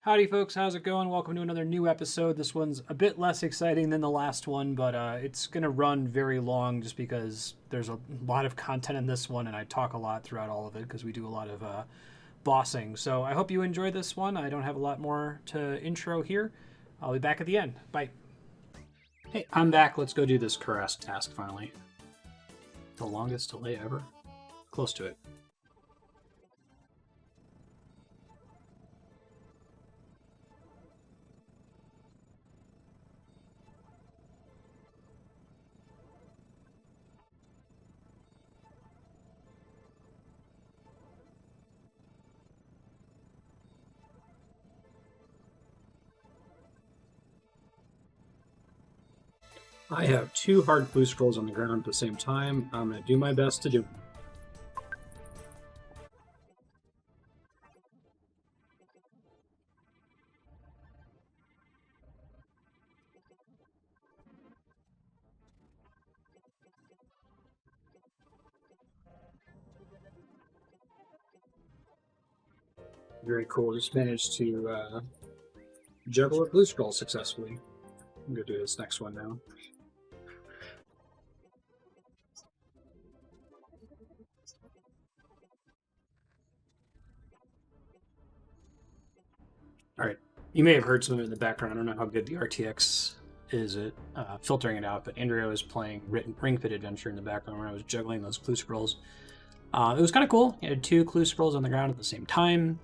Howdy folks, how's it going? Welcome to another new episode. This one's a bit less exciting than the last one, but it's going to run very long just because there's a lot of content in this one and I talk a lot throughout all of it because we do a lot of bossing. So I hope you enjoy this one. I don't have a lot more to intro here. I'll be back at the end. Bye. Hey, I'm back. Let's go do this caress task finally. The longest delay ever? Close to it. I have two hard blue scrolls on the ground at the same time. I'm going to do my best to do them. Very cool. Just managed to juggle a blue scroll successfully. I'm going to do this next one now. Alright, you may have heard some of it in the background. I don't know how good the RTX is at filtering it out, but Andrea was playing Ring Fit Adventure in the background when I was juggling those clue scrolls. It was kind of cool. You had two clue scrolls on the ground at the same time.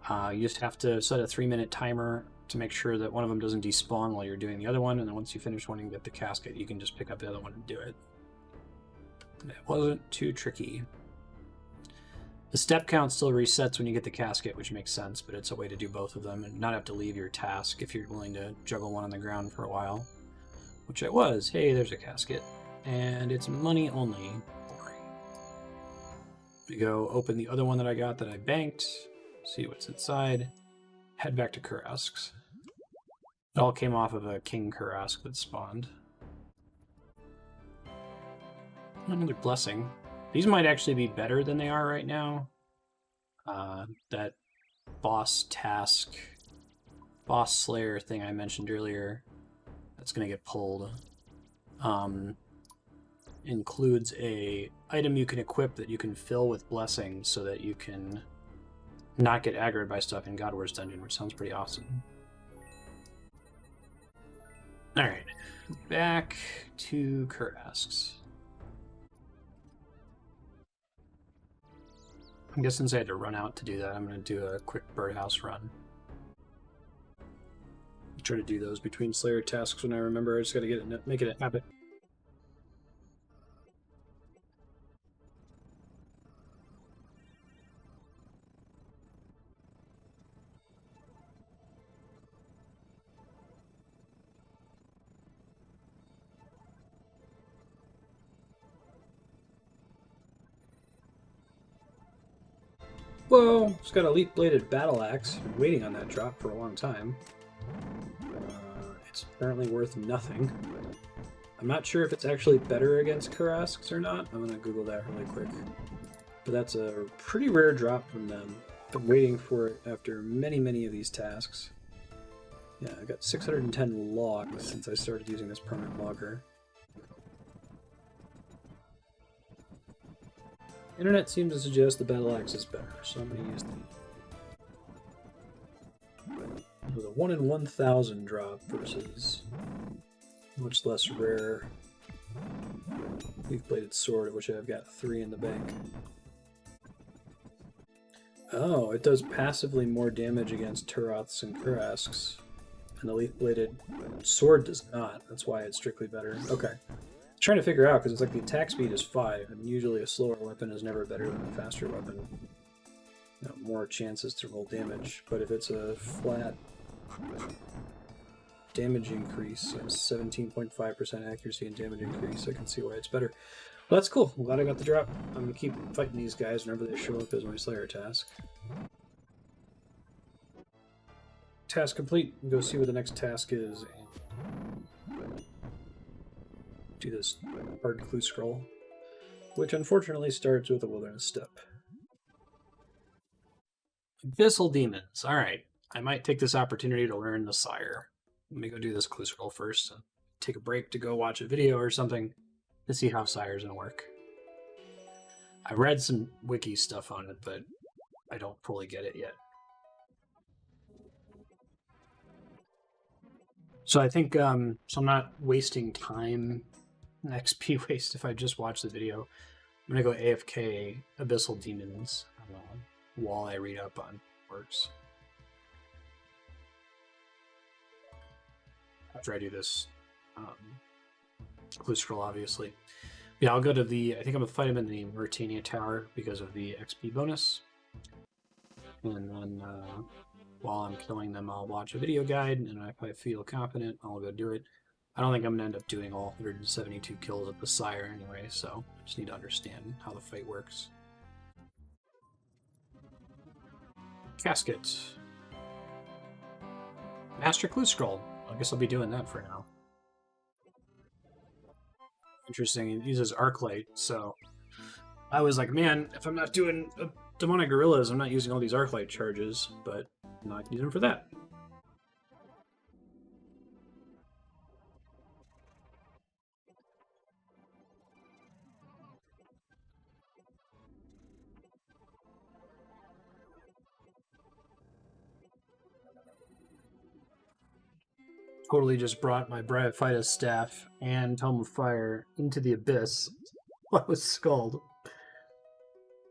You just have to set a 3-minute timer to make sure that one of them doesn't despawn while you're doing the other one, and then once you finish one and get the casket, you can just pick up the other one and do it. It wasn't too tricky. The step count still resets when you get the casket, which makes sense, but it's a way to do both of them and not have to leave your task if you're willing to juggle one on the ground for a while, which I was. Hey, there's a casket, and it's money only. We go open the other one that I got that I banked, see what's inside, head back to Kurask's. It all came off of a King Kurask that spawned. Another blessing. These might actually be better than they are right now. That boss task, boss slayer thing I mentioned earlier, that's going to get pulled. Includes a item you can equip that you can fill with blessings so that you can not get aggroed by stuff in Godwar's Dungeon, which sounds pretty awesome. Alright, back to Kurask's. I guess since I had to run out to do that, I'm going to do a quick Birdhouse Run. Try to do those between Slayer tasks when I remember. I just got to make it a habit. Whoa, it's got a Elite-Bladed Battle Axe. Been waiting on that drop for a long time. It's apparently worth nothing. I'm not sure if it's actually better against Kurasks or not. I'm going to Google that really quick. But that's a pretty rare drop from them. Been waiting for it after many of these tasks. Yeah, I got 610 logs since I started using this permanent logger. Internet seems to suggest the battle axe is better, so I'm going to use the... It was a 1 in 1,000 drop versus much less rare leaf-bladed sword, of which I've got 3 in the bank. Oh, it does passively more damage against Turoths and Kurasks, and the leaf-bladed sword does not. That's why it's strictly better. Okay. Trying to figure out because it's like the attack speed is 5, and usually a slower weapon is never better than a faster weapon. You know, more chances to roll damage, but if it's a flat damage increase, 17.5% accuracy and damage increase, I can see why it's better. Well, that's cool. I'm glad I got the drop. I'm gonna keep fighting these guys whenever they show up as my Slayer task. Task complete. Go see what the next task is. Do this hard clue scroll, which unfortunately starts with a wilderness step. Bissell Demons. Alright. I might take this opportunity to learn the Sire. Let me go do this clue scroll first and take a break to go watch a video or something to see how Sire's gonna work. I read some wiki stuff on it, but I don't fully get it yet. So I think, so I'm not wasting time, XP waste, if I just watch the video. I'm gonna go AFK Abyssal Demons while I read up on works. After I do this clue scroll, obviously. Yeah, I'll go to the, I think I'm gonna fight him in the Mauritania Tower because of the XP bonus. And then while I'm killing them, I'll watch a video guide, and if I feel confident, I'll go do it. I don't think I'm gonna end up doing all 172 kills at the Sire anyway, so I just need to understand how the fight works. Casket. Master Clue Scroll. I guess I'll be doing that for now. Interesting, it uses Arclight, so I was like, man, if I'm not doing Demonic Gorillas, I'm not using all these Arclight charges, but I'm not using them for that. Totally just brought my Bryophytus staff and Tome of Fire into the abyss while I was skulled.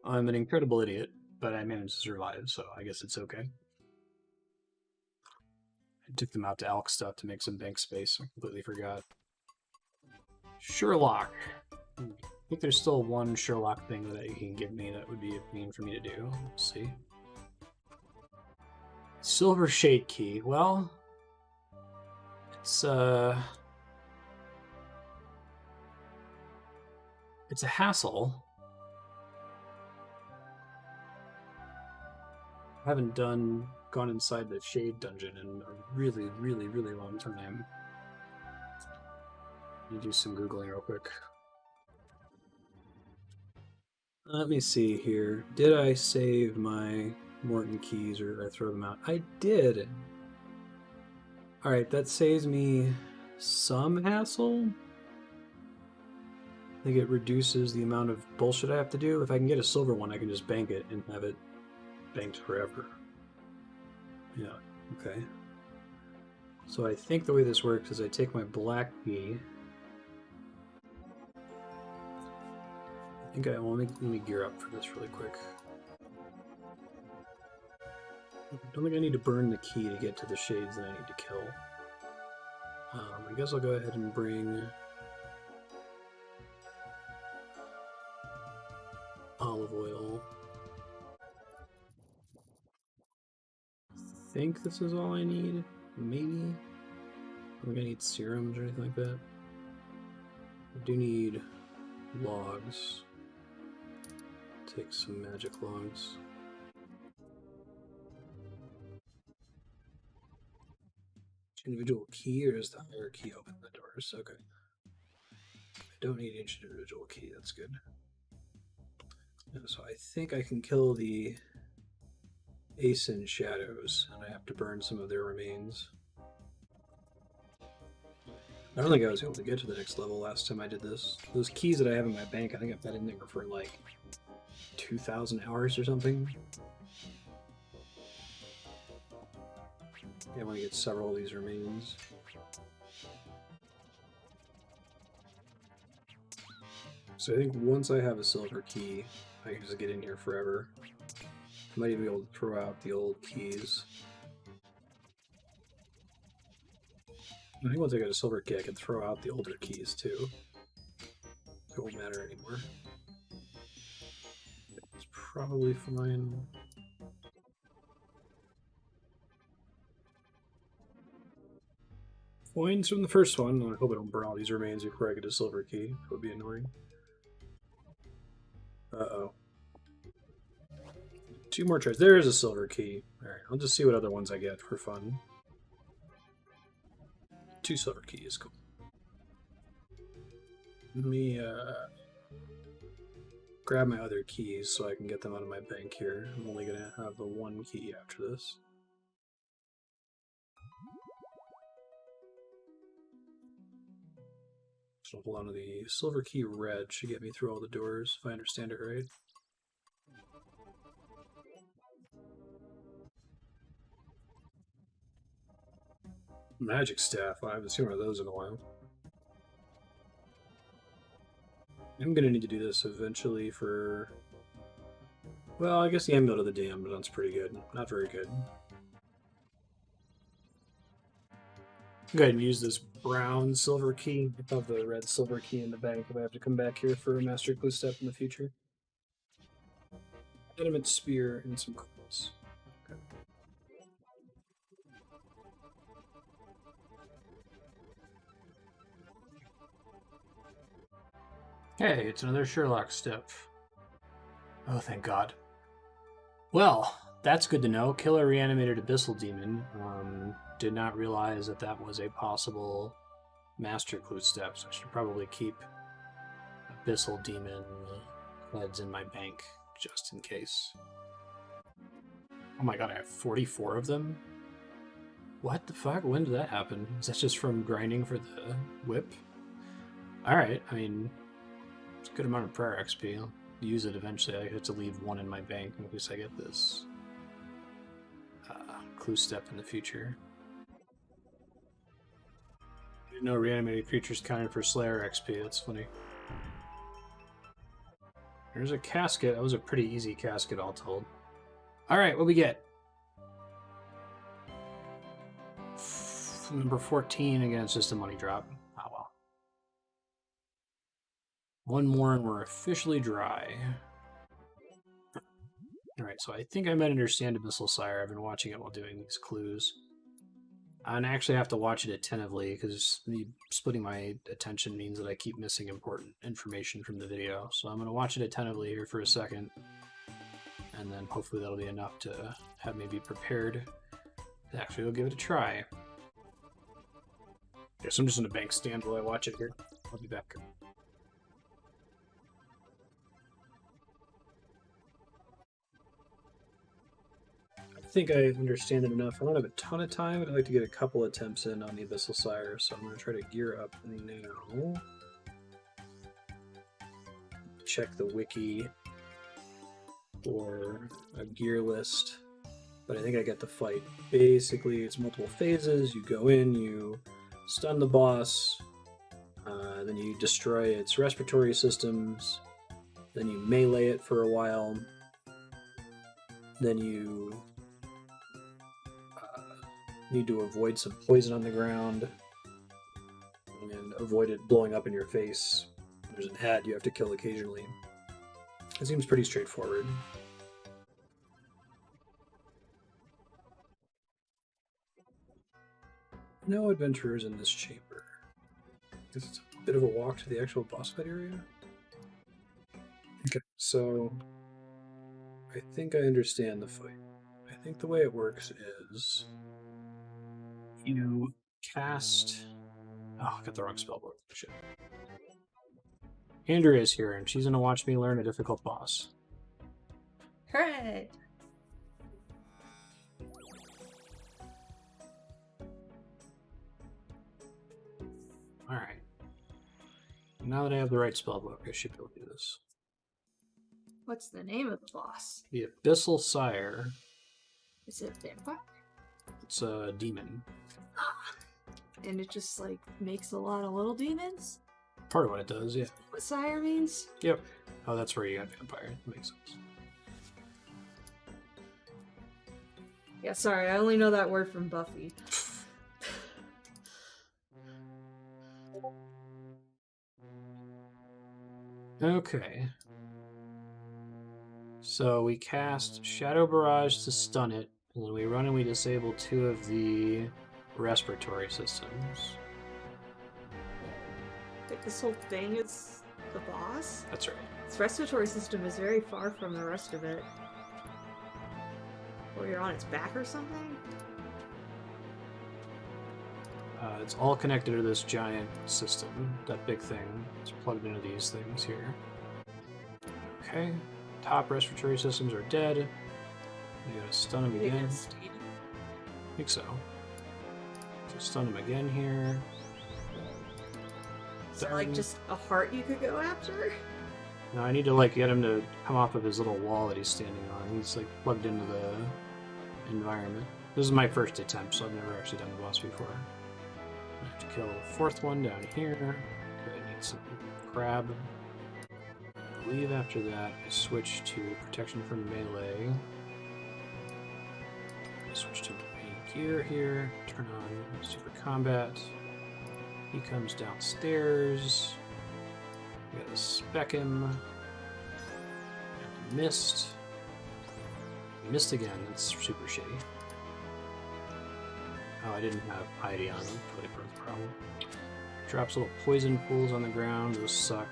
I'm an incredible idiot, but I managed to survive, so I guess it's okay. I took them out to Elk stuff to make some bank space. I completely forgot. Sherlock. I think there's still one Sherlock thing that you can give me that would be a mean for me to do. Let's see. Silver Shade Key. Well, it's a hassle. I haven't gone inside the Shade Dungeon in a really, really, really long time. Let me do some Googling real quick. Let me see here. Did I save my Morton keys or did I throw them out? I did. Alright, that saves me some hassle. I think it reduces the amount of bullshit I have to do. If I can get a silver one, I can just bank it and have it banked forever. Yeah, okay. So I think the way this works is I take my black key. I think let me gear up for this really quick. I don't think I need to burn the key to get to the shades that I need to kill. I guess I'll go ahead and bring olive oil. I think this is all I need. Maybe. I'm gonna need serums or anything like that. I do need logs. Take some magic logs. Individual key, or does the higher key open the doors? Okay. I don't need each individual key, that's good. And so I think I can kill the Asin shadows, and I have to burn some of their remains. I don't think I was able to get to the next level last time I did this. Those keys that I have in my bank, I think I've been in there for like 2,000 hours or something. Yeah, I want to get several of these remains. So I think once I have a silver key, I can just get in here forever. I might even be able to throw out the old keys. I think once I get a silver key, I can throw out the older keys too. It won't matter anymore. It's probably fine. Coins from the first one. I hope I don't burn all these remains before I get a silver key. It would be annoying. Uh-oh. 2 more tries. There is a silver key. Alright, I'll just see what other ones I get for fun. 2 silver keys, cool. Let me grab my other keys so I can get them out of my bank here. I'm only going to have the 1 key after this. So hold on to the silver key red should get me through all the doors, if I understand it right. Magic staff. I haven't seen one of those in a while. I'm gonna need to do this eventually for... Well, I guess the Amulet of the Damned, but that's pretty good. Not very good. Go ahead and use this brown silver key above the red silver key in the bank if I have to come back here for a Master Clue step in the future. Adamant spear and some coins. Okay. Hey, it's another Sherlock step. Oh, thank God. Well, that's good to know. Killer reanimated Abyssal Demon. Did not realize that that was a possible Master Clue step, so I should probably keep Abyssal Demon heads in my bank, just in case. Oh my god, I have 44 of them? What the fuck? When did that happen? Is that just from grinding for the whip? Alright, I mean, it's a good amount of prayer XP. I'll use it eventually. I have to leave one in my bank in case I get this clue step in the future. I didn't know reanimated creatures counted for Slayer XP. That's funny. There's a casket. That was a pretty easy casket, all told. Alright, what we get? Number 14, again, it's just a money drop. Oh well. One more and we're officially dry. Alright, so I think I might understand Abyssal Sire. I've been watching it while doing these clues. And I actually have to watch it attentively because splitting my attention means that I keep missing important information from the video. So I'm going to watch it attentively here for a second. And then hopefully that'll be enough to have me be prepared to actually go give it a try. Yes, I'm just in a bank stand while I watch it here. I'll be back. I think I understand it enough. I don't have a ton of time, but I'd like to get a couple attempts in on the Abyssal Sire, so I'm going to try to gear up now. Check the wiki for a gear list, but I think I get the fight. Basically, it's multiple phases. You go in, you stun the boss, then you destroy its respiratory systems, then you melee it for a while, then you need to avoid some poison on the ground and avoid it blowing up in your face. There's an ad you have to kill occasionally. It seems pretty straightforward. No adventurers in this chamber. Guess it's a bit of a walk to the actual boss fight area. Okay, so I think I understand the fight. I think the way it works is you cast... Oh, I got the wrong spellbook. Shit. Andrea's here, and she's going to watch me learn a difficult boss. Hooray! Alright. Now that I have the right spellbook, I should be able to do this. What's the name of the boss? The Abyssal Sire. Is it vampire? It's a demon. And it just, like, makes a lot of little demons? Part of what it does, yeah. What sire means? Yep. Oh, that's where you got vampire. That makes sense. Yeah, sorry, I only know that word from Buffy. Okay. So we cast Shadow Barrage to stun it, and then we run and we disable 2 of the respiratory systems. Like, this whole thing is the boss? That's right. Its respiratory system is very far from the rest of it. Or you're on its back or something? It's all connected to this giant system, that big thing. It's plugged into these things here. Okay. Top respiratory systems are dead. You gotta stun them again. I think so. So stun them again here. Is there like just a heart you could go after? No, I need to like get him to come off of his little wall that he's standing on. He's like plugged into the environment. This is my first attempt, so I've never actually done the boss before. I have to kill the fourth one down here. I need some crab. I believe after that I switch to protection from melee. I switch to main gear here. Turn on super combat. He comes downstairs. We gotta spec him. And missed. Missed again. That's super shitty. Oh, I didn't have piety on him. Totally part of the problem. Drops little poison pools on the ground. Those suck.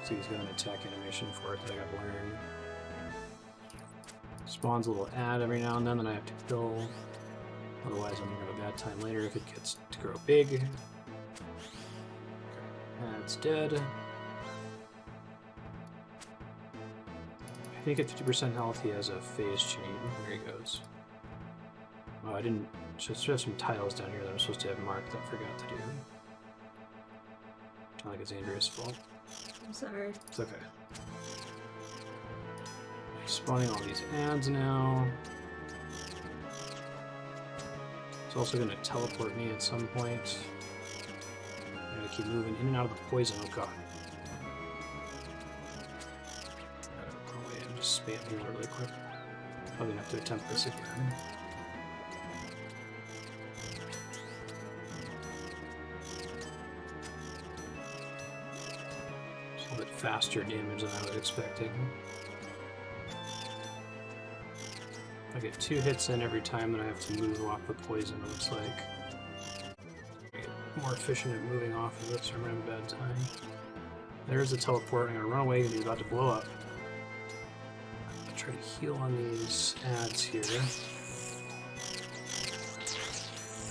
So he's got an attack animation for it that I gotta learn. Spawns a little ad every now and then that I have to kill. Otherwise, I'm gonna have a bad time later if it gets to grow big. That's dead. I think at 50% health he has a phase chain. There he goes. Oh, I didn't... Just have some tiles down here that I'm supposed to have marked that I forgot to do. Not like it's Andrea's fault. I'm sorry. It's okay. He's spawning all these ads now. It's also going to teleport me at some point. I'm going to keep moving in and out of the poison. Oh god. Go away and just spam heal really quick. Probably have to attempt this again. It's a little bit faster damage than I was expecting. I get 2 hits in every time that I have to move off the poison, it looks like. I get more efficient at moving off of it, so I'm having a bad time. There's the teleport. I'm gonna run away because he's about to blow up. I'm gonna try to heal on these ads here.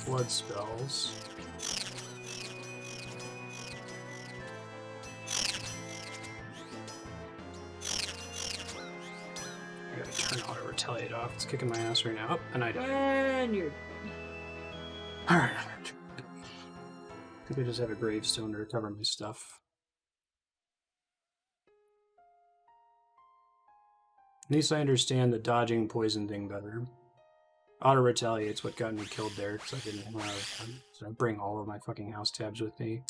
Blood spells. I gotta turn auto retaliate off. It's kicking my ass right now. Oh, and I died. And you're... Alright. I think I just have a gravestone to recover my stuff. At least I understand the dodging poison thing better. Auto retaliate's what got me killed there, because I didn't have... So I bring all of my fucking house tabs with me.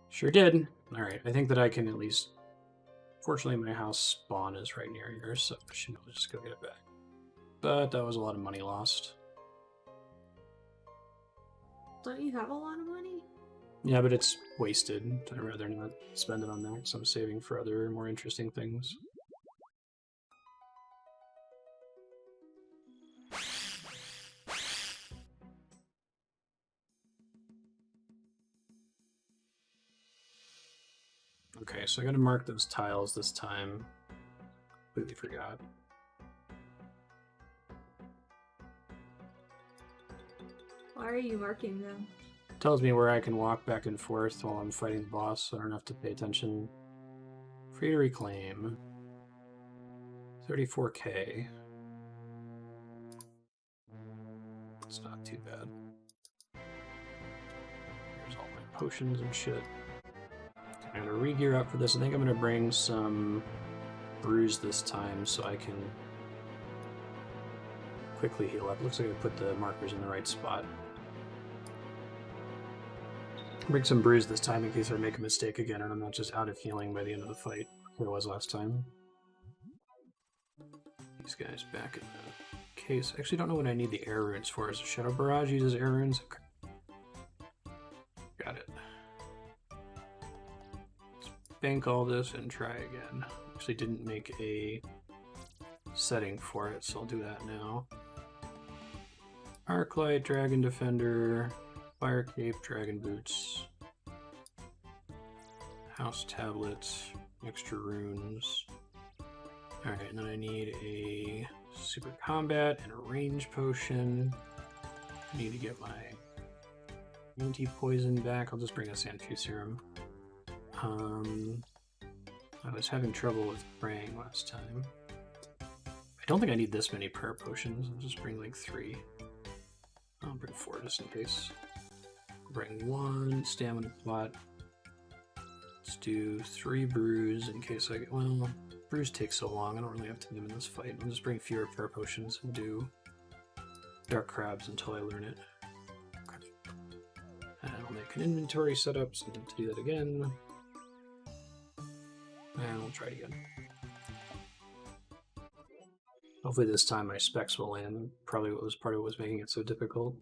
Sure did. Alright, I think that I can at least... Fortunately, my house spawn is right near here, so I should be able to just go get it back. But that was a lot of money lost. Don't you have a lot of money? Yeah, but it's wasted. I'd rather not spend it on that, so I'm saving for other, more interesting things. Okay, so I gotta mark those tiles this time. Completely forgot. Why are you marking them? Tells me where I can walk back and forth while I'm fighting the boss, so I don't have to pay attention. Free to reclaim. 34k. It's not too bad. Here's all my potions and shit. I'm gonna re-gear up for this. I think I'm gonna bring some brews this time so I can quickly heal up. Looks like I put the markers in the right spot. Bring some brews this time in case I make a mistake again and I'm not just out of healing by the end of the fight, like I was last time. These guys back in the case. I actually don't know what I need the air runes for. Is it Shadow Barrage uses air runes? Okay. Got it. Bank all this and try again. Actually didn't make a setting for it, so I'll do that now. Arclight, Dragon Defender, Fire Cape, Dragon Boots, House Tablets, extra runes. Alright, and then I need a Super Combat and a Range Potion. I need to get my Anti-Poison back. I'll just bring a Sandfuse Serum. I was having trouble with praying last time. I don't think I need this many prayer potions. I'll just bring like 3. I'll bring 4 just in case. Bring 1 stamina pot. Let's do 3 brews in case I get. Well, brews take so long. I don't really have time in this fight. I'll just bring fewer prayer potions and do dark crabs until I learn it. Okay. And I'll make an inventory setup so I don't have to do that again. And we'll try it again. Hopefully this time my specs will land. Probably what was part of what was making it so difficult.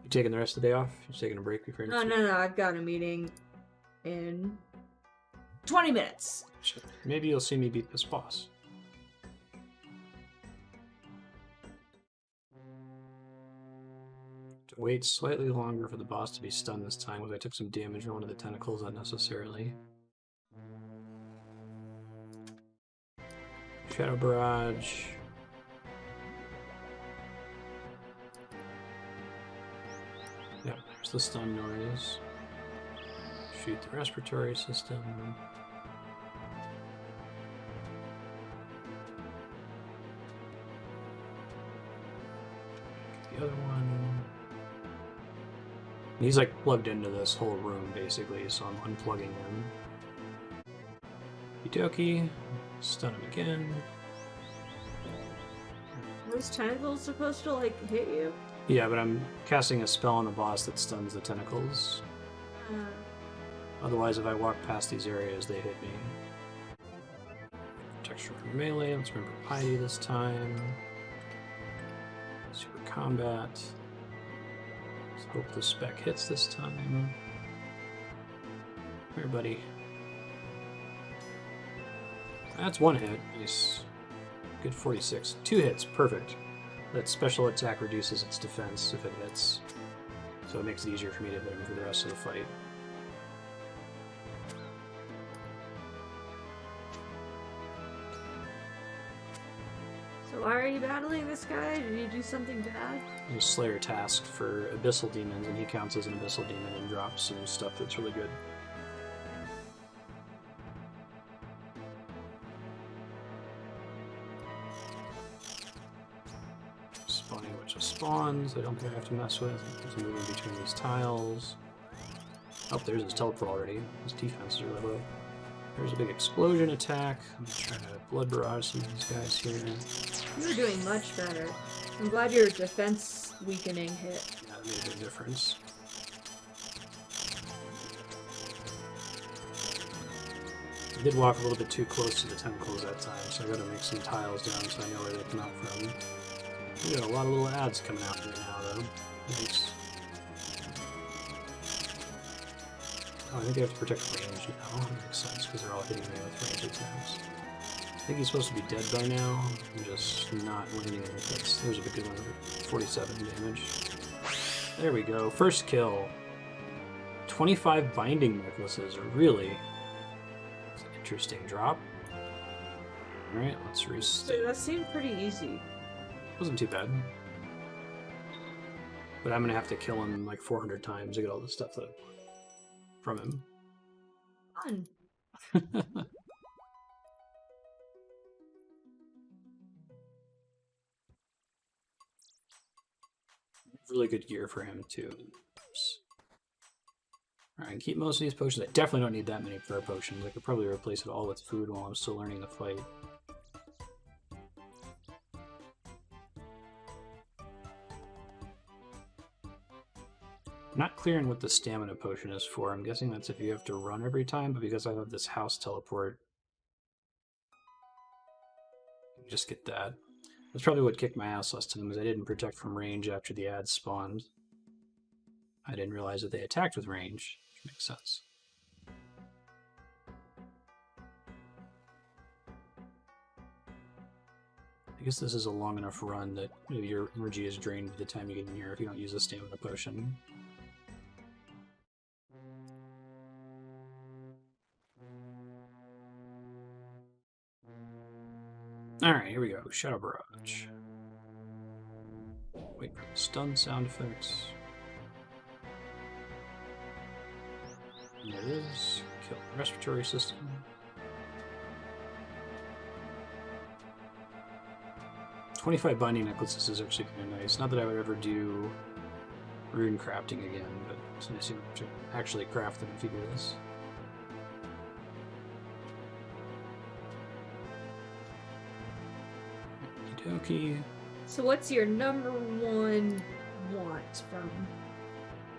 You taking the rest of the day off? You taking a break before next week? No, I've got a meeting in 20 minutes. Sure. Maybe you'll see me beat this boss. To wait slightly longer for the boss to be stunned this time, because I took some damage on one of the tentacles unnecessarily. Shadow Barrage. Yeah, there's the stun noise. Shoot the respiratory system. Get the other one. He's like plugged into this whole room basically, so I'm unplugging him. Okie stun him again. Are those tentacles supposed to like hit you? Yeah, but I'm casting a spell on the boss that stuns the tentacles. Otherwise, if I walk past these areas, they hit me. Protection from melee. Let's remember piety this time. Super combat. Let's hope the spec hits this time. Come here, buddy. That's 1 hit. Nice. Good 46. 2 hits. Perfect. That special attack reduces its defense if it hits. So it makes it easier for me to hit him for the rest of the fight. So why are you battling this guy? Did he do something bad? There's Slayer task for Abyssal Demons, and he counts as an Abyssal Demon and drops some stuff that's really good. Spawning a bunch of spawns I don't think I have to mess with. There's moving between these tiles. Oh, there's his teleport already. His defense is really low. There's a big explosion attack. I'm gonna try to blood barrage some of these guys here. You're doing much better. I'm glad your defense weakening hit. Yeah, that made a big difference. I did walk a little bit too close to the tentacles that time, so I gotta make some tiles down so I know where they come out from. We got a lot of little ads coming out right now, though. Thanks. Oh, I think I have to protect range now. That makes sense, because they're all hitting me with range attacks. I think he's supposed to be dead by now. I'm just not winning it. There's a good one. 47 damage. There we go. First kill. 25 binding necklaces. Really? It's an interesting drop. Alright, let's restate. That seemed pretty easy. Wasn't too bad. But I'm gonna have to kill him like 400 times to get all the stuff that from him. Fun. Really good gear for him too. Alright, keep most of these potions. I definitely don't need that many prayer potions. I could probably replace it all with food while I'm still learning the fight. Not clear on what the stamina potion is for. I'm guessing that's if you have to run every time, but because I have this house teleport, just get that. That's probably what kicked my ass last time, because I didn't protect from range after the ads spawned. I didn't realize that they attacked with range, which makes sense. I guess this is a long enough run that maybe your energy is drained by the time you get in here if you don't use a stamina potion. Alright, here we go. Shadow Barrage. Wait for the stun sound effects. And there it is. Kill the respiratory system. 25 binding necklaces is actually kind of nice. Not that I would ever do rune crafting again, but it's nice to actually craft them if you do this. Okie dokie. So what's your number one want from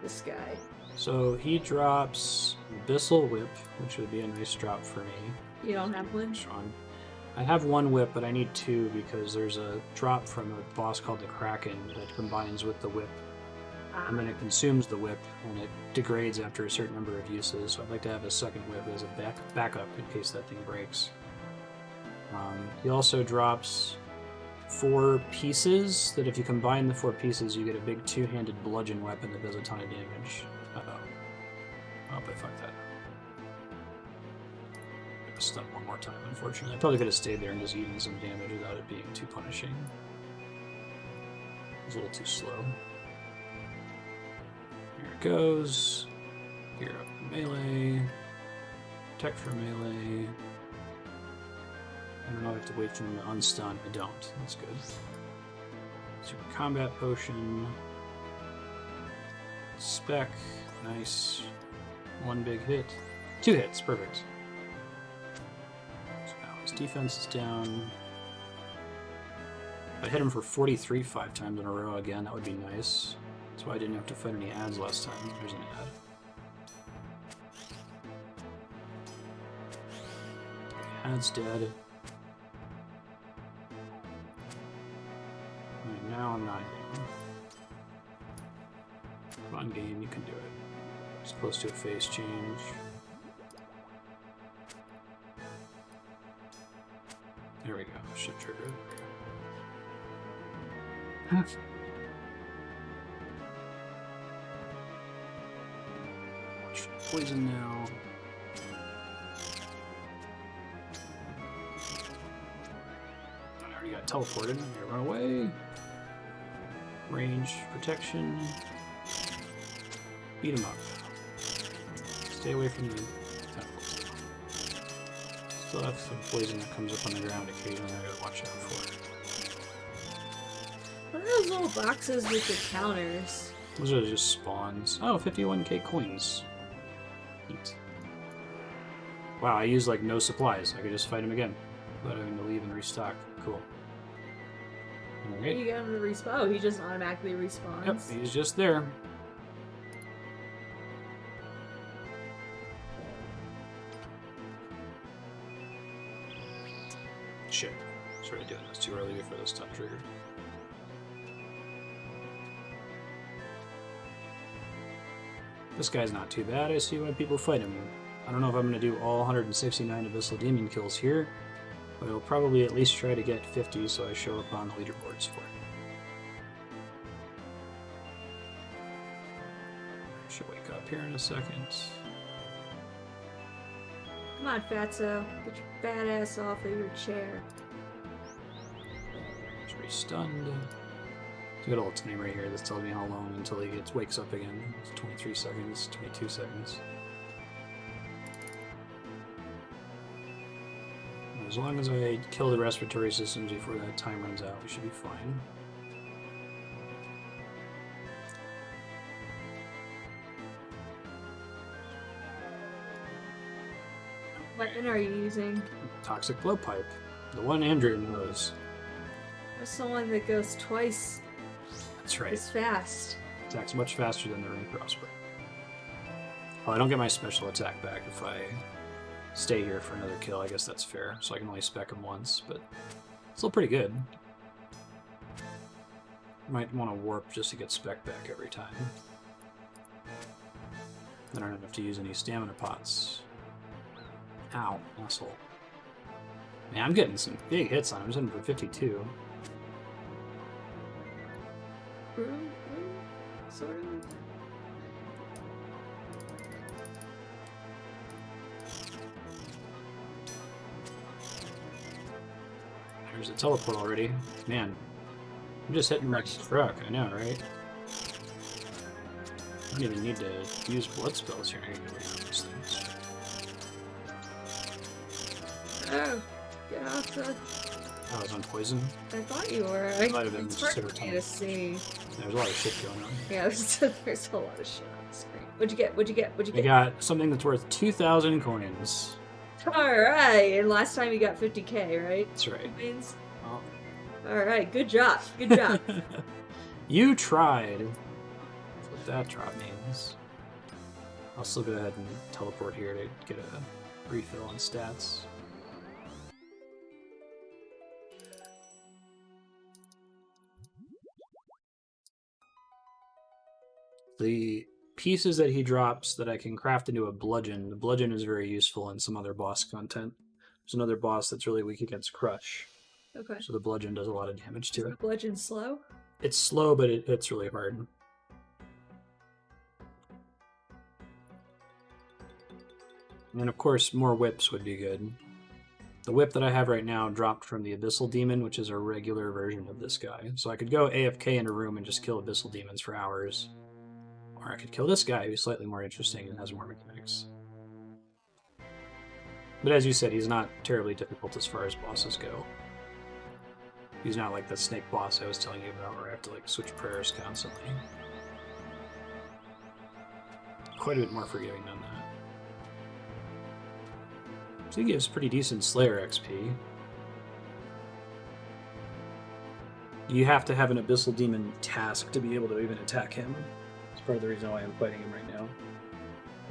this guy? So he drops Bissell Whip, which would be a nice drop for me. You don't have one? Strong. I have one whip, but I need two because there's a drop from a boss called the Kraken that combines with the whip. And then it consumes the whip, and it degrades after a certain number of uses. So I'd like to have a second whip as a backup in case that thing breaks. He also drops 4 pieces that if you combine the 4 pieces, you get a big two-handed bludgeon weapon that does a ton of damage. Uh-oh. Oh, I fucked that. I'm gonna stun one more time, unfortunately. I probably could have stayed there and just eaten some damage without it being too punishing. It was a little too slow. Here it goes. Gear up the melee. Protect for melee. I don't know if I have to wait for them to unstun. I don't. That's good. Super combat potion. Spec. Nice. 1 big hit. 2 hits. Perfect. So now his defense is down. If I hit him for 43 5 times in a row again, that would be nice. That's why I didn't have to fight any ads last time. There's an ad. Ad's dead. Right, now I'm not hitting. Come on, game, you can do it. It's close to a phase change. There we go. Should trigger it. Watch poison now. I already got teleported. I run away. Range protection. Beat him up. Stay away from the tentacles. Still have some poison that comes up on the ground occasionally I gotta watch out for. What are those little boxes with the counters? Those are just spawns. Oh, 51k coins. Neat. Wow, I used like no supplies. I could just fight him again without having to leave and restock. Cool. Alright. You get him to respawn. Oh, he just automatically respawns. Yep, he's just there. Shit. Started doing this too early before the stun triggered. This guy's not too bad. I see why people fight him. I don't know if I'm going to do all 169 Abyssal Demon kills here, but I'll probably at least try to get 50 so I show up on the leaderboards for it. I should wake up here in a second. Come on, Fatso. Get your fat ass off of your chair. He's re-stunned. It's a good old time right here. This tells me how long until he wakes up again. It's 23 seconds, 22 seconds. As long as I kill the respiratory systems before that time runs out, we should be fine. What weapon are you using? Toxic blowpipe. The one Andrew knows. What's the one that goes twice That's right. as fast? Attacks much faster than the Rune Crossbow. Oh, I don't get my special attack back if I stay here for another kill. I guess that's fair. So I can only spec him once, but still pretty good. Might want to warp just to get spec back every time. Then I don't have to use any stamina pots. Ow, asshole. Man, I'm getting some big hits on him. I'm hitting for 52. Sort of. There's a teleport already. Man, I'm just hitting my truck. I know, right? I don't even need to use blood spells here. I can get rid of these things. Oh, get off the I was on poison. I thought you were. Might have been It's just hard over for me time. to see. There's a lot of shit going on. Yeah, there's a lot of shit on the screen. What'd you get? What'd you get? What'd you I get? got something that's worth 2,000 coins. Alright, and last time you got 50k, right? That's right. Means? Well, Alright, good job. Good job. you tried. That's what that drop means. I'll still go ahead and teleport here to get a refill on stats. The pieces that he drops that I can craft into a bludgeon, the bludgeon is very useful in some other boss content. There's another boss that's really weak against Crush. Okay. So the bludgeon does a lot of damage to it. Bludgeon slow? It's slow, but it hits really hard. And of course, more whips would be good. The whip that I have right now dropped from the Abyssal Demon, which is a regular version of this guy. So I could go AFK in a room and just kill Abyssal Demons for hours. Or I could kill this guy, who's slightly more interesting and has more mechanics. But as you said, he's not terribly difficult as far as bosses go. He's not like the snake boss I was telling you about, where I have to like switch prayers constantly. Quite a bit more forgiving than that. So he gives pretty decent Slayer XP. You have to have an Abyssal Demon task to be able to even attack him. It's part of the reason why I'm fighting him right now.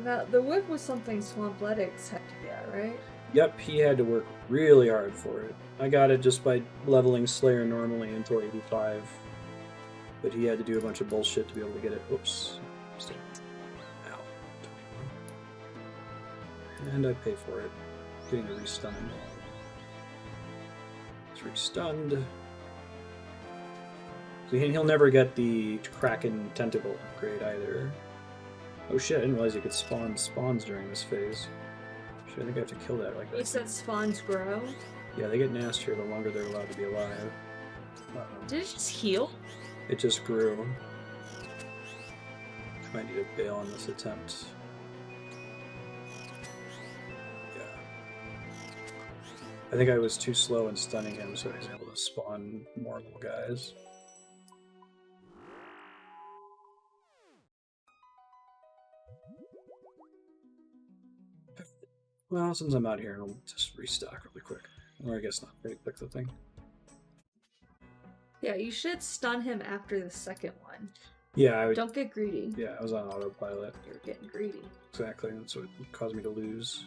Now, the whip was something Swampletics had to get, right? Yep, he had to work really hard for it. I got it just by leveling Slayer normally until 85. But he had to do a bunch of bullshit to be able to get it. Oops. Ow. 21. And I pay for it. Getting a restun. It's re-stunned. So he'll never get the Kraken Tentacle upgrade either. Oh shit, I didn't realize you could spawn spawns during this phase. Shit, I think I have to kill that like that. You said spawns grow? Yeah, they get nastier the longer they're allowed to be alive. Did it just heal? It just grew. I might need to bail on this attempt. Yeah. I think I was too slow in stunning him, so he's able to spawn more little guys. Well, since I'm out here, I'll just restock really quick. Or I guess not very quick, the thing. Yeah, you should stun him after the second one. Yeah, I would. Don't get greedy. Yeah, I was on autopilot. You're getting greedy. Exactly, that's what caused me to lose.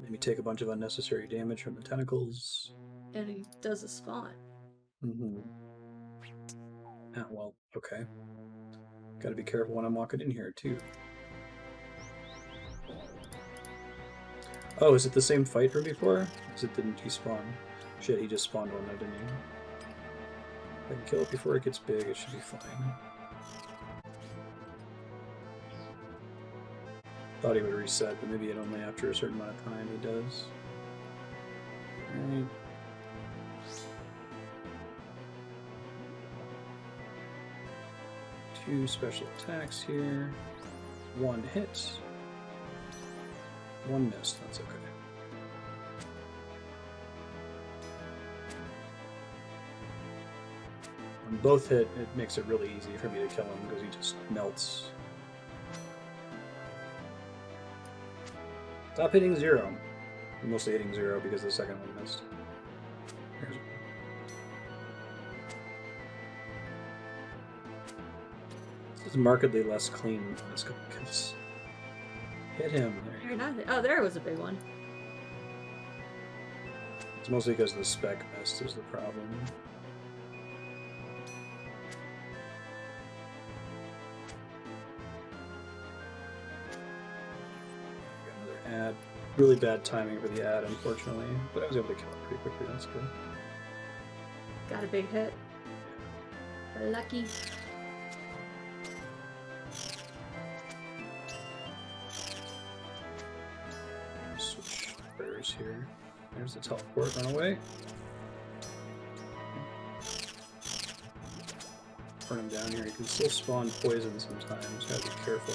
Made me take a bunch of unnecessary damage from the tentacles. And he does a spawn. Mm-hmm. Ah, well, okay. Gotta be careful when I'm walking in here, too. Oh, is it the same fight from before? Is it didn't he spawn? Shit, he just spawned one, though, didn't he? If I can kill it before it gets big, it should be fine. Thought he would reset, but maybe it only after a certain amount of time he does. Alright. Two special attacks here. One hit. One miss, that's okay. When both hit, it makes it really easy for me to kill him because he just melts. Stop hitting 0. I'm mostly hitting 0 because the second one missed. Here's one. This is markedly less clean than this because hit him. There you go. Oh, there was a big one. It's mostly because the spec missed is the problem. Got another ad. Really bad timing for the ad, unfortunately, but I was able to kill it pretty quickly. That's good. Got a big hit. Lucky. Switch prayers here. There's the teleport. Run away. Burn him down here. You can still spawn poison sometimes. Gotta be careful.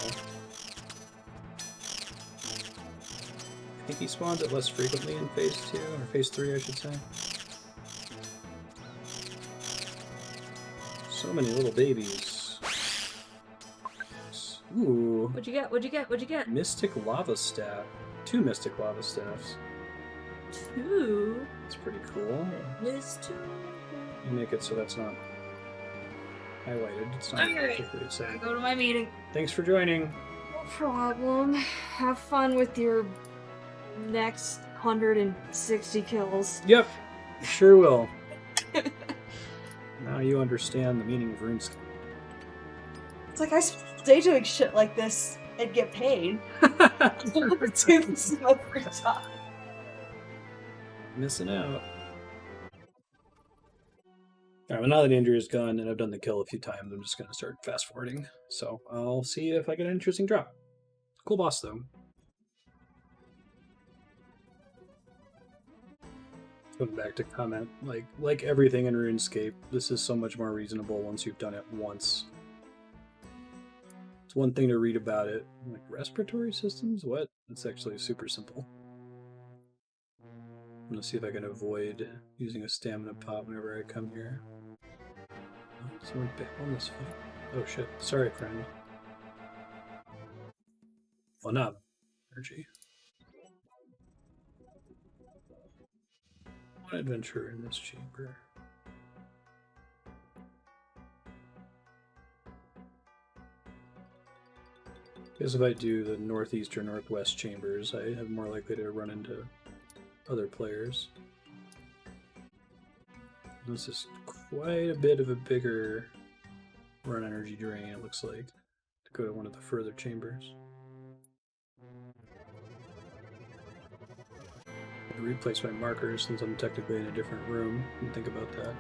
I think he spawns it less frequently in Phase 2, or Phase 3, I should say. So many little babies. Ooh. What'd you get? What'd you get? What'd you get? Mystic Lava Staff. 2 Mystic Lava Staffs. 2? That's pretty cool. Mystic. You make it so that's not highlighted. It's not particularly sad. Go to my meeting. Thanks for joining. No problem. Have fun with your next 160 kills. Yep, sure will. Now you understand the meaning of RuneScape. It's like I spend all day doing shit like this and get paid. Do this in my free time. Missing out. Alright, well now that Andrew is gone and I've done the kill a few times, I'm just going to start fast forwarding. So I'll see if I get an interesting drop. Cool boss though. Going back to comment, like everything in RuneScape, this is so much more reasonable once you've done it once. It's one thing to read about it. Like, respiratory systems? What? It's actually super simple. I'm gonna see if I can avoid using a stamina pot whenever I come here. Oh, someone bit on this fight. Oh shit. Sorry, friend. Well, not energy. One adventure in this chamber. Because if I do the northeast or northwest chambers, I have more likely to run into other players. This is quite a bit of a bigger run energy drain, it looks like, to go to one of the further chambers. I'll replace my markers since I'm technically in a different room, and think about that.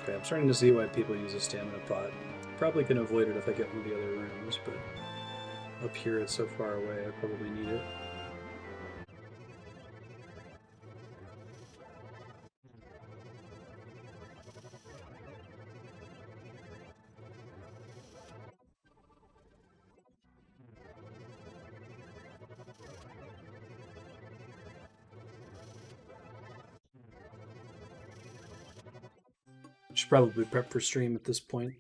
Okay, I'm starting to see why people use a stamina pot. Probably can avoid it if I get into the other rooms, but up here it's so far away I probably need it. Should probably prep for stream at this point.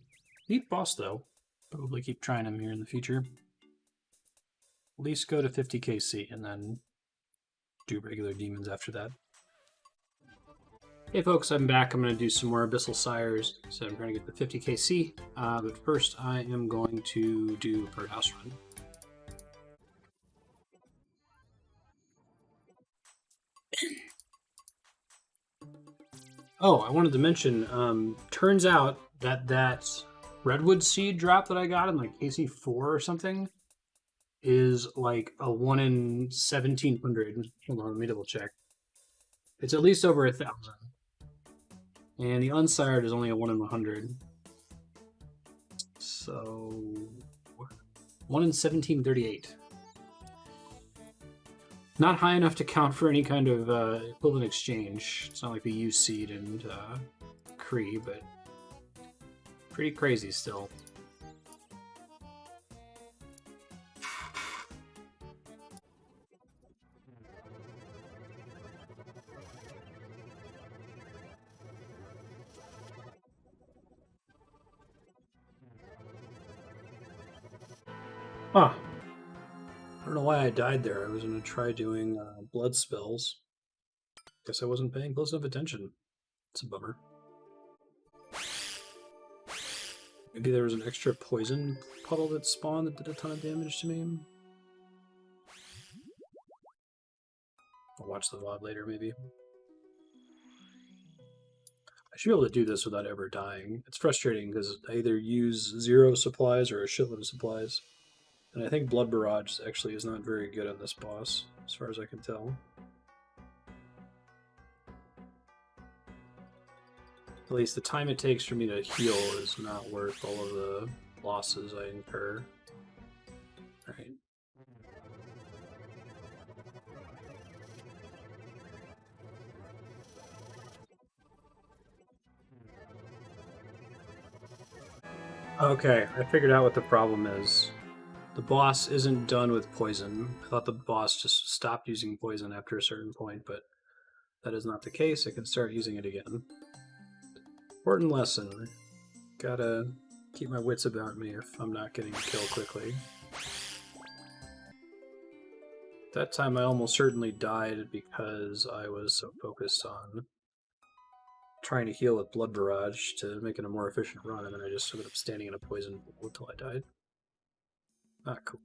Neat boss though. Probably keep trying him here in the future. At least go to 50 KC and then do regular demons after that. Hey folks, I'm back. I'm going to do some more Abyssal Sires. So I'm trying to get the 50 KC. But first I am going to do Birdhouse Run. Oh, I wanted to mention, turns out that redwood seed drop that I got in like KC4 or something is like a 1 in 1700. Hold on, let me double check. It's at least over 1,000. And the unsired is only a 1 in 100. So 1 in 1738. Not high enough to count for any kind of equivalent exchange. It's not like the U seed and Kree, but pretty crazy still. Huh. I don't know why I died there. I was going to try doing blood spells. Guess I wasn't paying close enough attention. It's a bummer. Maybe there was an extra poison puddle that spawned that did a ton of damage to me. I'll watch the VOD later, maybe. I should be able to do this without ever dying. It's frustrating because I either use 0 supplies or a shitload of supplies. And I think Blood Barrage actually is not very good on this boss, as far as I can tell. At least the time it takes for me to heal is not worth all of the losses I incur. Alright. Okay, I figured out what the problem is. The boss isn't done with poison. I thought the boss just stopped using poison after a certain point, but that is not the case. I can start using it again. Important lesson. Gotta keep my wits about me if I'm not getting killed quickly. That time I almost certainly died because I was so focused on trying to heal with Blood Barrage to make it a more efficient run, and then I just ended up standing in a poison pool until I died. Ah, cool.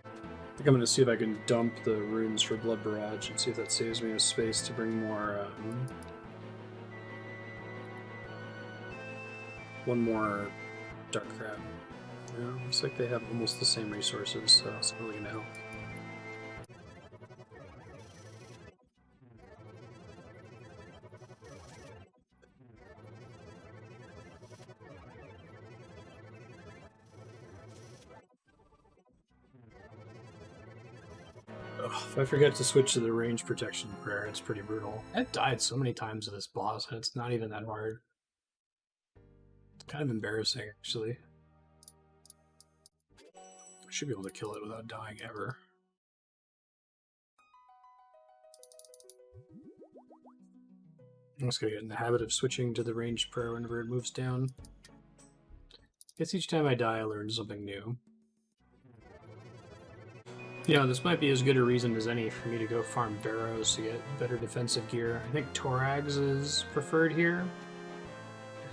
I think I'm going to see if I can dump the runes for Blood Barrage and see if that saves me a space to bring more, one more Dark Crab. Yeah, looks like they have almost the same resources, so it's really going to help. If I forget to switch to the range protection prayer, it's pretty brutal. I've died so many times to this boss, and it's not even that hard. It's kind of embarrassing, actually. I should be able to kill it without dying ever. I'm just gonna get in the habit of switching to the ranged prayer whenever it moves down. I guess each time I die, I learn something new. You know, this might be as good a reason as any for me to go farm barrows to get better defensive gear. I think Torags is preferred here.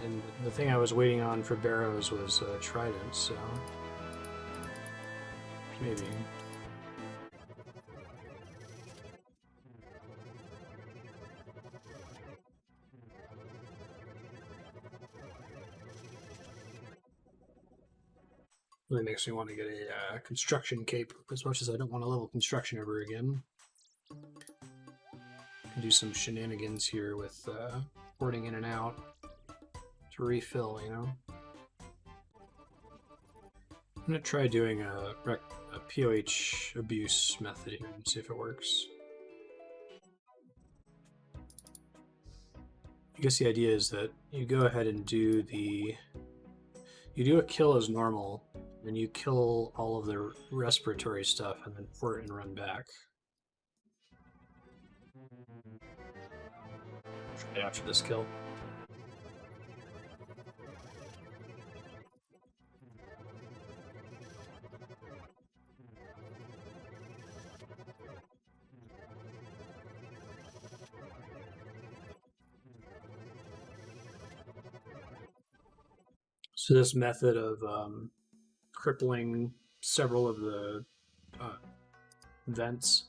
And the thing I was waiting on for barrows was Trident, so... maybe. Really makes me want to get a construction cape, as much as I don't want to level construction ever again. Do some shenanigans here with porting in and out to refill, you know? I'm going to try doing a POH abuse method here and see if it works. I guess the idea is that you go ahead and do the... you do a kill as normal, then you kill all of the respiratory stuff, and then port and run back. Right after this kill. So this method of crippling several of the vents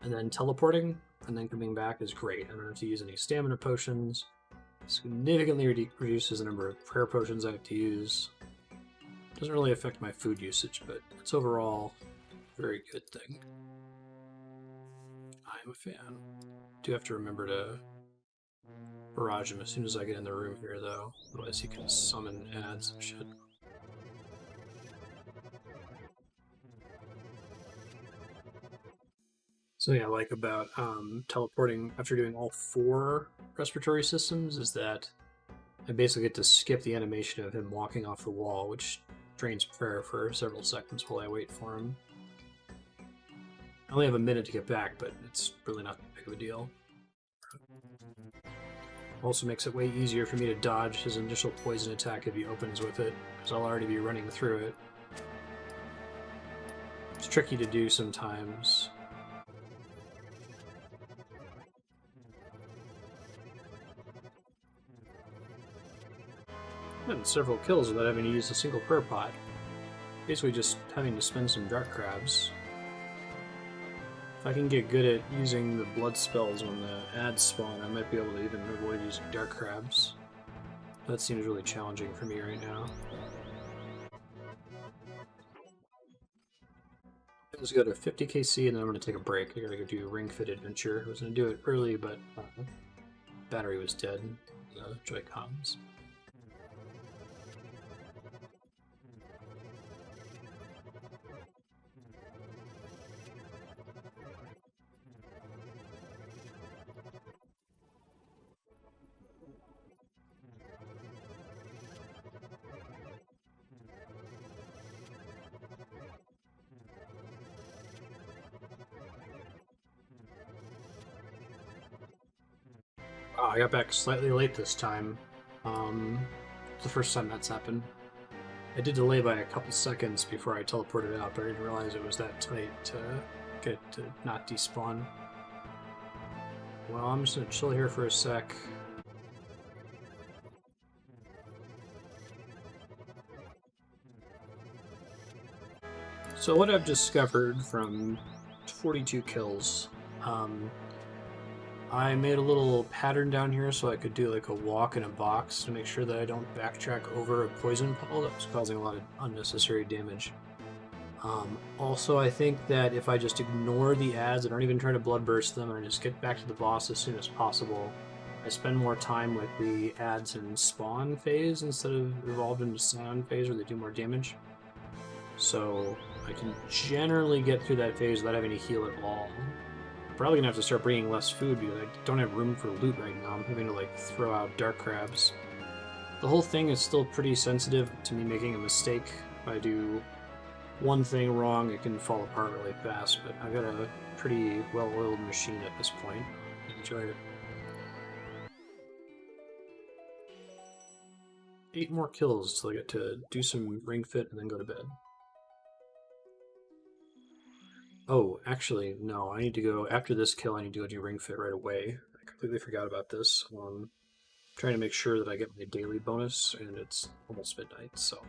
and then teleporting and then coming back is great. I don't have to use any stamina potions. Significantly reduces the number of prayer potions I have to use. Doesn't really affect my food usage, but it's overall a very good thing. I'm a fan. Do have to remember to barrage him as soon as I get in the room here, though. Otherwise he can summon ads and shit. So yeah, like about teleporting after doing all 4 respiratory systems is that I basically get to skip the animation of him walking off the wall, which drains prayer for several seconds while I wait for him. I only have a minute to get back, but it's really not that big of a deal. Also makes it way easier for me to dodge his initial poison attack if he opens with it, because I'll already be running through it. It's tricky to do sometimes. And several kills without having to use a single prayer pot. Basically just having to spend some dark crabs. If I can get good at using the blood spells when the ads spawn, I might be able to even avoid using dark crabs. That seems really challenging for me right now. Let's go to 50 KC and then I'm going to take a break. I gotta go do Ring Fit Adventure. I was going to do it early, but battery was dead. Joy-Cons. Oh, I got back slightly late this time. It's the first time that's happened. I did delay by a couple seconds before I teleported out, but I didn't realize it was that tight to get to not despawn. Well, I'm just gonna chill here for a sec. So what I've discovered from 42 kills, I made a little pattern down here so I could do like a walk in a box to make sure that I don't backtrack over a poison puddle that was causing a lot of unnecessary damage. Also, I think that if I just ignore the ads, I don't even try to bloodburst them, and I just get back to the boss as soon as possible, I spend more time with the ads in spawn phase instead of evolved into sound phase where they do more damage. So I can generally get through that phase without having to heal at all. I'm probably gonna have to start bringing less food because I don't have room for loot right now. I'm having to like throw out dark crabs. The whole thing is still pretty sensitive to me making a mistake. If I do one thing wrong, it can fall apart really fast, but I've got a pretty well-oiled machine at this point. Enjoy it. 8 more kills till I get to do some ring fit and then go to bed. Oh, actually, no, I need to go, after this kill, I need to go do ring fit right away. I completely forgot about this. Trying to make sure that I get my daily bonus, and it's almost midnight, so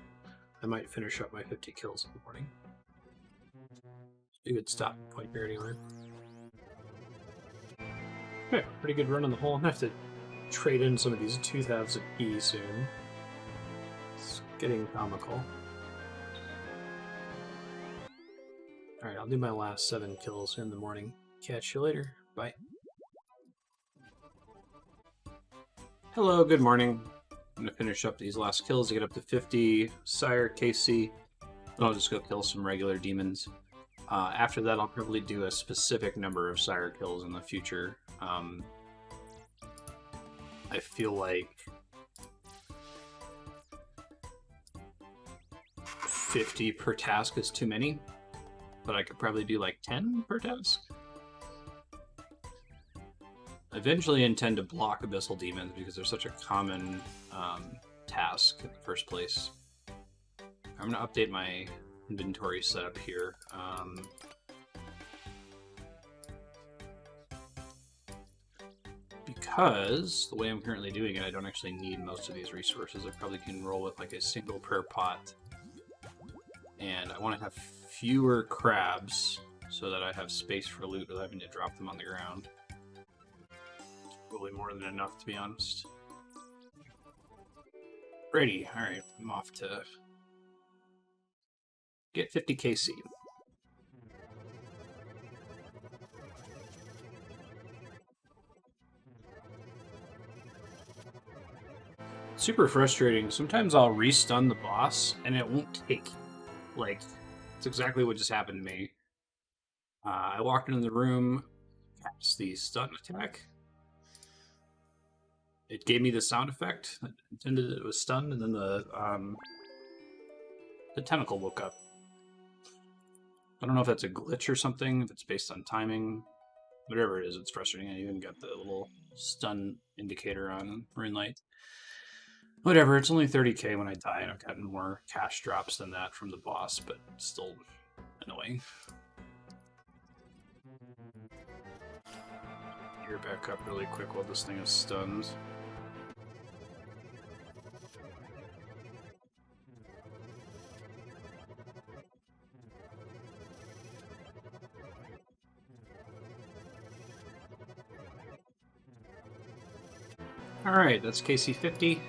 I might finish up my 50 kills in the morning. You could stop point here anyway. Okay, pretty good run on the whole. I'm gonna have to trade in some of these 2,000 E soon. It's getting comical. Alright, I'll do my last 7 kills in the morning. Catch you later. Bye. Hello, good morning. I'm going to finish up these last kills to get up to 50 Sire, KC. I'll just go kill some regular demons. After that, I'll probably do a specific number of Sire kills in the future. I feel like 50 per task is too many, but I could probably do like 10 per task. I eventually intend to block Abyssal Demons because they're such a common task in the first place. I'm going to update my inventory setup here. Because the way I'm currently doing it, I don't actually need most of these resources. I probably can roll with like a single per pot. And I want to have fewer crabs so that I have space for loot without having to drop them on the ground. Probably more than enough, to be honest. Ready. Alright, I'm off to get 50 KC. Super frustrating. Sometimes I'll restun the boss and it won't take. Like, it's exactly what just happened to me. I walked into the room, cast the stun attack. It gave me the sound effect. It intended it was stunned, and then the tentacle woke up. I don't know if that's a glitch or something, if it's based on timing. Whatever it is, it's frustrating. I even got the little stun indicator on Runelight. Whatever, it's only 30k when I die, and I've gotten more cash drops than that from the boss, but still annoying. Gear back up really quick while this thing is stunned. Alright, that's KC50.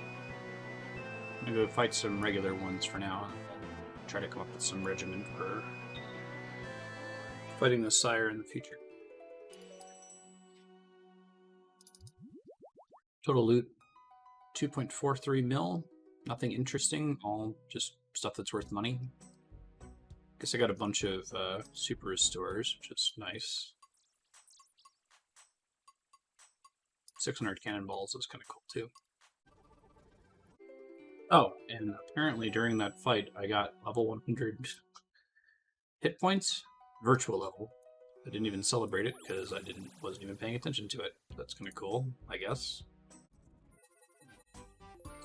I'm gonna go fight some regular ones for now. Try to come up with some regimen for fighting the Sire in the future. Total loot, 2.43 mil. Nothing interesting, all just stuff that's worth money. Guess I got a bunch of super restores, which is nice. 600 cannonballs is kind of cool too. Oh, and apparently during that fight I got level 100 hit points, virtual level. I didn't even celebrate it because I wasn't even paying attention to it. That's kind of cool, I guess.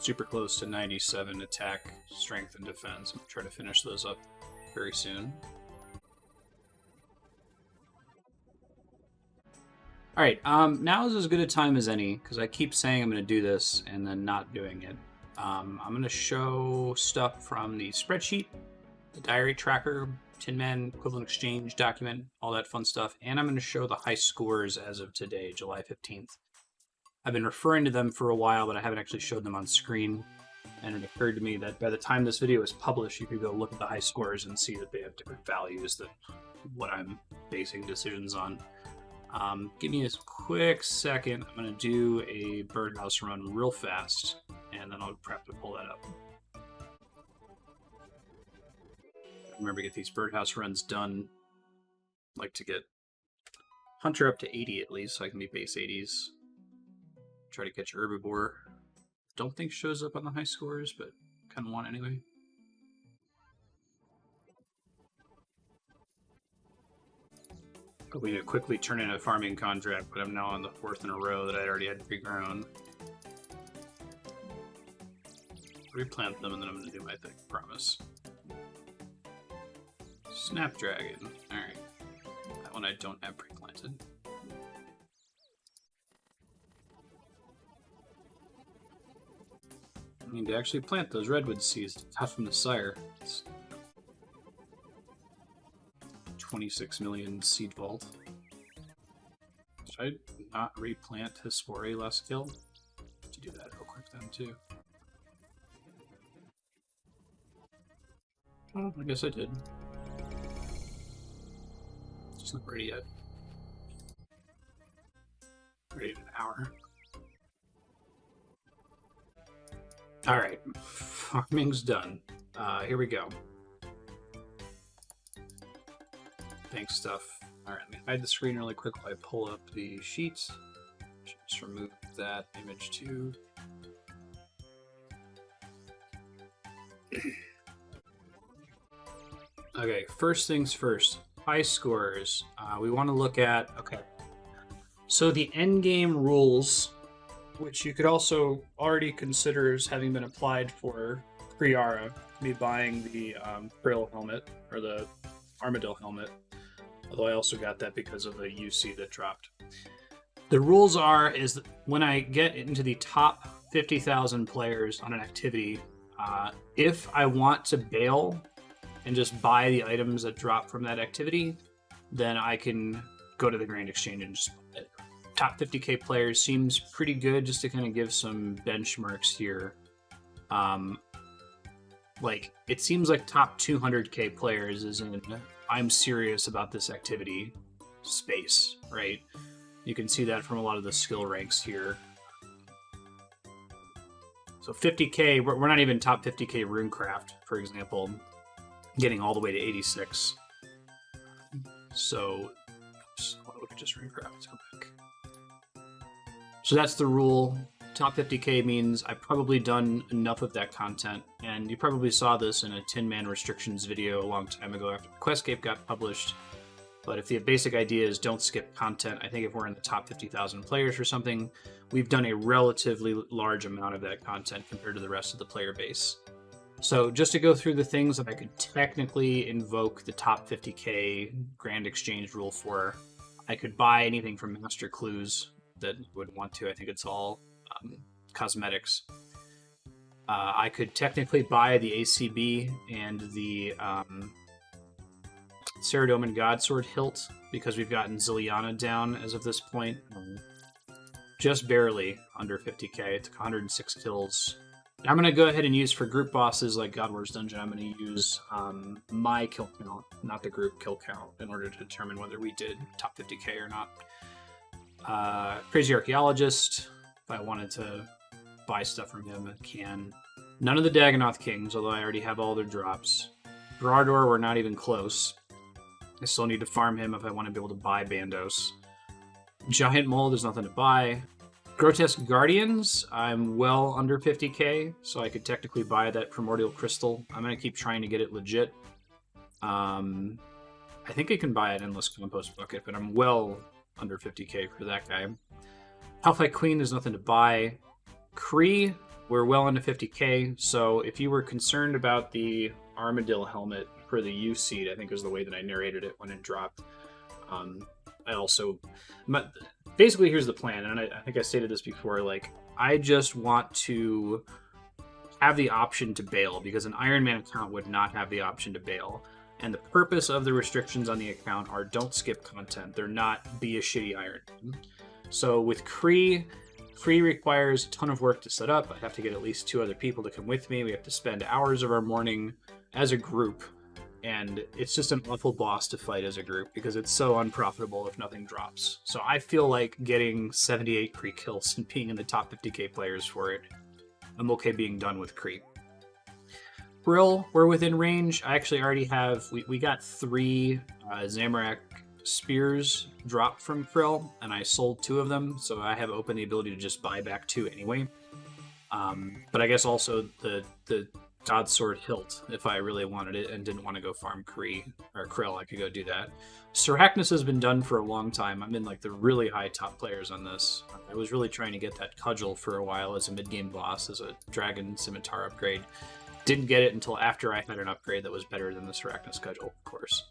super close to 97 attack, strength, and defense. I'm going to try to finish those up very soon. Alright, now is as good a time as any, because I keep saying I'm going to do this and then not doing it. I'm going to show stuff from the spreadsheet, the diary tracker, Tin Man equivalent exchange document, all that fun stuff, and I'm going to show the high scores as of today, July 15th. I've been referring to them for a while, but I haven't actually showed them on screen, and it occurred to me that by the time this video is published, you could go look at the high scores and see that they have different values than what I'm basing decisions on. Give me a quick second. I'm going to do a Birdhouse Run real fast, and then I'll prep to pull that up. Remember to get these Birdhouse Runs done. I'd like to get Hunter up to 80 at least, so I can be base 80s. Try to catch Herbivore. Don't think shows up on the high scores, but kind of want anyway. We need to quickly turn in a farming contract, but I'm now on the 4th in a row that I already had pre-grown. Replant them and then I'm going to do my thing, promise. Snapdragon. Alright. That one I don't have pre-planted. I need to actually plant those redwood seeds to cut from the sire. It's 26 million seed vault. Should I not replant Hespore last kill? To do that real quick then too. Oh, I guess I did. It's not ready yet. Ready in an hour. Alright, farming's done. Here we go. Thanks stuff. Alright, let me hide the screen really quick while I pull up the sheets. Just remove that image too. Okay, first things first. High scores. We want to look at... Okay. So the endgame rules, which you could also already consider as having been applied for Kriara, me buying the Krill helmet, or the Armadillo helmet. Although I also got that because of the UC that dropped. The rules is that when I get into the top 50,000 players on an activity, if I want to bail and just buy the items that drop from that activity, then I can go to the Grand Exchange and just buy it. Top 50k players seems pretty good, just to kind of give some benchmarks here. Like, it seems like top 200k players is in I'm serious about this activity space, right? You can see that from a lot of the skill ranks here. So 50k, we're not even top 50k runecraft, for example, getting all the way to 86. So, oops, why would I just runecraft? Let's go back. So that's the rule. Top 50k means I've probably done enough of that content, and you probably saw this in a Tin Man restrictions video a long time ago after RuneScape got published. But if the basic idea is don't skip content, I think if we're in the top 50,000 players or something, we've done a relatively large amount of that content compared to the rest of the player base. So just to go through the things that I could technically invoke the top 50k Grand Exchange rule for, I could buy anything from Master Clues that you would want to. I think it's all cosmetics. I could technically buy the ACB and the Ceradoman Godsword hilt because we've gotten Zilliana down as of this point. Just barely under 50k. It took 106 kills. I'm going to go ahead and use for group bosses like God War's Dungeon, I'm going to use my kill count, not the group kill count, in order to determine whether we did top 50k or not. Crazy Archaeologist, if I wanted to buy stuff from him, I can. None of the Dagonoth Kings, although I already have all their drops. Gerardor, we're not even close. I still need to farm him if I want to be able to buy Bandos. Giant Mole, there's nothing to buy. Grotesque Guardians, I'm well under 50k, so I could technically buy that Primordial Crystal. I'm going to keep trying to get it legit. I think I can buy an Endless Compost Bucket, but I'm well under 50k for that guy. Halflight Queen, there's nothing to buy. Kree, we're well into 50k. So if you were concerned about the Armadillo helmet for the U seed, I think is the way that I narrated it when it dropped. I also, basically, here's the plan, and I think I stated this before. Like, I just want to have the option to bail because an Iron Man account would not have the option to bail. And the purpose of the restrictions on the account are don't skip content. They're not be a shitty Iron Man. So with Kree requires a ton of work to set up. I have to get at least 2 other people to come with me. We have to spend hours of our morning as a group. And it's just an awful boss to fight as a group because it's so unprofitable if nothing drops. So I feel like getting 78 Kree kills and being in the top 50k players for it, I'm okay being done with Kree. Brill, we're within range. I actually already have, we got 3 Zamorak spears dropped from Krill, and I sold 2 of them, so I have open the ability to just buy back 2 anyway. But I guess also the God Sword hilt, if I really wanted it and didn't want to go farm Krill, I could go do that. Sarachnis has been done for a long time. I'm in like the really high top players on this. I was really trying to get that Cudgel for a while as a mid-game boss, as a Dragon Scimitar upgrade. Didn't get it until after I had an upgrade that was better than the Sarachnis Cudgel, of course.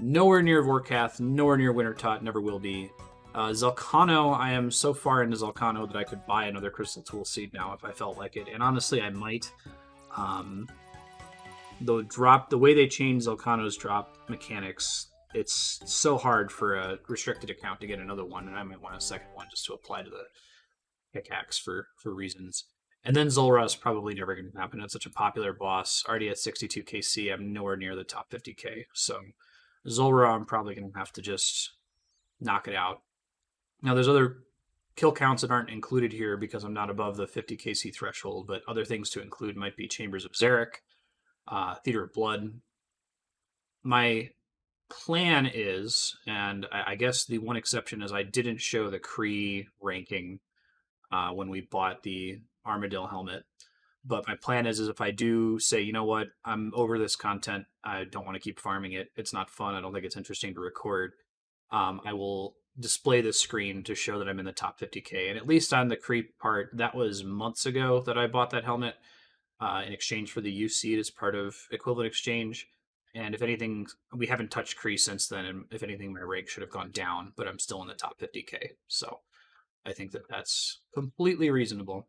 Nowhere near Vorkath, nowhere near Wintertot, never will be. Zelcano, I am so far into Zelcano that I could buy another Crystal Tool Seed now if I felt like it, and honestly I might. The way they changed Zelcano's drop mechanics, it's so hard for a restricted account to get another one, and I might want a second one just to apply to the pickaxe for reasons. And then Zulrah is probably never going to happen. It's such a popular boss. Already at 62 KC, I'm nowhere near the top 50k. So Zulrah, I'm probably going to have to just knock it out. Now, there's other kill counts that aren't included here because I'm not above the 50 KC threshold, but other things to include might be Chambers of Zarek, Theater of Blood. My plan is, and I guess the one exception is I didn't show the Kree ranking when we bought the Armadillo helmet. But my plan is if I do say, you know what, I'm over this content, I don't want to keep farming it, it's not fun, I don't think it's interesting to record, I will display this screen to show that I'm in the top 50k. And at least on the Kree part, that was months ago that I bought that helmet in exchange for the UC as part of equivalent exchange. And if anything, we haven't touched Kree since then, and if anything, my rank should have gone down, but I'm still in the top 50k. So I think that that's completely reasonable.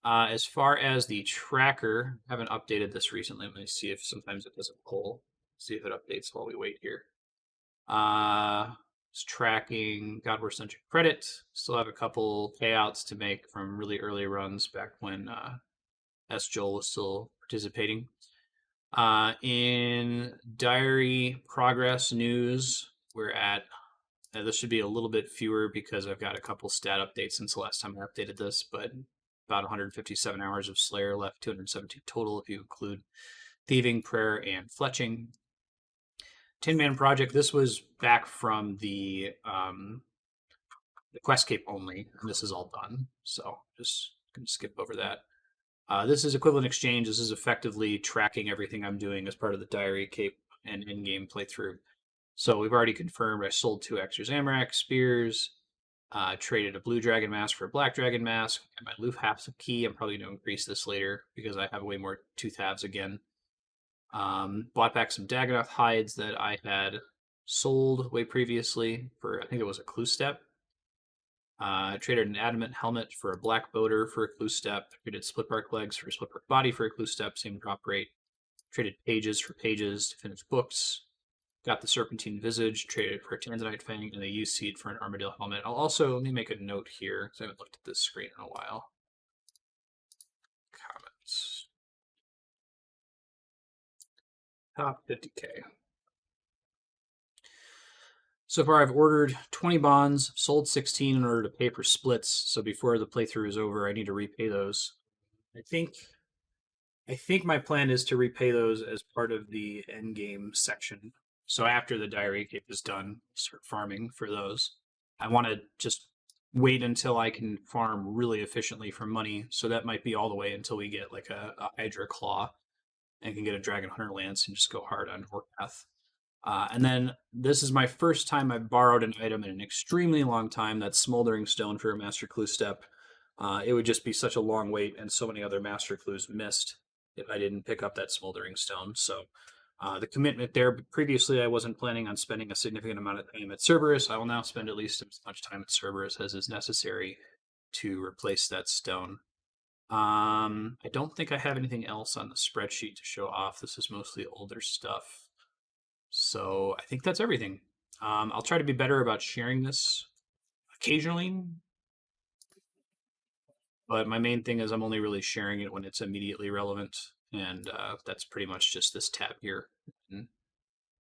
As far as the tracker, I haven't updated this recently. Let me see if sometimes it doesn't pull. See if it updates while we wait here. It's tracking Godwar Centric Credit. Still have a couple payouts to make from really early runs back when S. Joel was still participating. In diary progress news, we're at, this should be a little bit fewer because I've got a couple stat updates since the last time I updated this, but about 157 hours of Slayer left, 272 total if you include Thieving, Prayer, and Fletching. Tin Man Project, this was back from the Questscape only, and this is all done, so just going to skip over that. This is equivalent exchange. This is effectively tracking everything I'm doing as part of the diary, cape, and in-game playthrough. So we've already confirmed I sold 2 extra Zamorak spears, traded a blue dragon mask for a black dragon mask, and my Loof half key. I'm probably going to increase this later because I have way more tooth halves again. Bought back some Dagonoth hides that I had sold way previously for, I think it was a clue step. Traded an adamant helmet for a black boater for a clue step. Traded split bark legs for a split bark body for a clue step, same drop rate. Traded pages for pages to finish books. Got the Serpentine Visage, traded for a Tanzanite Fang, and the U-Seed for an Armadillo helmet. I'll also, let me make a note here, because I haven't looked at this screen in a while. Comments. Top 50k. So far, I've ordered 20 bonds, sold 16 in order to pay for splits. So before the playthrough is over, I need to repay those. I think my plan is to repay those as part of the endgame section. So after the diary cape is done, start farming for those. I want to just wait until I can farm really efficiently for money. So that might be all the way until we get like a Hydra Claw and can get a Dragon Hunter Lance and just go hard on Vorkath. And then this is my first time I borrowed an item in an extremely long time. That's Smoldering Stone for a Master Clue Step. It would just be such a long wait and so many other master clues missed if I didn't pick up that smoldering stone. So the commitment there, previously I wasn't planning on spending a significant amount of time at Cerberus. I will now spend at least as much time at Cerberus as is necessary to replace that stone. I don't think I have anything else on the spreadsheet to show off. This is mostly older stuff. So I think that's everything. I'll try to be better about sharing this occasionally, but my main thing is I'm only really sharing it when it's immediately relevant, and that's pretty much just this tab here. And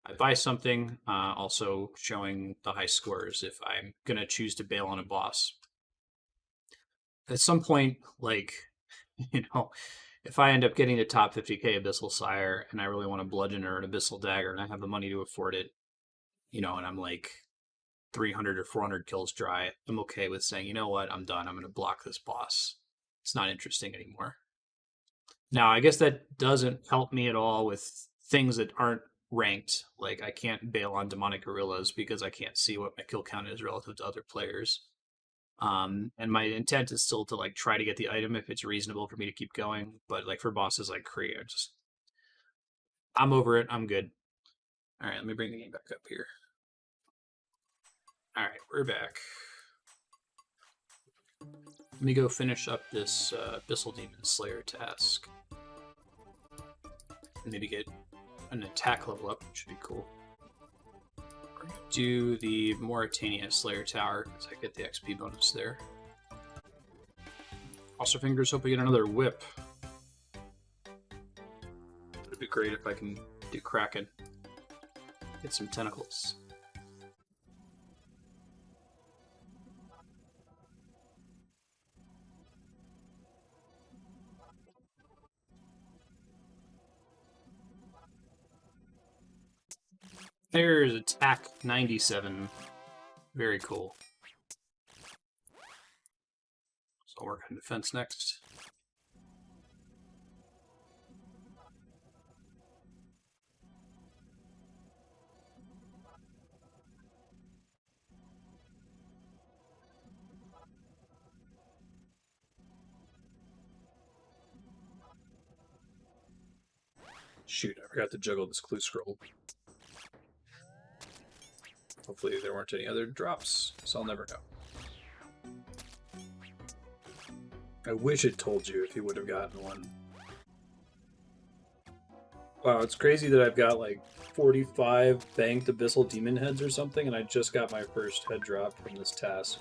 I buy something, also showing the high scores if I'm going to choose to bail on a boss. At some point, like, if I end up getting to top 50k Abyssal Sire and I really want a bludgeon or an Abyssal Dagger and I have the money to afford it, and I'm like 300 or 400 kills dry, I'm okay with saying, you know what, I'm done. I'm going to block this boss. It's not interesting anymore. Now, I guess that doesn't help me at all with things that aren't ranked. Like, I can't bail on demonic gorillas because I can't see what my kill count is relative to other players. And my intent is still to like try to get the item if it's reasonable for me to keep going. But like for bosses like Kree, I'm over it. I'm good. All right, let me bring the game back up here. All right, we're back. Let me go finish up this Bissell Demons Slayer task. Maybe get an attack level up, which should be cool. We're gonna do the Mauritania Slayer Tower, because I get the XP bonus there. Cross our fingers, hope we get another whip. It'd be great if I can do Kraken. Get some tentacles. There's attack 97. Very cool. So I'll work on defense next. Shoot, I forgot to juggle this clue scroll. Hopefully there weren't any other drops, so I'll never know. I wish it told you if you would have gotten one. Wow, it's crazy that I've got like 45 banked Abyssal Demon heads or something, and I just got my first head drop from this task.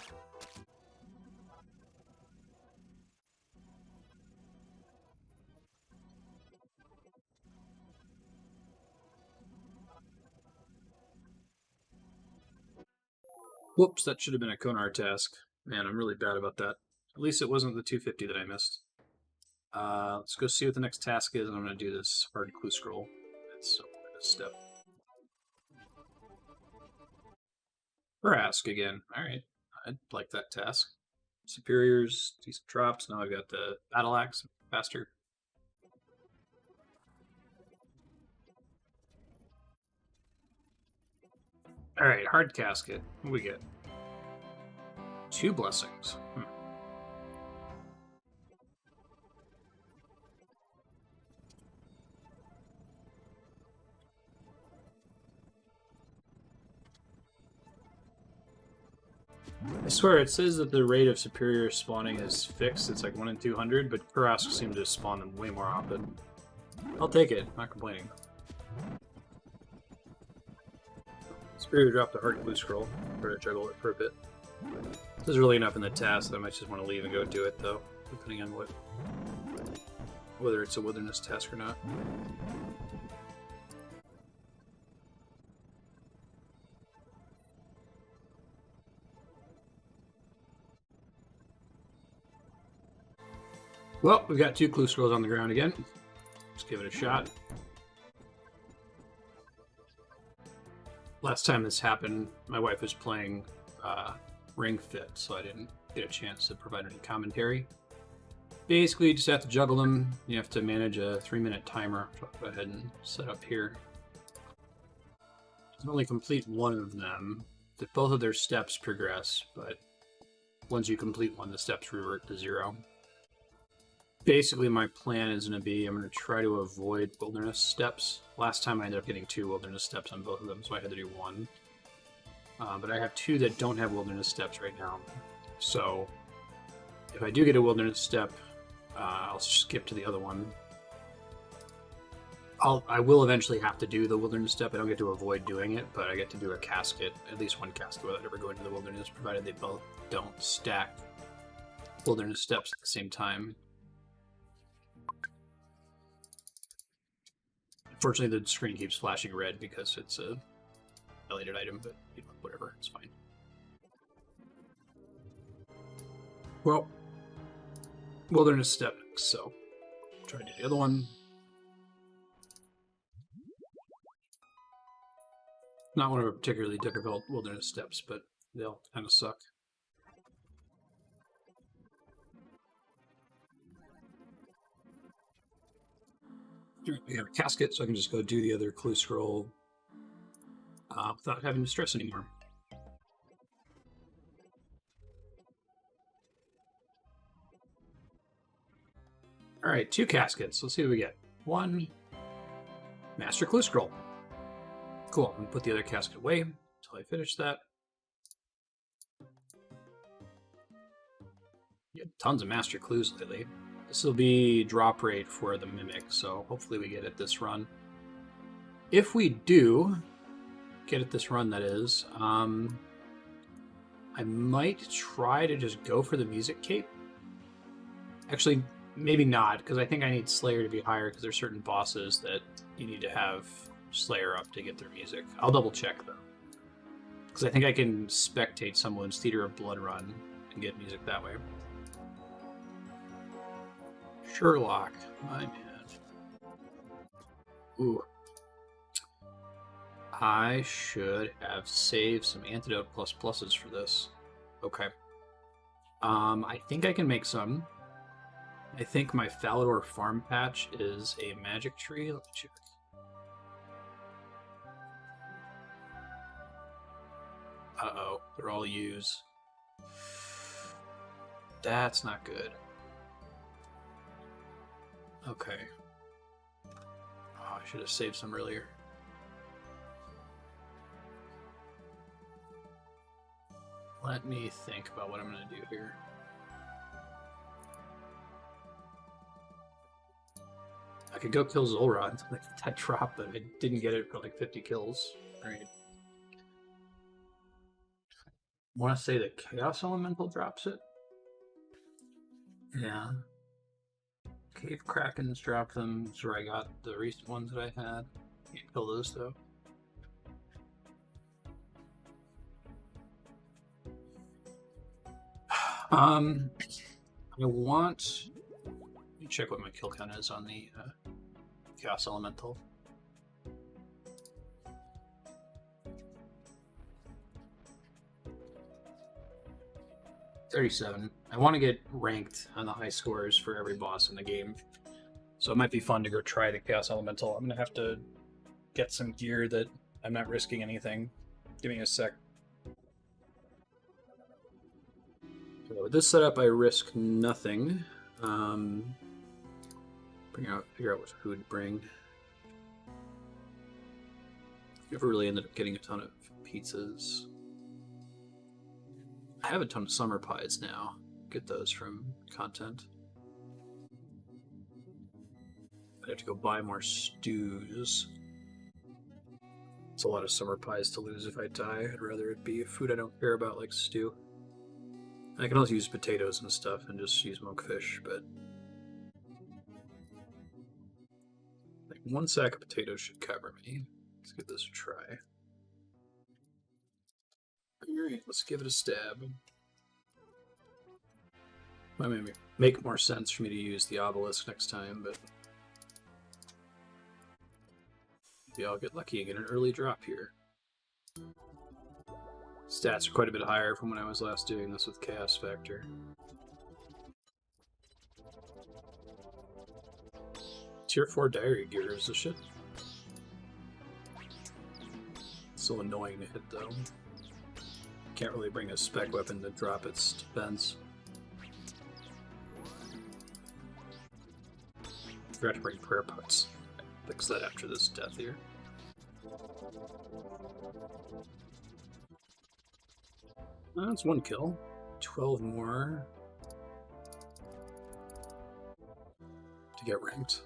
Whoops, that should have been a Konar task. Man, I'm really bad about that. At least it wasn't the 250 that I missed. Let's go see what the next task is, and I'm going to do this hard clue scroll. It's so hard to step. Ask again. Alright, I'd like that task. Superiors, decent drops. Now I've got the battle axe, faster. Alright, hard casket. What do we get? 2 blessings. I swear, it says that the rate of superior spawning is fixed. It's like 1 in 200, but Kurask seem to spawn them way more often. I'll take it. Not complaining. Superior dropped a hard clue scroll. We're gonna juggle it for a bit. This is really enough in the task that I might just want to leave and go do it, though, depending on whether it's a wilderness task or not. Well, we've got 2 clue scrolls on the ground again. Let's give it a shot. Last time this happened, my wife was playing Ring Fit, so I didn't get a chance to provide any commentary. Basically, you just have to juggle them. You have to manage a 3-minute timer, which I'll go ahead and set up here. You can only complete one of them. Both of their steps progress, but once you complete one, the steps revert to 0. Basically, my plan is going to be I'm going to try to avoid wilderness steps. Last time I ended up getting 2 wilderness steps on both of them, so I had to do 1. But I have 2 that don't have wilderness steps right now. So if I do get a wilderness step, I'll skip to the other one. I will eventually have to do the wilderness step. I don't get to avoid doing it, but I get to do a casket, at least one casket without ever going to the wilderness, provided they both don't stack wilderness steps at the same time. Unfortunately, the screen keeps flashing red because it's a deleted item, but you know, whatever, it's fine. Well, wilderness step next, so try to do the other one. Not one of our particularly difficult wilderness steps, but they'll kind of suck. We have a casket, so I can just go do the other clue scroll without having to stress anymore. Alright, 2 caskets. Let's see what we get. 1 Master Clue Scroll. Cool, I'm going to put the other casket away until I finish that. You have tons of Master Clues lately. This will be drop rate for the Mimic, so hopefully we get it this run. If we do get it this run, that is, I might try to just go for the Music Cape. Actually, maybe not, because I think I need Slayer to be higher, because there's certain bosses that you need to have Slayer up to get their music. I'll double check, though. Because I think I can spectate someone's Theater of Blood run and get music that way. Sherlock, my man. Ooh. I should have saved some antidote pluses for this. Okay. I think I can make some. I think my Falador farm patch is a magic tree. Let me check. Uh-oh, they're all use. That's not good. Okay. Oh, I should have saved some earlier. Let me think about what I'm going to do here. I could go kill Zolrod, like that drop, but I didn't get it for like 50 kills. Right. I want to say that Chaos Elemental drops it. Yeah. Cave Krakens drop them. That's where I got the recent ones that I had. Can't kill those though. I want. Let me check what my kill count is on the Chaos Elemental. 37. I want to get ranked on the high scores for every boss in the game. So it might be fun to go try the Chaos Elemental. I'm going to have to get some gear that I'm not risking anything. Give me a sec. So with this setup, I risk nothing. Figure out what food to bring. Never really ended up getting a ton of pizzas. I have a ton of summer pies now. Get those from content. I have to go buy more stews. It's a lot of summer pies to lose if I die. I'd rather it be food I don't care about, like stew. I can also use potatoes and stuff and just use monkfish, but like 1 sack of potatoes should cover me. Let's give this a try. Alright, let's give it a stab. Might make more sense for me to use the obelisk next time, but maybe I'll get lucky and get an early drop here. Stats are quite a bit higher from when I was last doing this with Chaos Factor. Tier 4 diary gear is the shit. So annoying to hit though. Can't really bring a spec weapon to drop its defense. Forgot to bring prayer pots. Fix that after this death here. That's one kill. 12 more to get ranked.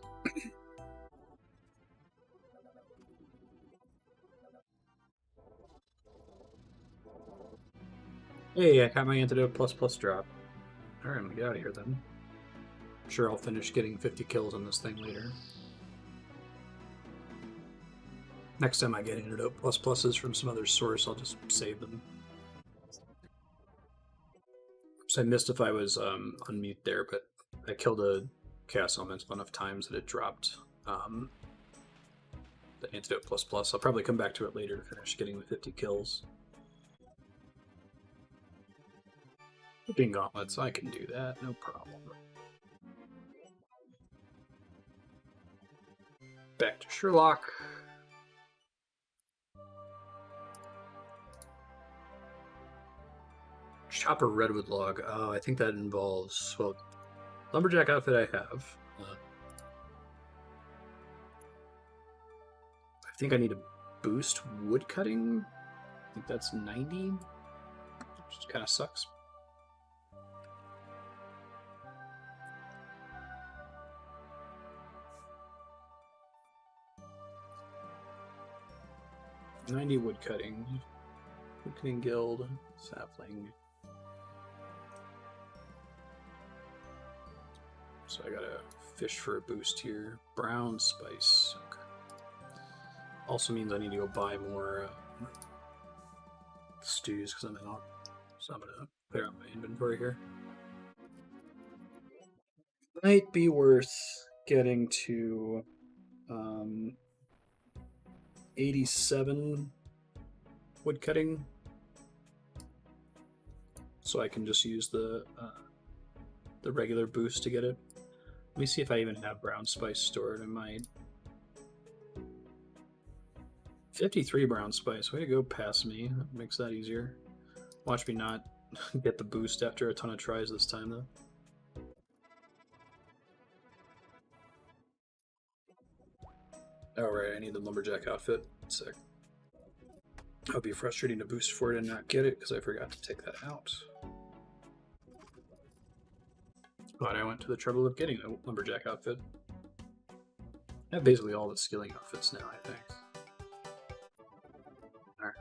Hey, I got my antidote ++ drop. Alright, I'm gonna get out of here then. I'm sure I'll finish getting 50 kills on this thing later. Next time I get antidote ++s from some other source, I'll just save them. So I missed if I was on mute there, but I killed a Chaos Elemental enough times that it dropped the antidote ++. I'll probably come back to it later to finish getting the 50 kills. Flipping gauntlets, I can do that, no problem. Back to Sherlock. Chop a redwood log. Oh, I think that involves, well, Lumberjack Outfit I have. I think I need to boost wood cutting. I think that's 90, which kind of sucks. Wood cutting guild, sapling. So I gotta fish for a boost here. Brown spice. Okay. Also means I need to go buy more stews because I'm out. So I'm gonna clear out my inventory here. Might be worth getting to 87 wood cutting, so I can just use the regular boost to get it. Let me see if I even have brown spice stored. I might. 53 brown spice. Way to go, past me. That makes that easier. Watch me not get the boost after a ton of tries this time, though. Oh, right, I need the Lumberjack Outfit. Sick. It would be frustrating to boost for it and not get it because I forgot to take that out. But I went to the trouble of getting the Lumberjack Outfit. I have basically all the skilling outfits now, I think. Alright,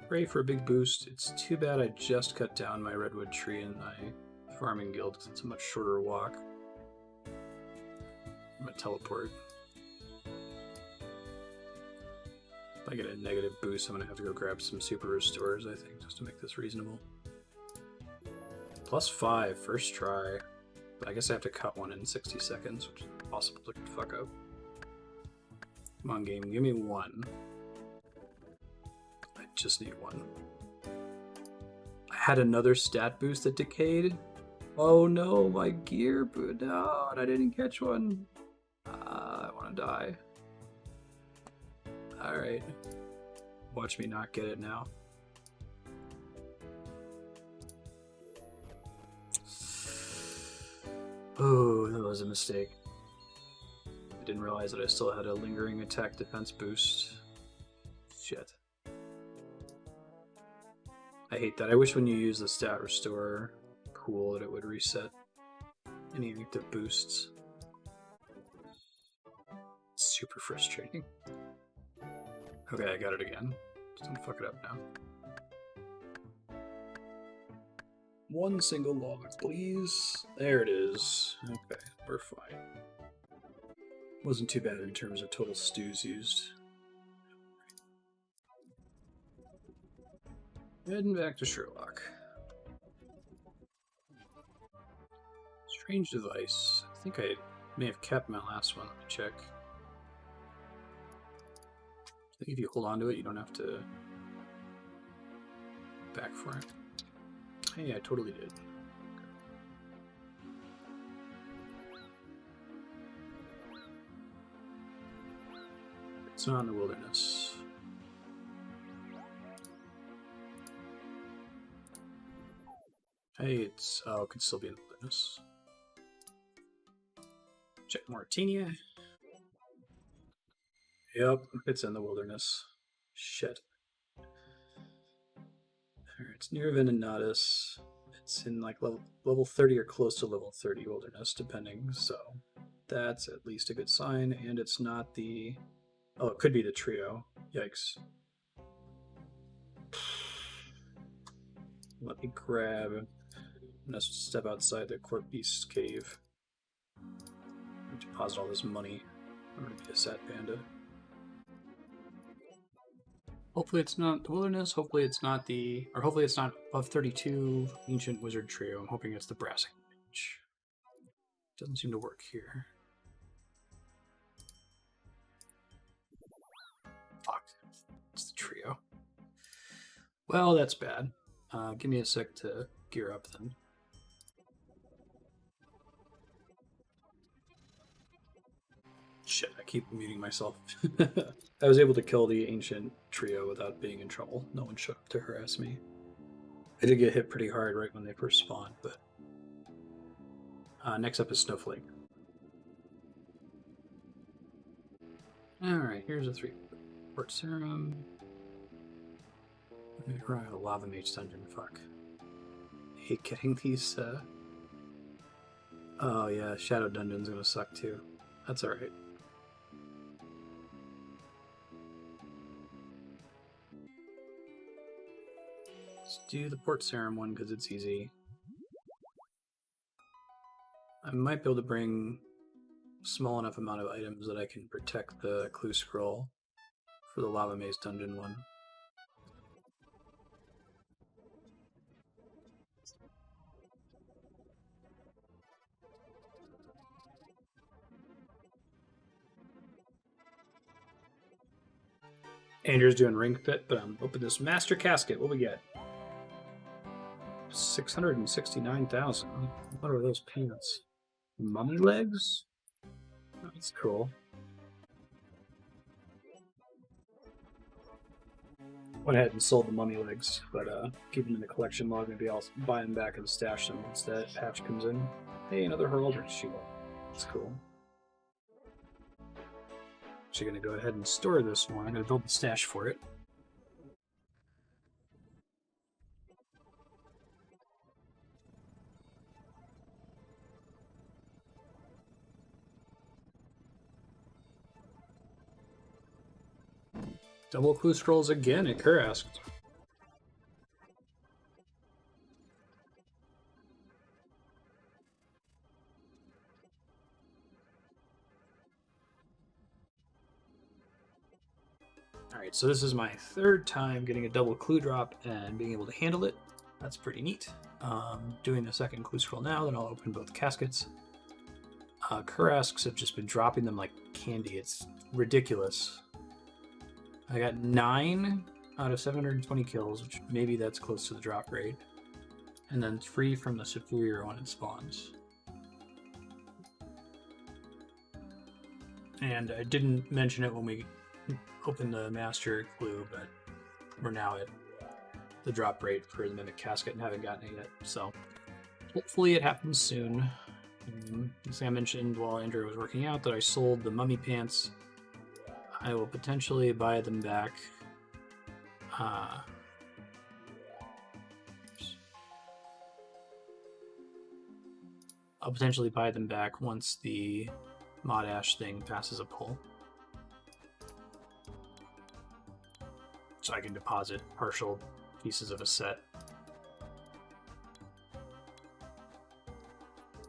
pray for a big boost. It's too bad I just cut down my redwood tree in my farming guild because it's a much shorter walk. I'm gonna teleport. If I get a negative boost, I'm gonna have to go grab some super restores, I think, just to make this reasonable. +5, first try. But I guess I have to cut one in 60 seconds, which is impossible to fuck up. Come on, game, give me one. I just need one. I had another stat boost that decayed. Oh no, my gear boost out. I didn't catch one. I want to die. Alright. Watch me not get it now. Oh, that was a mistake. I didn't realize that I still had a lingering attack defense boost. Shit. I hate that. I wish when you use the stat restore pool that it would reset any active boosts. It's super frustrating. Okay, I got it again. Just don't fuck it up now. One single log, please. There it is. Okay, we're fine. Wasn't too bad in terms of total stews used. Heading back to Sherlock. Strange device. I think I may have kept my last one. Let me check. I think if you hold on to it, you don't have to back for it. Hey, I totally did. It's not in the wilderness. Hey, it's oh, it could still be in the wilderness. Check Martinia. Yep, it's in the wilderness. Shit. It's near Venenatus. It's in like level 30 or close to level 30 wilderness, depending. So that's at least a good sign. And it's not the. Oh, it could be the trio. Yikes. Let me grab. I'm gonna step outside the Court Beast's cave. Deposit all this money. I'm gonna be a sad panda. Hopefully it's not the wilderness. Hopefully it's not the, or hopefully it's not above 32 ancient wizard trio. I'm hoping it's the brassing mage. Doesn't seem to work here. Fuck. It's the trio. Well, that's bad. Give me a sec to gear up then. Shit, I keep muting myself. I was able to kill the ancient trio without being in trouble. No one showed up to harass me. I did get hit pretty hard right when they first spawned, but... next up is Snowflake. Alright, here's a 3-port serum. Right, a lava mage dungeon, fuck. I hate getting these, Oh yeah, Shadow Dungeon's gonna suck too. That's alright. Let's do the Port Serum one because it's easy. I might be able to bring a small enough amount of items that I can protect the clue scroll for the Lava Maze Dungeon one. Andrew's doing Ring Fit, but I'm opening this Master Casket. What we get? 669,000. What are those pants? Mummy legs? Oh, that's cool. Went ahead and sold the mummy legs, but keep them in the collection log. Maybe I'll buy them back and stash them once that patch comes in. Hey, another Heraldry Shield. That's cool. Actually going to go ahead and store this one. I'm going to build the stash for it. Double clue scrolls again at Kurask. Alright, so this is my third time getting a double clue drop and being able to handle it. That's pretty neat. Doing the second clue scroll now, then I'll open both caskets. Kurasks have just been dropping them like candy. It's ridiculous. I got 9 out of 720 kills, which maybe that's close to the drop rate. And then 3 from the superior when it spawns. And I didn't mention it when we opened the master clue, but we're now at the drop rate for the Mimic Casket and haven't gotten it yet. So hopefully it happens soon. As I mentioned while Andrew was working out that I sold the mummy pants. I will potentially buy them back. I'll potentially buy them back once the Mod Ash thing passes a pull. So I can deposit partial pieces of a set.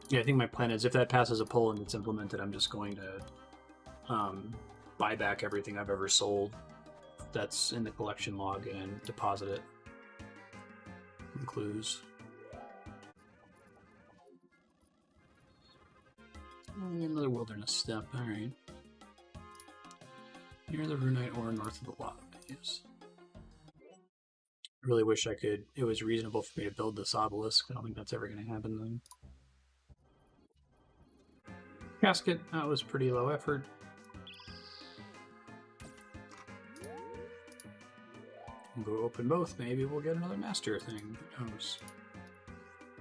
Yeah, I think my plan is if that passes a pull and it's implemented, I'm just going to buy back everything I've ever sold that's in the collection log and deposit it in clues. Another wilderness step, alright. Near the Runite ore north of the lava maze. I really wish I could, it was reasonable for me to build this obelisk. I don't think that's ever going to happen then. Casket, that was pretty low effort. We'll go open both, maybe we'll get another master thing, who knows.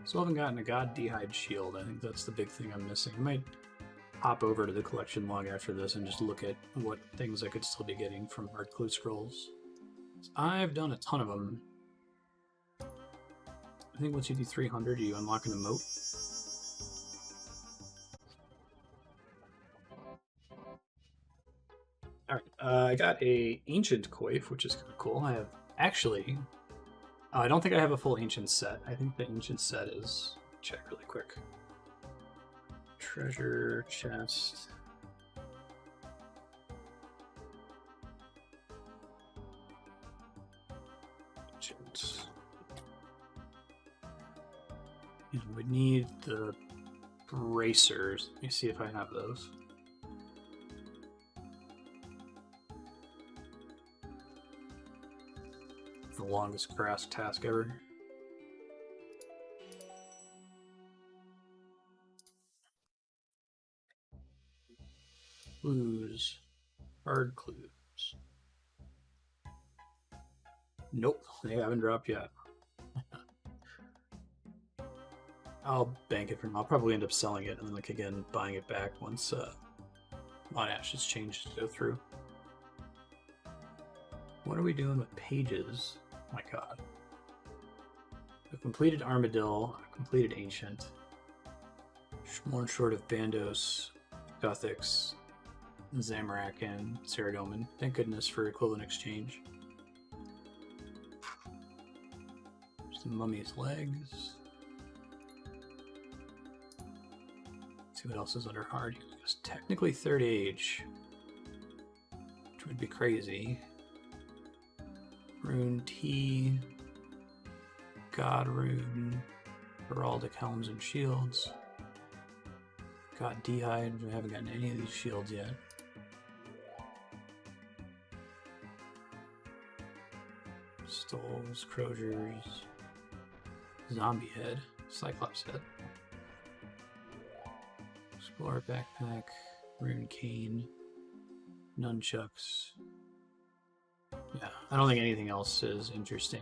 Still haven't gotten a God D'hide shield. I think that's the big thing I'm missing. I might hop over to the collection log after this and just look at what things I could still be getting from Hard Clue Scrolls. I've done a ton of them. I think once you do 300, you unlock an emote. Alright, I got a Ancient Coif, which is kind of cool. I have actually... I don't think I have a full Ancient set. I think the Ancient set is... Check really quick. Treasure chest. Ancient. You would need the bracers. Let me see if I have those. The longest grass task ever. Clues. Hard clues. Nope, they haven't dropped yet. I'll bank it from. I'll probably end up selling it and then, like, again, buying it back once Monash's changes go through. What are we doing with pages? Oh my god. I've completed Armadillo, I've completed Ancient. More short of Bandos, Gothics, Zamorak, and Saradomin. Thank goodness for equivalent exchange. There's the Mummy's legs. Let's see what else is under hard. It's technically Third Age, which would be crazy. Rune T, God Rune, Heraldic Helms and Shields. God D'hide, we haven't gotten any of these shields yet. Stoles, Croziers, Zombie Head, Cyclops Head. Explorer Backpack, Rune Cane, Nunchucks. Yeah, I don't think anything else is interesting.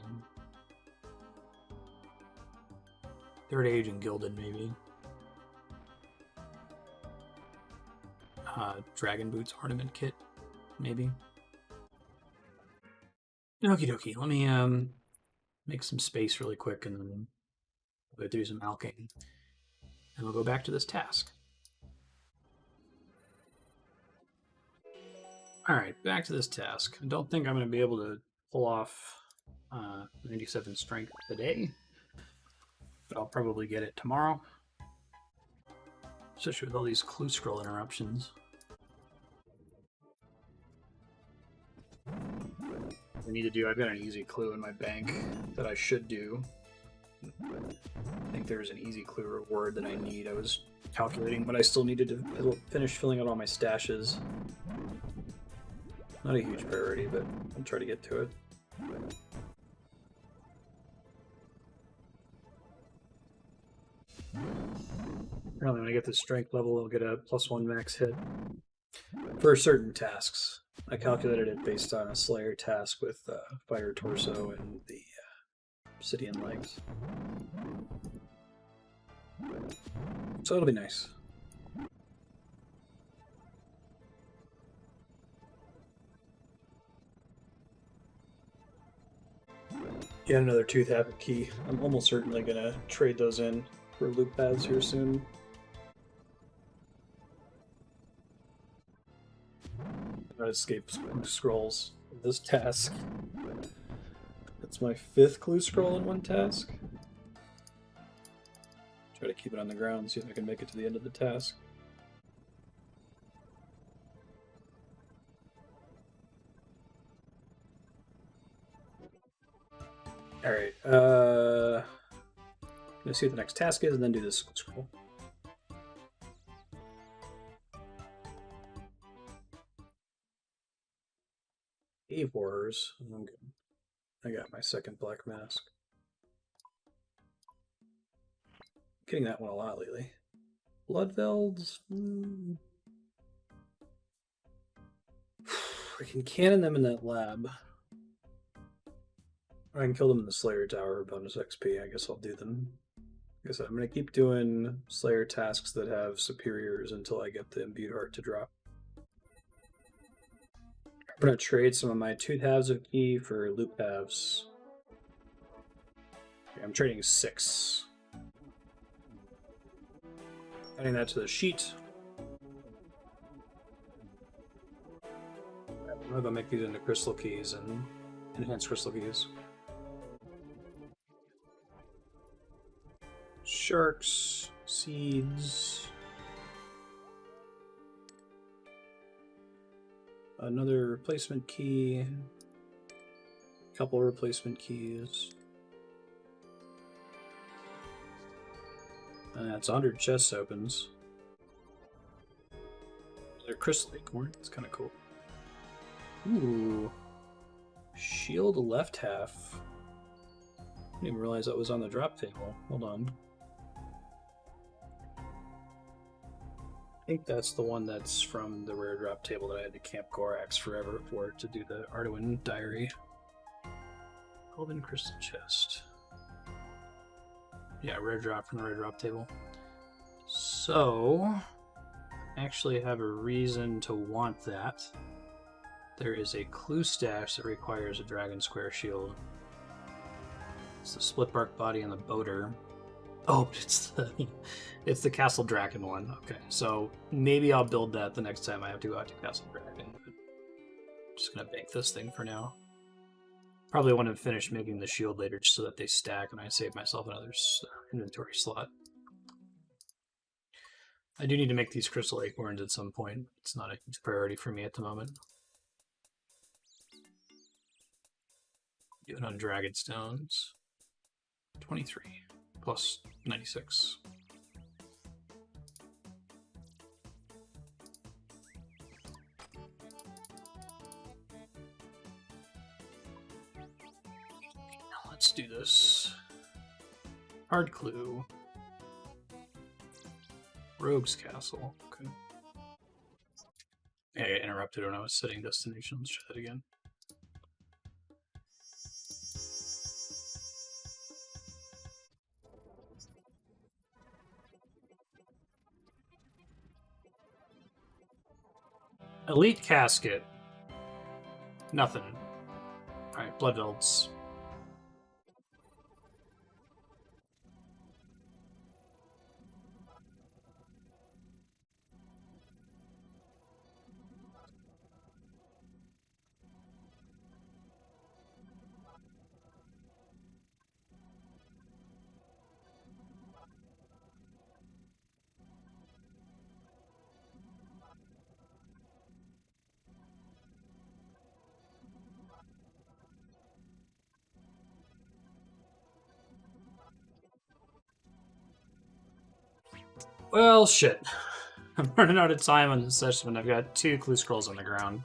Third Age and Gilded, maybe. Dragon Boots Ornament Kit, maybe. Okie dokie, let me make some space really quick and then we'll go do some alching. And we'll go back to this task. Alright, back to this task. I don't think I'm going to be able to pull off 97 strength today, but I'll probably get it tomorrow. Especially with all these clue scroll interruptions. I need to do, I've got an easy clue in my bank that I should do. I think there's an easy clue reward that I need. I was calculating, but I still needed to finish filling out all my stashes. Not a huge priority, but I'll try to get to it. Apparently when I get the strength level, I'll get a +1 max hit. For certain tasks. I calculated it based on a Slayer task with Fire Torso and the Obsidian Legs. So it'll be nice. Yeah, another Tooth Habit key. I'm almost certainly gonna trade those in for loop paths here soon. Escape scrolls. This task. That's my 5th clue scroll in one task. Try to keep it on the ground, see if I can make it to the end of the task. Alright, I'm gonna see what the next task is and then do this scroll. Cave Horrors. I'm good. I got my 2nd Black Mask. Getting that one a lot lately. Bloodvelds. I can cannon them in that lab. Or I can kill them in the Slayer Tower, bonus XP. I guess I'll do them. Like I said, I'm going to keep doing Slayer tasks that have superiors until I get the Imbued Heart to drop. I'm going to trade some of my Tooth Halves of Key for Loop Halves. Okay, I'm trading 6. Adding that to the sheet. I'm going to go make these into Crystal Keys and enhance Crystal Keys. Sharks, seeds, another replacement key, a couple replacement keys, and that's 100 chest opens. They're crystal acorn, it's kind of cool. Ooh, shield left half. I didn't even realize that was on the drop table. Hold on. I think that's the one that's from the rare drop table that I had to camp Gorax forever for to do the Arduin diary. Golden crystal chest. Yeah, rare drop from the rare drop table. So, I actually have a reason to want that. There is a clue stash that requires a dragon square shield. It's the split bark body and the boater. Oh, it's the Castle Draken one. Okay, so maybe I'll build that the next time I have to go out to Castle Draken. But I'm just gonna bank this thing for now. Probably want to finish making the shield later just so that they stack and I save myself another inventory slot. I do need to make these crystal acorns at some point. It's not a huge priority for me at the moment. Do it on Dragon Stones. 23 plus 96. Now let's do this. Hard clue. Rogue's Castle. Okay. Yeah, I got interrupted when I was setting destination. Let's try that again. Elite Casket. Nothing. Alright, Blood Velds. Well, shit. I'm running out of time on this session, and I've got 2 clue scrolls on the ground.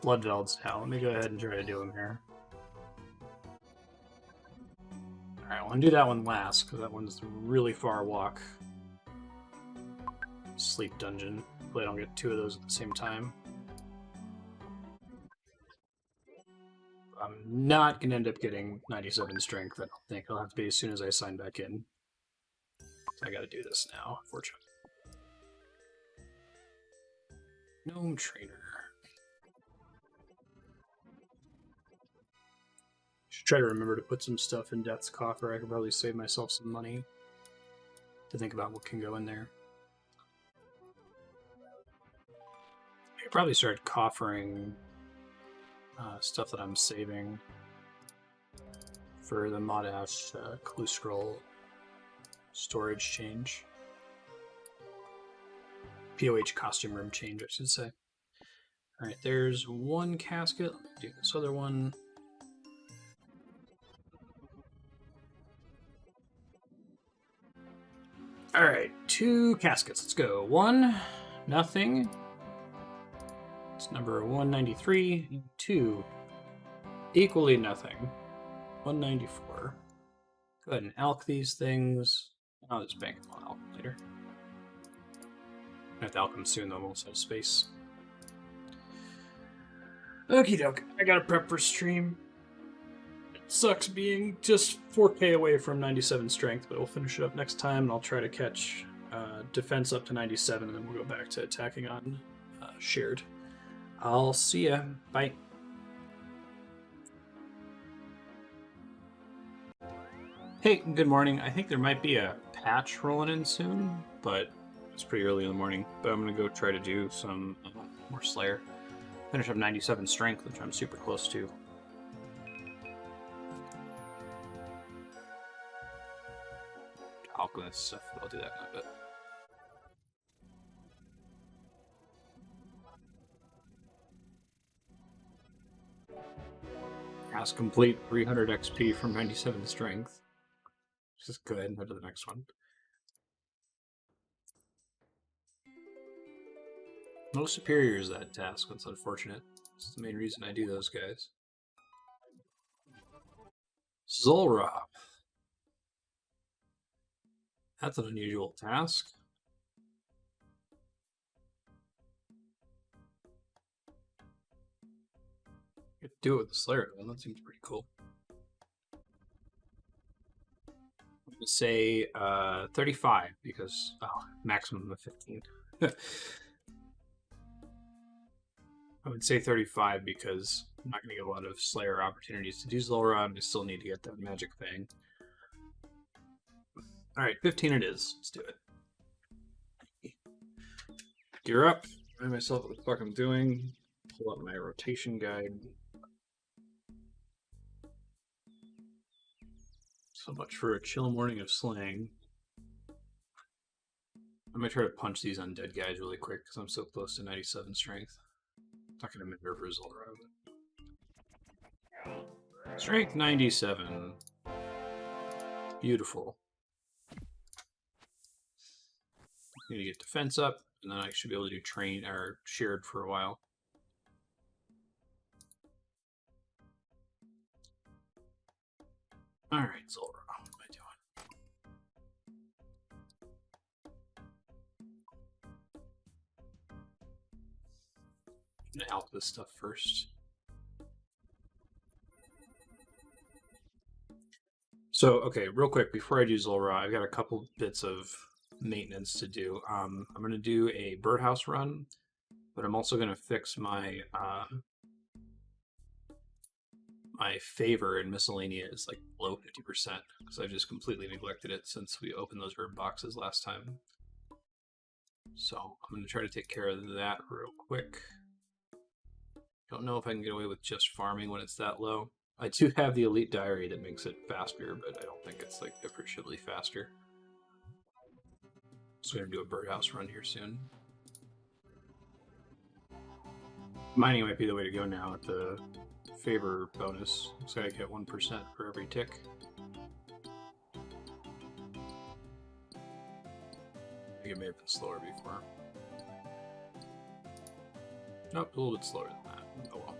Blood Velds now. Let me go ahead and try to do them here. Alright, I want to do that one last, because that one's a really far walk. Sleep Dungeon. Hopefully I don't get 2 of those at the same time. I'm not going to end up getting 97 strength, I don't think. It'll have to be as soon as I sign back in. So I gotta do this now, unfortunately. Gnome Trainer. Should try to remember to put some stuff in Death's Coffer. I could probably save myself some money to think about what can go in there. I could probably start coffering stuff that I'm saving for the Modash Clue Scroll storage change. POH costume room change, I should say. Alright, there's 1 casket. Let me do this other one. Alright, 2 caskets. Let's go. 1, nothing. It's number 193. 2, equally nothing. 194. Go ahead and alch these things. I'll just bank them on alch later. I have to alch them soon, though. I'm almost out of space. Okie doke. I gotta prep for stream. Sucks being just 4k away from 97 strength, but we'll finish it up next time, and I'll try to catch defense up to 97, and then we'll go back to attacking on shared. I'll see ya. Bye. Hey, good morning. I think there might be a patch rolling in soon, but it's pretty early in the morning. But I'm going to go try to do some more Slayer. Finish up 97 strength, which I'm super close to. Alchemist stuff, but I'll do that in a bit. Task complete, 300 XP from 97 strength. Just go ahead and head to the next one. No superiors that task, that's unfortunate. That's the main reason I do those guys. Zul'Ra. That's an unusual task. You could do it with the Slayer, though. That seems pretty cool. I'm going to say 35, because, maximum of 15. I would say 35 because I'm not going to get a lot of Slayer opportunities to do Zul'Ra, and I still need to get that magic thing. Alright, 15 it is. Let's do it. Gear up. Remind myself what the fuck I'm doing. Pull up my rotation guide. So much for a chill morning of slaying. I might try to punch these undead guys really quick because I'm so close to 97 strength. Not gonna matter for Zul'Ra. Strength 97. Beautiful. Need to get defense up, and then I should be able to do train or shared for a while. Alright, Zul'Ra, what am I doing? I'm gonna out this stuff first. So, okay, real quick, before I do Zul'Ra, I've got a couple bits of maintenance to do. I'm going to do a Birdhouse Run, but I'm also going to fix my my favor in miscellaneous like below 50%, because I just completely neglected it since we opened those herb boxes last time. So I'm going to try to take care of that real quick. Don't know if I can get away with just farming when it's that low. I do have the Elite Diary that makes it faster, but I don't think it's like appreciably faster. So we're going to do a Birdhouse Run here soon. Mining might be the way to go now with the favor bonus. So I get 1% for every tick. I think it may have been slower before. Nope, a little bit slower than that. Oh well.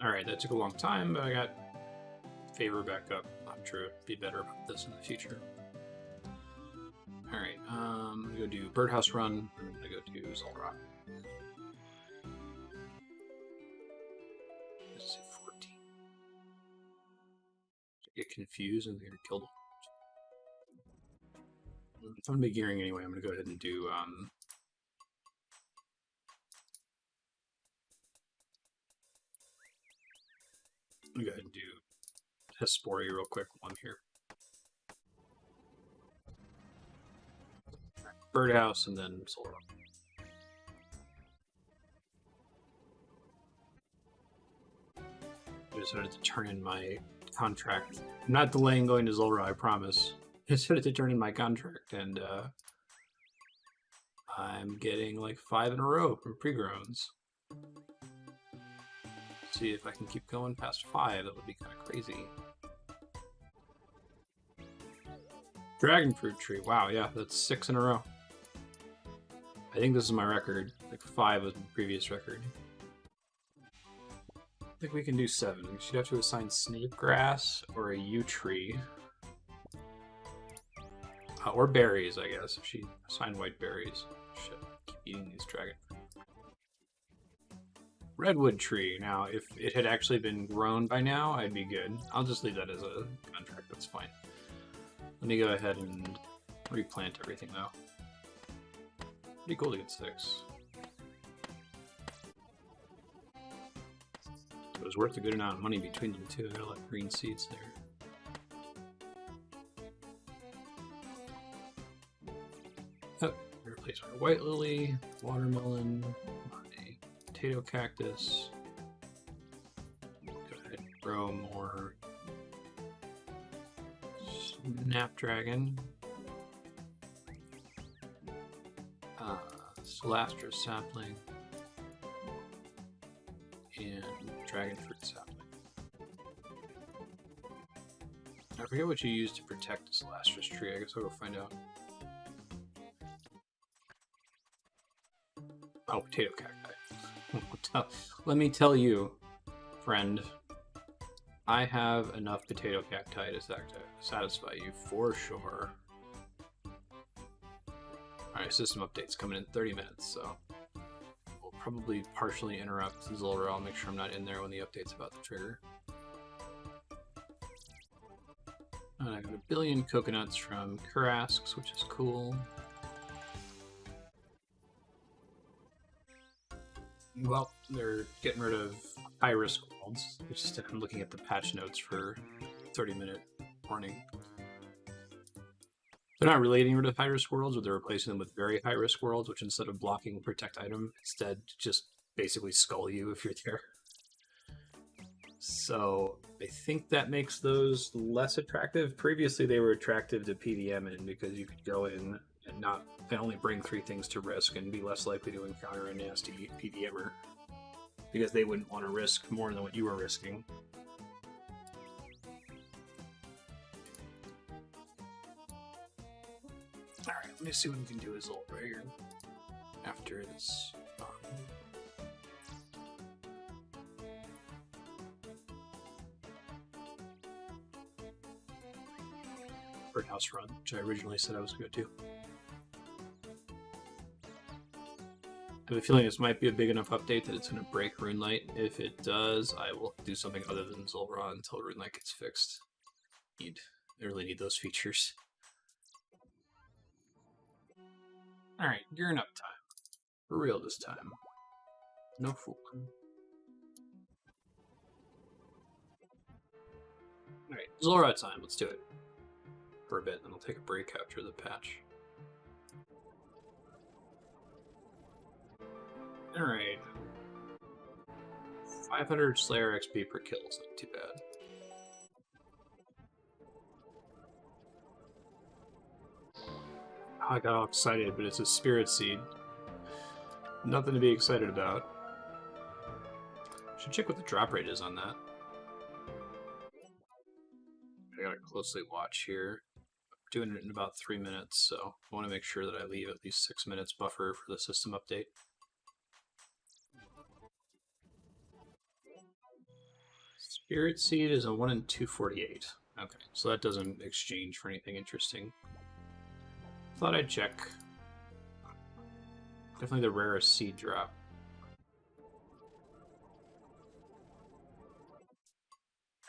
Alright, that took a long time, but I got favor back up. I'm sure it'd be better about this in the future. Alright, I'm gonna go do Birdhouse Run, and I'm gonna go do Zul'Ra. This is 14. I get confused and they're killed. If I'm gonna be gearing anyway, I'm gonna go ahead and do I'm gonna go ahead and do Hespori real quick, one here. Birdhouse and then Zul'Ra. I decided to turn in my contract. I'm not delaying going to Zul'Ra, I promise. I decided to turn in my contract, and I'm getting like 5 in a row from pre-groans. See if I can keep going past 5, that would be kind of crazy. Dragon fruit tree, wow, yeah, that's 6 in a row. I think this is my record, like 5 was my previous record. I think we can do 7. We should have to assign snake grass or a yew tree. Or berries, I guess, if she assigned white berries. Shit. eating these dragon fruit. Redwood tree. Now, if it had actually been grown by now, I'd be good. I'll just leave that as a contract. That's fine. Let me go ahead and replant everything, though. Pretty cool to get 6. It was worth a good amount of money between them, too. I got a lot of green seeds there. Oh, replace our white lily, watermelon, my potato cactus. Go ahead and grow more snapdragon. Celastra sapling. And dragon fruit sapling. I forget what you use to protect the Celastra's tree. I guess I'll go find out. Oh, potato cacti. Let me tell you, friend, I have enough potato cacti to satisfy you for sure. Alright, system update's coming in 30 minutes, so we'll probably partially interrupt Zulrah. I'll make sure I'm not in there when the update's about to trigger. And I got a billion coconuts from Kurasks, which is cool. Well, they're getting rid of high-risk worlds. I'm looking at the patch notes for 30-minute warning. They're not really getting rid of high-risk worlds, but they're replacing them with very high-risk worlds, which instead of blocking protect item, instead just basically skull you if you're there. So I think that makes those less attractive. Previously, they were attractive to PVM in because you could go in and only bring 3 things to risk and be less likely to encounter a nasty PVMer because they wouldn't want to risk more than what you were risking. Alright, let me see what we can do as old right here after this. Birdhouse Run, which I originally said I was going to do. I have a feeling this might be a big enough update that it's going to break RuneLite. If it does, I will do something other than Zulrah until RuneLite gets fixed. I really need those features. Alright, gearing up time. For real this time. No fooling. Alright, Zulrah time, let's do it. For a bit, then I'll take a break after the patch. Alright. 500 Slayer XP per kill is not too bad. Oh, I got all excited, but it's a spirit seed. Nothing to be excited about. Should check what the drop rate is on that. I gotta closely watch here. I'm doing it in about 3 minutes, so I want to make sure that I leave at least 6 minutes buffer for the system update. Spirit Seed is a 1 in 248. Okay, so that doesn't exchange for anything interesting. Thought I'd check. Definitely the rarest seed drop.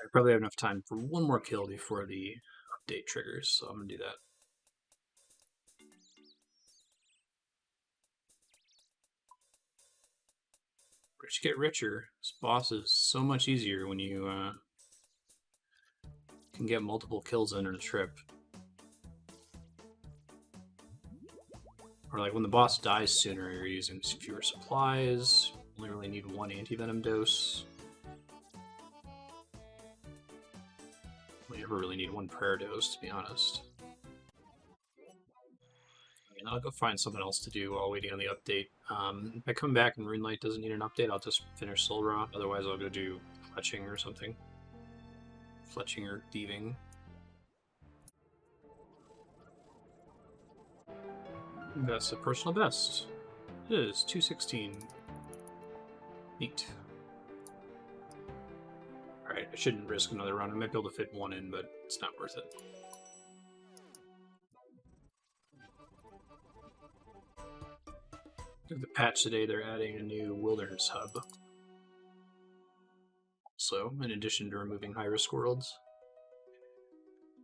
I probably have enough time for one more kill before the update triggers, so I'm gonna do that. Rich get richer. This boss is so much easier when you can get multiple kills in a trip. Or like when the boss dies sooner, you're using fewer supplies. You only really need 1 anti-venom dose. You never really need 1 prayer dose, to be honest. And I'll go find something else to do while waiting on the update. If I come back and RuneLite doesn't need an update, I'll just finish Zulrah. Otherwise, I'll go do Fletching or something. Fletching or thieving. That's a personal best. It is 216. Neat. Alright, I shouldn't risk another run. I might be able to fit 1 in, but it's not worth it. The patch today, they're adding a new wilderness hub. So, in addition to removing high-risk worlds.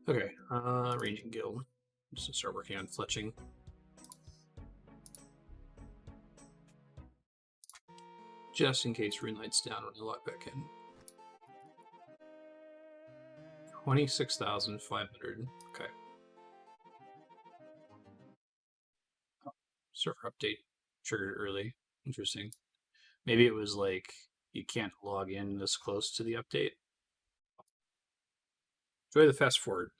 Okay, Ranging Guild. Just to start working on fletching. Just in case RuneLight's down when I log back in. 26,500. Okay. Oh, server update triggered early. Interesting. Maybe it was like you can't log in this close to the update. Enjoy the fast forward.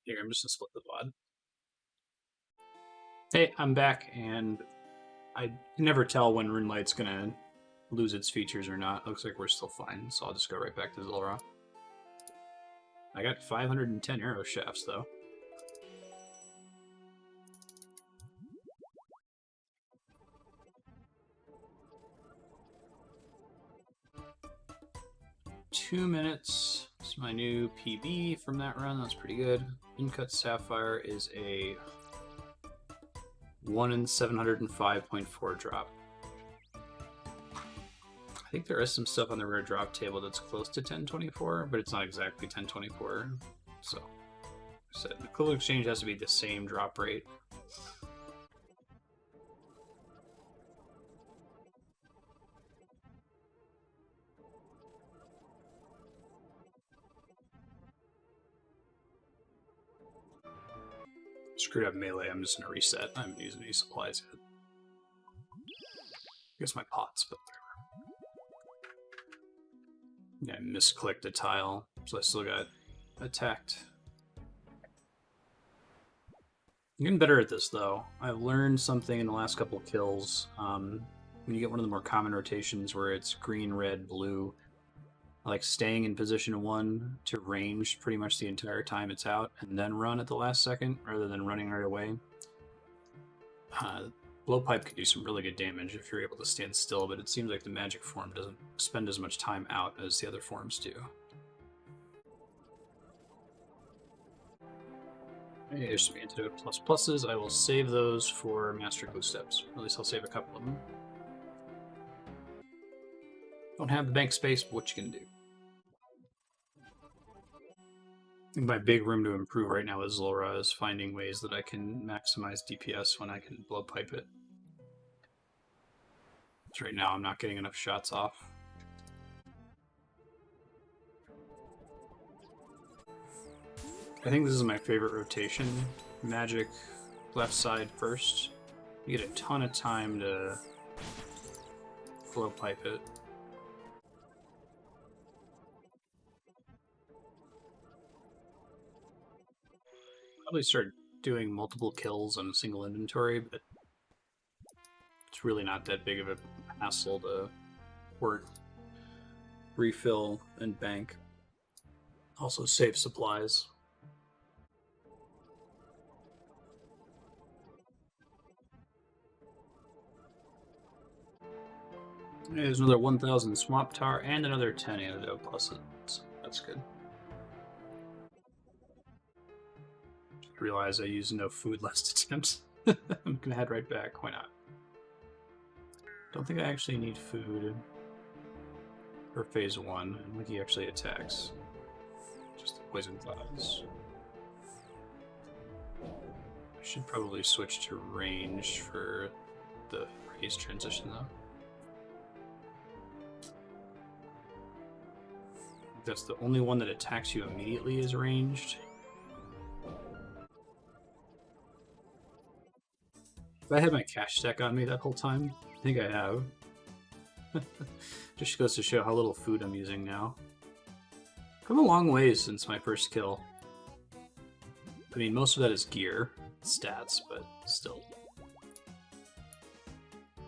Here, I'm just gonna split the VOD. Hey, I'm back, and I can never tell when RuneLight's gonna lose its features or not. Looks like we're still fine, so I'll just go right back to Zulrah. I got 510 arrow shafts, though. Two minutes. It's my new PB from that run. That's pretty good. Uncut Sapphire is a 1 in 705.4 drop. I think there is some stuff on the rare drop table that's close to 1024, but it's not exactly 1024. So, the equivalent exchange has to be the same drop rate. Screwed up melee, I'm just gonna reset. I haven't used any supplies yet. I guess my pots, but whatever. Yeah, I misclicked a tile, so I still got attacked. I'm getting better at this, though. I've learned something in the last couple of kills. When you get one of the more common rotations where it's green, red, blue, I like staying in position 1 to range pretty much the entire time it's out, and then run at the last second, rather than running right away. Blowpipe can do some really good damage if you're able to stand still, but it seems like the magic form doesn't spend as much time out as the other forms do. Hey, there's some antidote plus pluses. I will save those for Master Glue Steps. At least I'll save a couple of them. Don't have the bank space, but what you can do. I think my big room to improve right now with Zulrah is finding ways that I can maximize DPS when I can blowpipe it. So right now I'm not getting enough shots off. I think this is my favorite rotation. Magic left side first. You get a ton of time to blowpipe it. Probably start doing multiple kills on a single inventory, but it's really not that big of a hassle to work, refill, and bank. Also save supplies. There's another 1,000 swamp tar and another 10 antidote pluses. That's good. Realize I used no food last attempt. I'm gonna head right back. Why not? Don't think I actually need food for phase 1. I don't think he actually attacks. Just the poison clouds. I should probably switch to range for the phase transition though. That's the only one that attacks you immediately is ranged. If I had my cash stack on me that whole time, I think I have. Just goes to show how little food I'm using now. Come a long ways since my first kill. I mean, most of that is gear, stats, but still.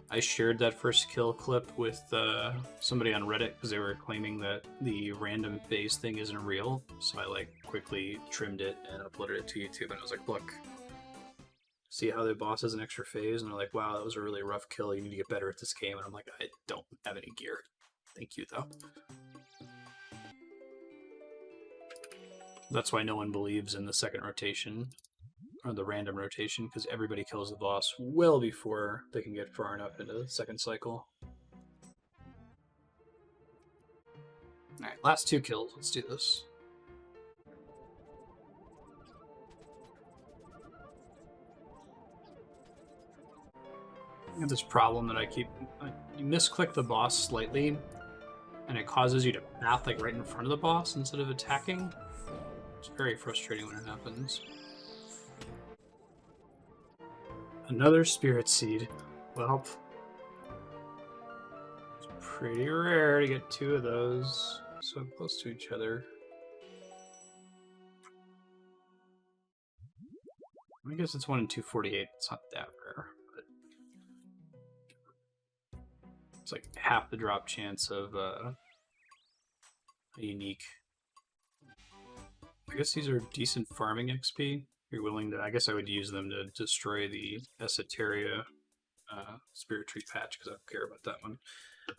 I shared that first kill clip with somebody on Reddit because they were claiming that the random phase thing isn't real. So I like quickly trimmed it and uploaded it to YouTube, and I was like, look. See how the boss has an extra phase, and they're like, wow, that was a really rough kill, you need to get better at this game. And I'm like, I don't have any gear. Thank you, though. That's why no one believes in the second rotation, or the random rotation, because everybody kills the boss well before they can get far enough into the second cycle. Alright, last 2 kills. Let's do this. I have this problem that you misclick the boss slightly, and it causes you to path like right in front of the boss instead of attacking. It's very frustrating when it happens. Another spirit seed. Well, it's pretty rare to get 2 of those so close to each other. I guess it's 1 in 248. It's not that rare, but it's like half the drop chance of a unique. I guess these are decent farming XP. If you're willing to, I guess I would use them to destroy the Esoteria Spirit Tree patch, because I don't care about that one.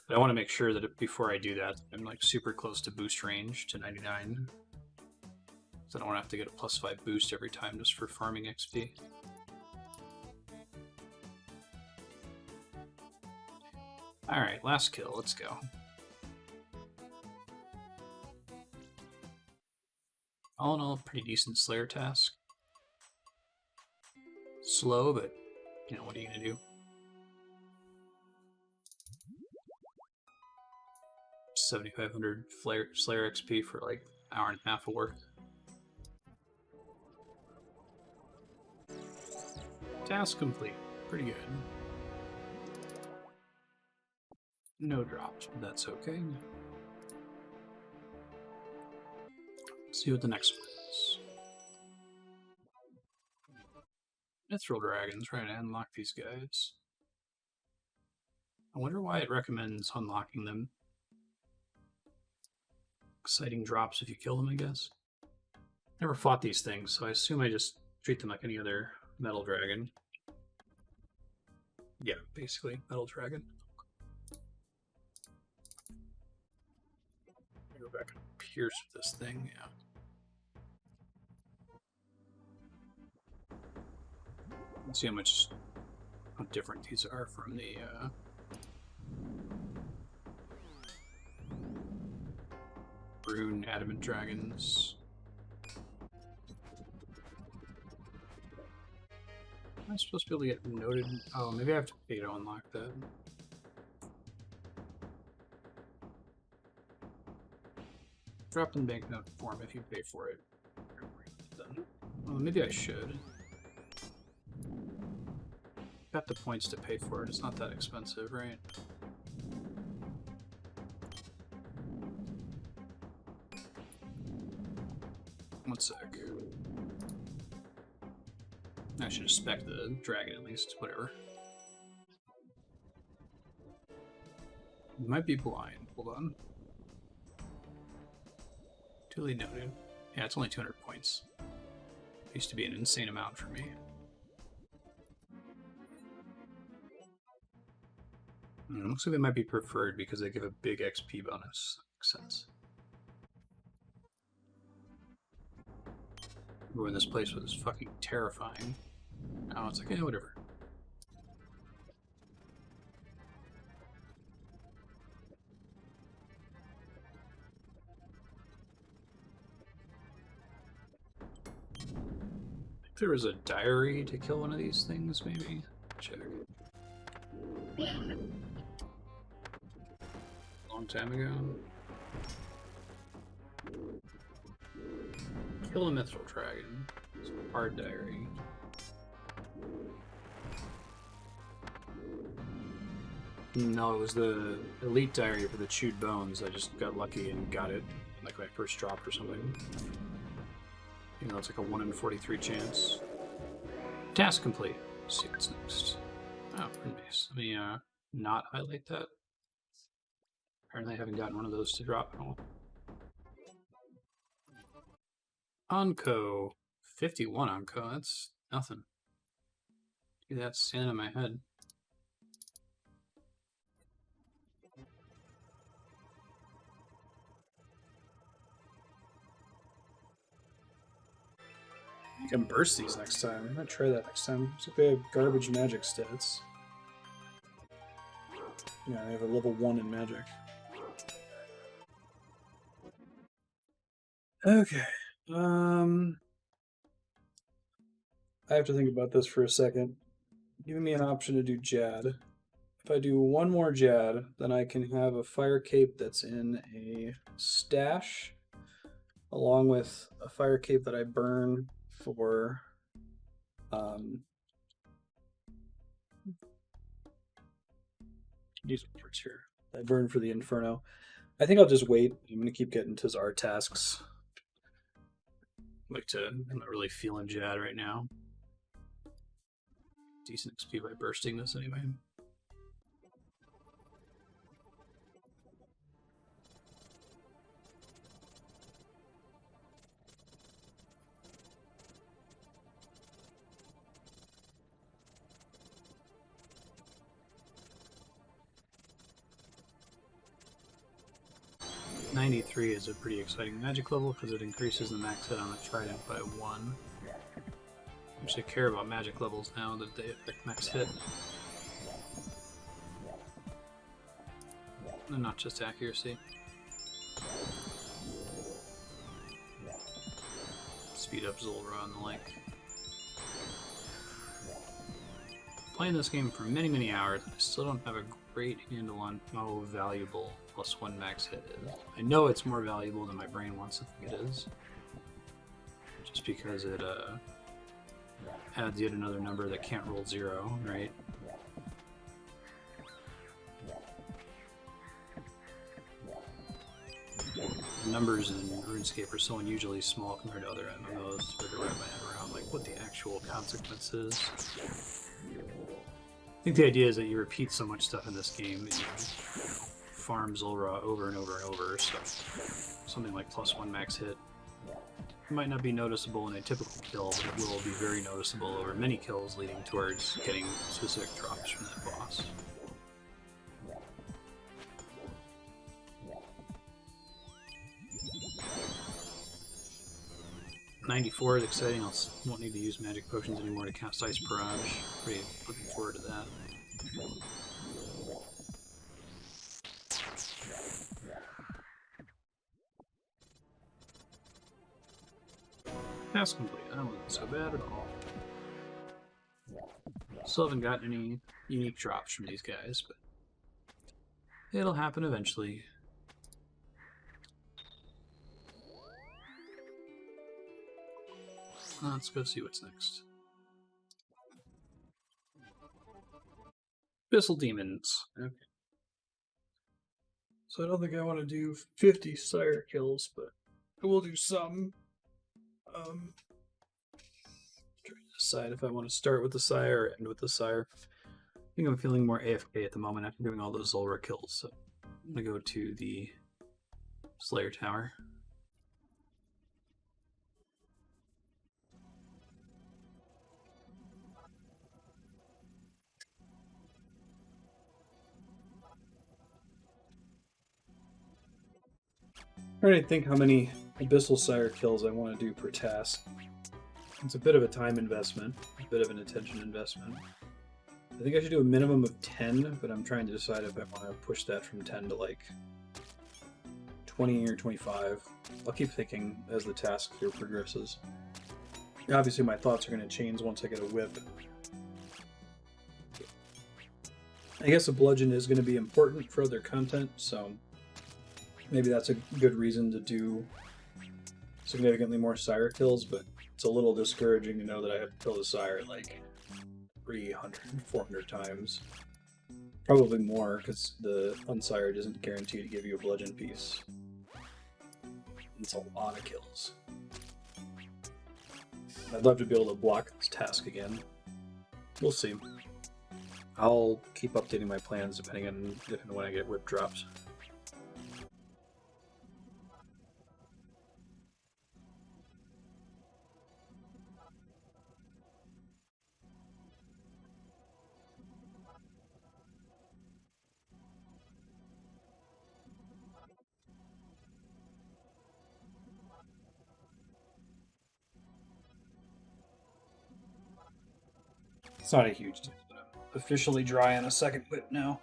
But I want to make sure that before I do that, I'm like super close to boost range to 99. So I don't want to have to get a +5 boost every time just for farming XP. Alright, last kill, let's go. All in all, pretty decent Slayer task. Slow, but, you know, what are you gonna do? $7,500 Slayer XP for like an hour and a half of work. Task complete. Pretty good. No drops, but that's okay. Let's see what the next one is. Mithril Dragons, right, I unlock these guys. I wonder why it recommends unlocking them. Exciting drops if you kill them, I guess. Never fought these things, so I assume I just treat them like any other metal dragon. Yeah, basically, metal dragon. Go back and pierce this thing, yeah. Let's see how different these are from the Rune Adamant Dragons. Am I supposed to be able to get noted? Oh, maybe I have to pay to unlock that. Drop in banknote form if you pay for it. Well, maybe I should. Got the points to pay for it. It's not that expensive, right? One sec. I should expect the dragon at least. Whatever. You might be blind. Hold on. Duly noted. Yeah, it's only 200 points. It used to be an insane amount for me. Looks like they might be preferred because they give a big XP bonus. Makes sense. When this place was fucking terrifying. Now it's like, yeah, whatever. I think there was a diary to kill one of these things, maybe? Check. Long time ago. Kill a mithril dragon. It's a hard diary. No, it was the elite diary for the chewed bones. I just got lucky and got it like my first drop or something. You know, it's like a 1 in 43 chance. Task complete. Let's see what's next. Oh, pretty nice. Let me not highlight that. Apparently I haven't gotten one of those to drop at all. Onco. 51 Onco. That's nothing. Dude, that's standing in my head. can burst these next time. I'm gonna try that next time. Looks like they have garbage magic stats. Yeah, I have a level 1 in magic. Okay. I have to think about this for a second. Giving me an option to do Jad. If I do one more Jad, then I can have a fire cape that's in a stash, along with a fire cape that I burn for these words here. I burn for the Inferno. I think I'll just wait. I'm gonna keep getting to our tasks. I'm not really feeling Jad right now. Decent XP by bursting this anyway. '93 is a pretty exciting magic level because it increases the max hit on the trident by 1. I should care about magic levels now that they affect max hit. And not just accuracy. Speed up Zulrah and the like. Playing this game for many, many hours, I still don't have a great handle on how valuable +1 max hit is. I know it's more valuable than my brain wants to think it is. Just because it adds yet another number that can't roll 0, right? The numbers in RuneScape are so unusually small compared to other MMOs to wrap my head around like what the actual consequence is. I think the idea is that you repeat so much stuff in this game and you farm Zulrah over and over and over, so something like +1 max hit might not be noticeable in a typical kill, but it will be very noticeable over many kills leading towards getting specific drops from that boss. '94 is exciting. I won't need to use magic potions anymore to cast Ice Barrage. Pretty looking forward to that. Task complete. That wasn't so bad at all. Still haven't gotten any unique drops from these guys, but it'll happen eventually. Let's go see what's next. Bissell Demons. Okay. So I don't think I want to do 50 Sire kills, but I will do some. Trying to decide if I want to start with the Sire or end with the Sire. I think I'm feeling more AFK at the moment after doing all those Zulrah kills, so I'm going to go to the Slayer Tower. I'm trying to think how many Abyssal Sire kills I want to do per task. It's a bit of a time investment, a bit of an attention investment. I think I should do a minimum of 10, but I'm trying to decide if I want to push that from 10 to like 20 or 25. I'll keep thinking as the task here progresses. Obviously my thoughts are going to change once I get a whip. I guess a bludgeon is going to be important for other content, so maybe that's a good reason to do significantly more Sire kills, but it's a little discouraging to know that I have to kill the Sire like 300, 400 times. Probably more, because the Unsired isn't guaranteed to give you a bludgeon piece. It's a lot of kills. I'd love to be able to block this task again. We'll see. I'll keep updating my plans depending on if and when I get whip drops. It's not a huge deal, but I'm officially dry on a second whip now.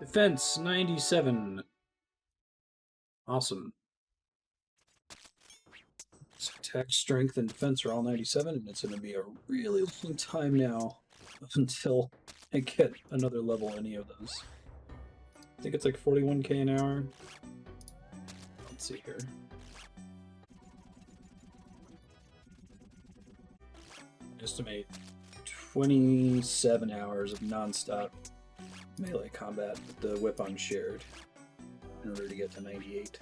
Defense 97. Awesome. So attack, strength, and defense are all 97, and it's going to be a really long time now until I get another level any of those. I think it's like 41k an hour. Let's see here. Estimate 27 hours of non-stop melee combat with the whip unshared in order to get to 98.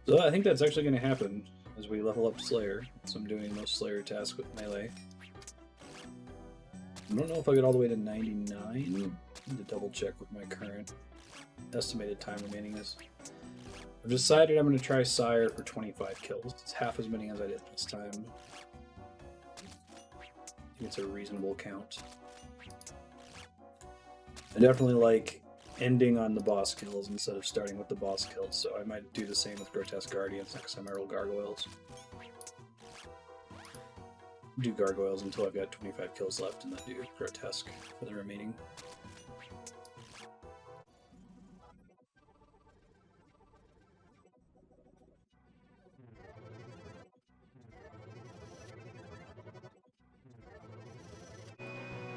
So I think that's actually going to happen as we level up Slayer. So I'm doing most Slayer tasks with melee. I don't know if I'll get all the way to 99. I need to double check what my current estimated time remaining is. I've decided I'm going to try Sire for 25 kills. It's half as many as I did this time. I think it's a reasonable count. I definitely like ending on the boss kills instead of starting with the boss kills, so I might do the same with Grotesque Guardians next time I roll Gargoyles. Do Gargoyles until I've got 25 kills left, and then do Grotesque for the remaining.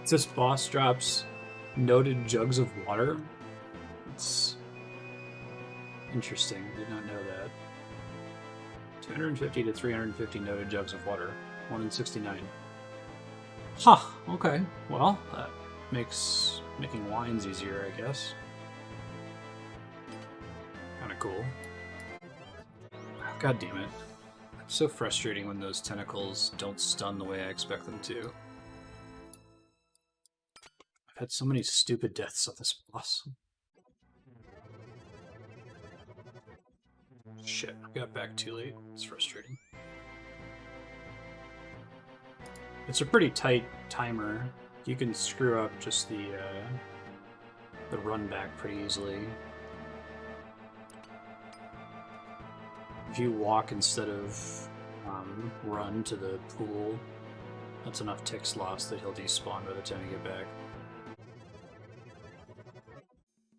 This boss drops noted jugs of water. It's interesting. Did not know that. 250 to 350 noted jugs of water. 1 in 69. Huh. Okay. Well, that makes making wines easier, I guess. Kind of cool. God damn it. It's so frustrating when those tentacles don't stun the way I expect them to. I've had so many stupid deaths on this boss. Shit, I got back too late. It's frustrating. It's a pretty tight timer. You can screw up just the run back pretty easily. If you walk instead of run to the pool, that's enough ticks lost that he'll despawn by the time you get back.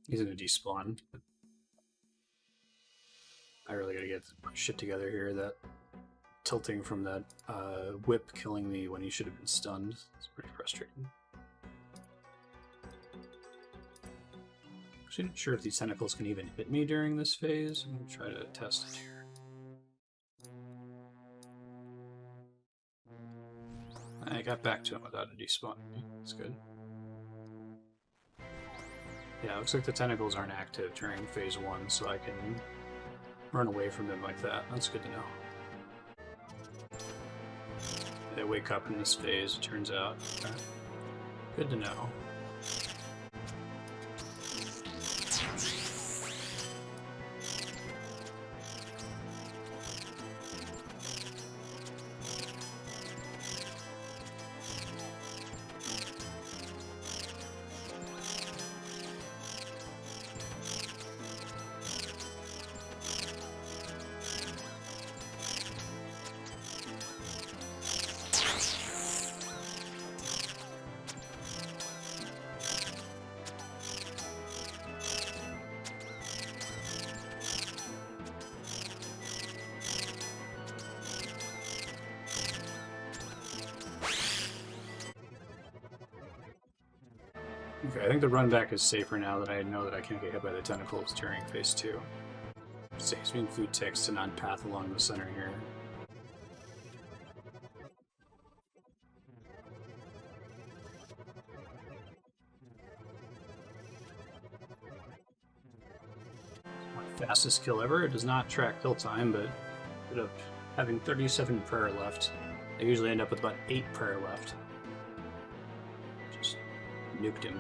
He's gonna despawn. I really gotta get my shit together here. That tilting from that whip killing me when he should have been stunned. It's pretty frustrating. Actually, not sure if these tentacles can even hit me during this phase. I'm gonna try to test it here. I got back to him without a despawn. That's good. Yeah, it looks like the tentacles aren't active during phase 1, so I can run away from them like that. That's good to know. They wake up in this phase, it turns out. Okay. Good to know. Okay, I think the run back is safer now that I know that I can't get hit by the tentacles during phase 2. Saves me food ticks to not path along the center here. My fastest kill ever. It does not track kill time, but ended up having 37 prayer left. I usually end up with about 8 prayer left. Just nuked him.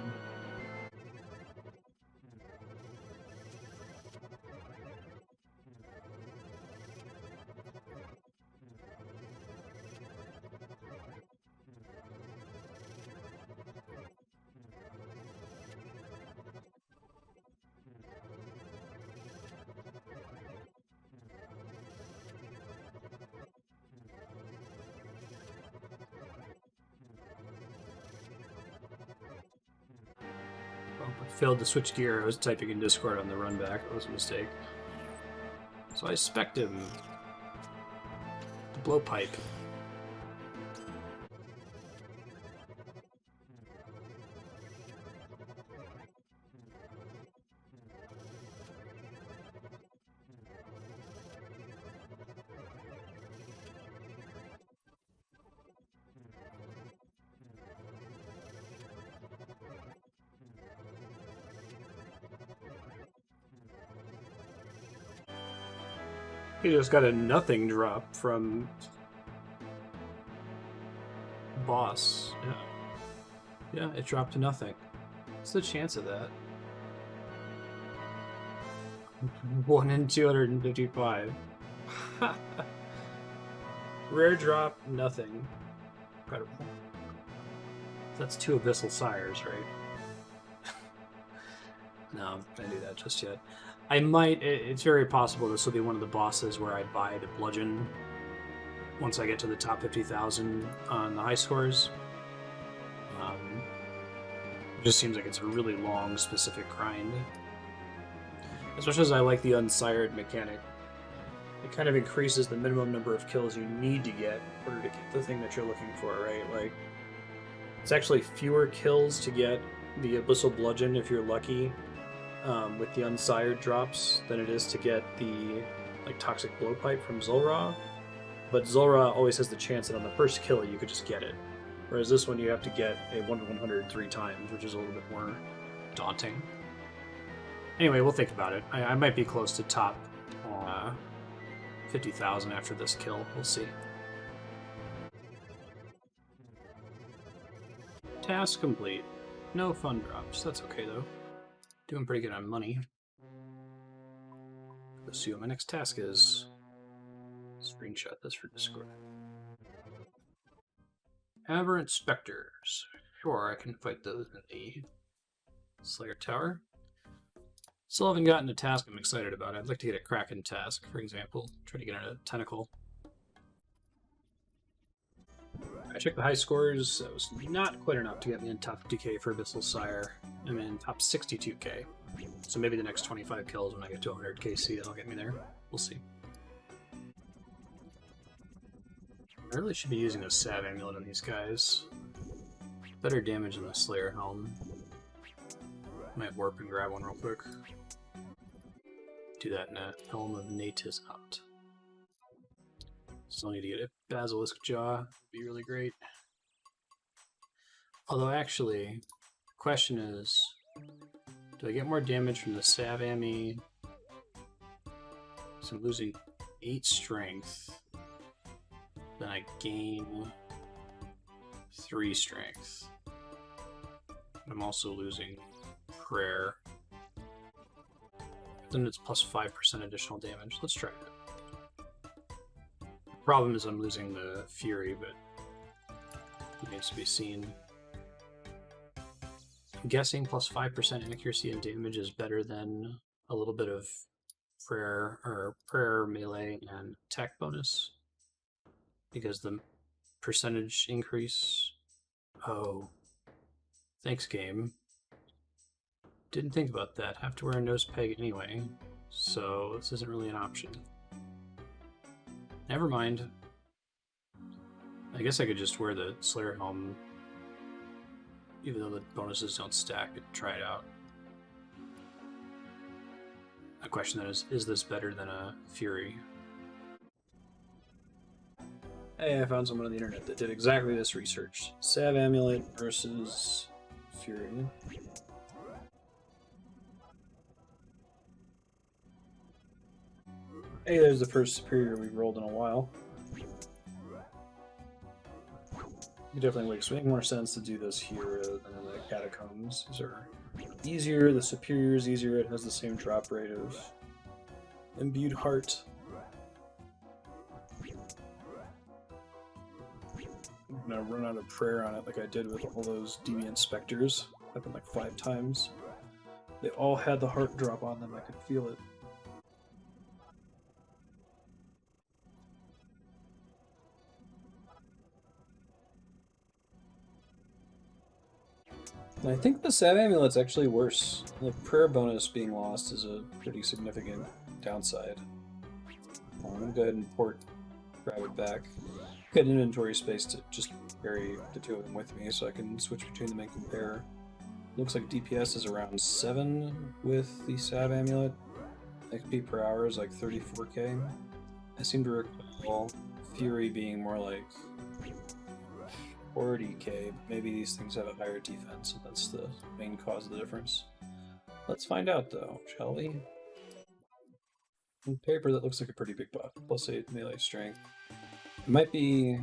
failed to switch gear. I was typing in Discord on the run back. That was a mistake. So I spec'd him. The blowpipe. He just got a nothing drop from boss. Yeah, it dropped to nothing. What's the chance of that? 1 in 255. Rare drop, nothing. Incredible. That's 2 Abyssal Sires, right? No, I'm not gonna do that just yet. I might, it's very possible this will be one of the bosses where I buy the bludgeon once I get to the top 50,000 on the high scores. It just seems like it's a really long, specific grind. Especially as I like the unsired mechanic. It kind of increases the minimum number of kills you need to get in order to get the thing that you're looking for, right? Like, it's actually fewer kills to get the Abyssal Bludgeon if you're lucky. With the unsired drops than it is to get the toxic blowpipe from Zulrah. But Zulrah always has the chance that on the first kill you could just get it. Whereas this one you have to get a 1 in 100 3 times, which is a little bit more daunting. Anyway, we'll think about it. I might be close to top 50,000 after this kill. We'll see. Task complete. No fun drops. That's okay though. Doing pretty good on money. Let's see what my next task is. Screenshot this for Discord. Aberrant Spectres. Sure, I can fight those in the Slayer Tower. Still haven't gotten a task I'm excited about. I'd like to get a Kraken task, for example. Try to get a tentacle. I checked the high scores. That was not quite enough to get me in top 50k for Abyssal Sire. I'm in top 62k. So maybe the next 25 kills when I get to 100k C, that'll get me there. We'll see. I really should be using a Sav Amulet on these guys. Better damage than the Slayer Helm. Might warp and grab one real quick. Do that in a Helm of Natus out. Still need to get a Basilisk Jaw. Would be really great. Although actually, the question is, do I get more damage from the Sav Ammy? So I'm losing 8 strength. Then I gain 3 strength. I'm also losing prayer. Then it's plus 5% additional damage. Let's try it. Problem is I'm losing the Fury, but it needs to be seen. I'm guessing plus 5% accuracy and damage is better than a little bit of prayer melee and attack bonus. Because the percentage increase... Oh. Thanks, game. Didn't think about that. Have to wear a nose peg anyway, so this isn't really an option. Never mind. I guess I could just wear the Slayer Helm, even though the bonuses don't stack, and try it out. The question then is this better than a Fury? Hey, I found someone on the internet that did exactly this research. Sav Amulet versus Fury. Hey, there's the first superior we've rolled in a while. It definitely makes way more sense to do this here than in the Catacombs. These are easier, the superior is easier, it has the same drop rate of Imbued Heart. I'm gonna run out of prayer on it like I did with all those Deviant Spectres. Happened like 5 times. They all had the heart drop on them, I could feel it. And I think the Sav Amulet's actually worse. The prayer bonus being lost is a pretty significant downside. Well, I'm gonna go ahead and grab it back. Get inventory space to just carry the two of them with me so I can switch between them and compare. Looks like DPS is around 7 with the Sav Amulet. XP per hour is like 34k. I seem to recall Fury being more like 40k. Maybe these things have a higher defense, so that's the main cause of the difference. Let's find out though, shall we? On paper, that looks like a pretty big buff. Plus 8 melee strength. It might be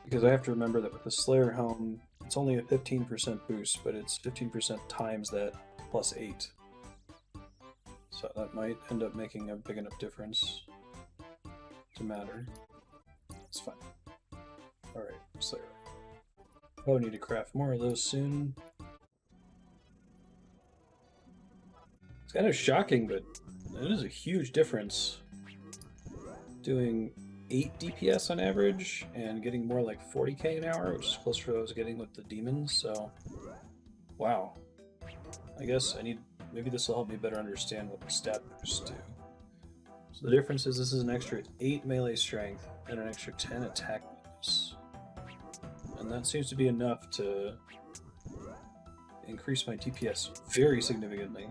because I have to remember that with the Slayer Helm, it's only a 15% boost, but it's 15% times that plus 8. So that might end up making a big enough difference to matter. It's fine. Alright, Slayer. Oh, I need to craft more of those soon. It's kind of shocking, but that is a huge difference. Doing 8 DPS on average and getting more like 40k an hour, which is close to what I was getting with the demons, so wow. I guess I need, maybe this will help me better understand what the stat boosts do. So the difference is this is an extra 8 melee strength and an extra 10 attack bonus. And that seems to be enough to increase my DPS very significantly.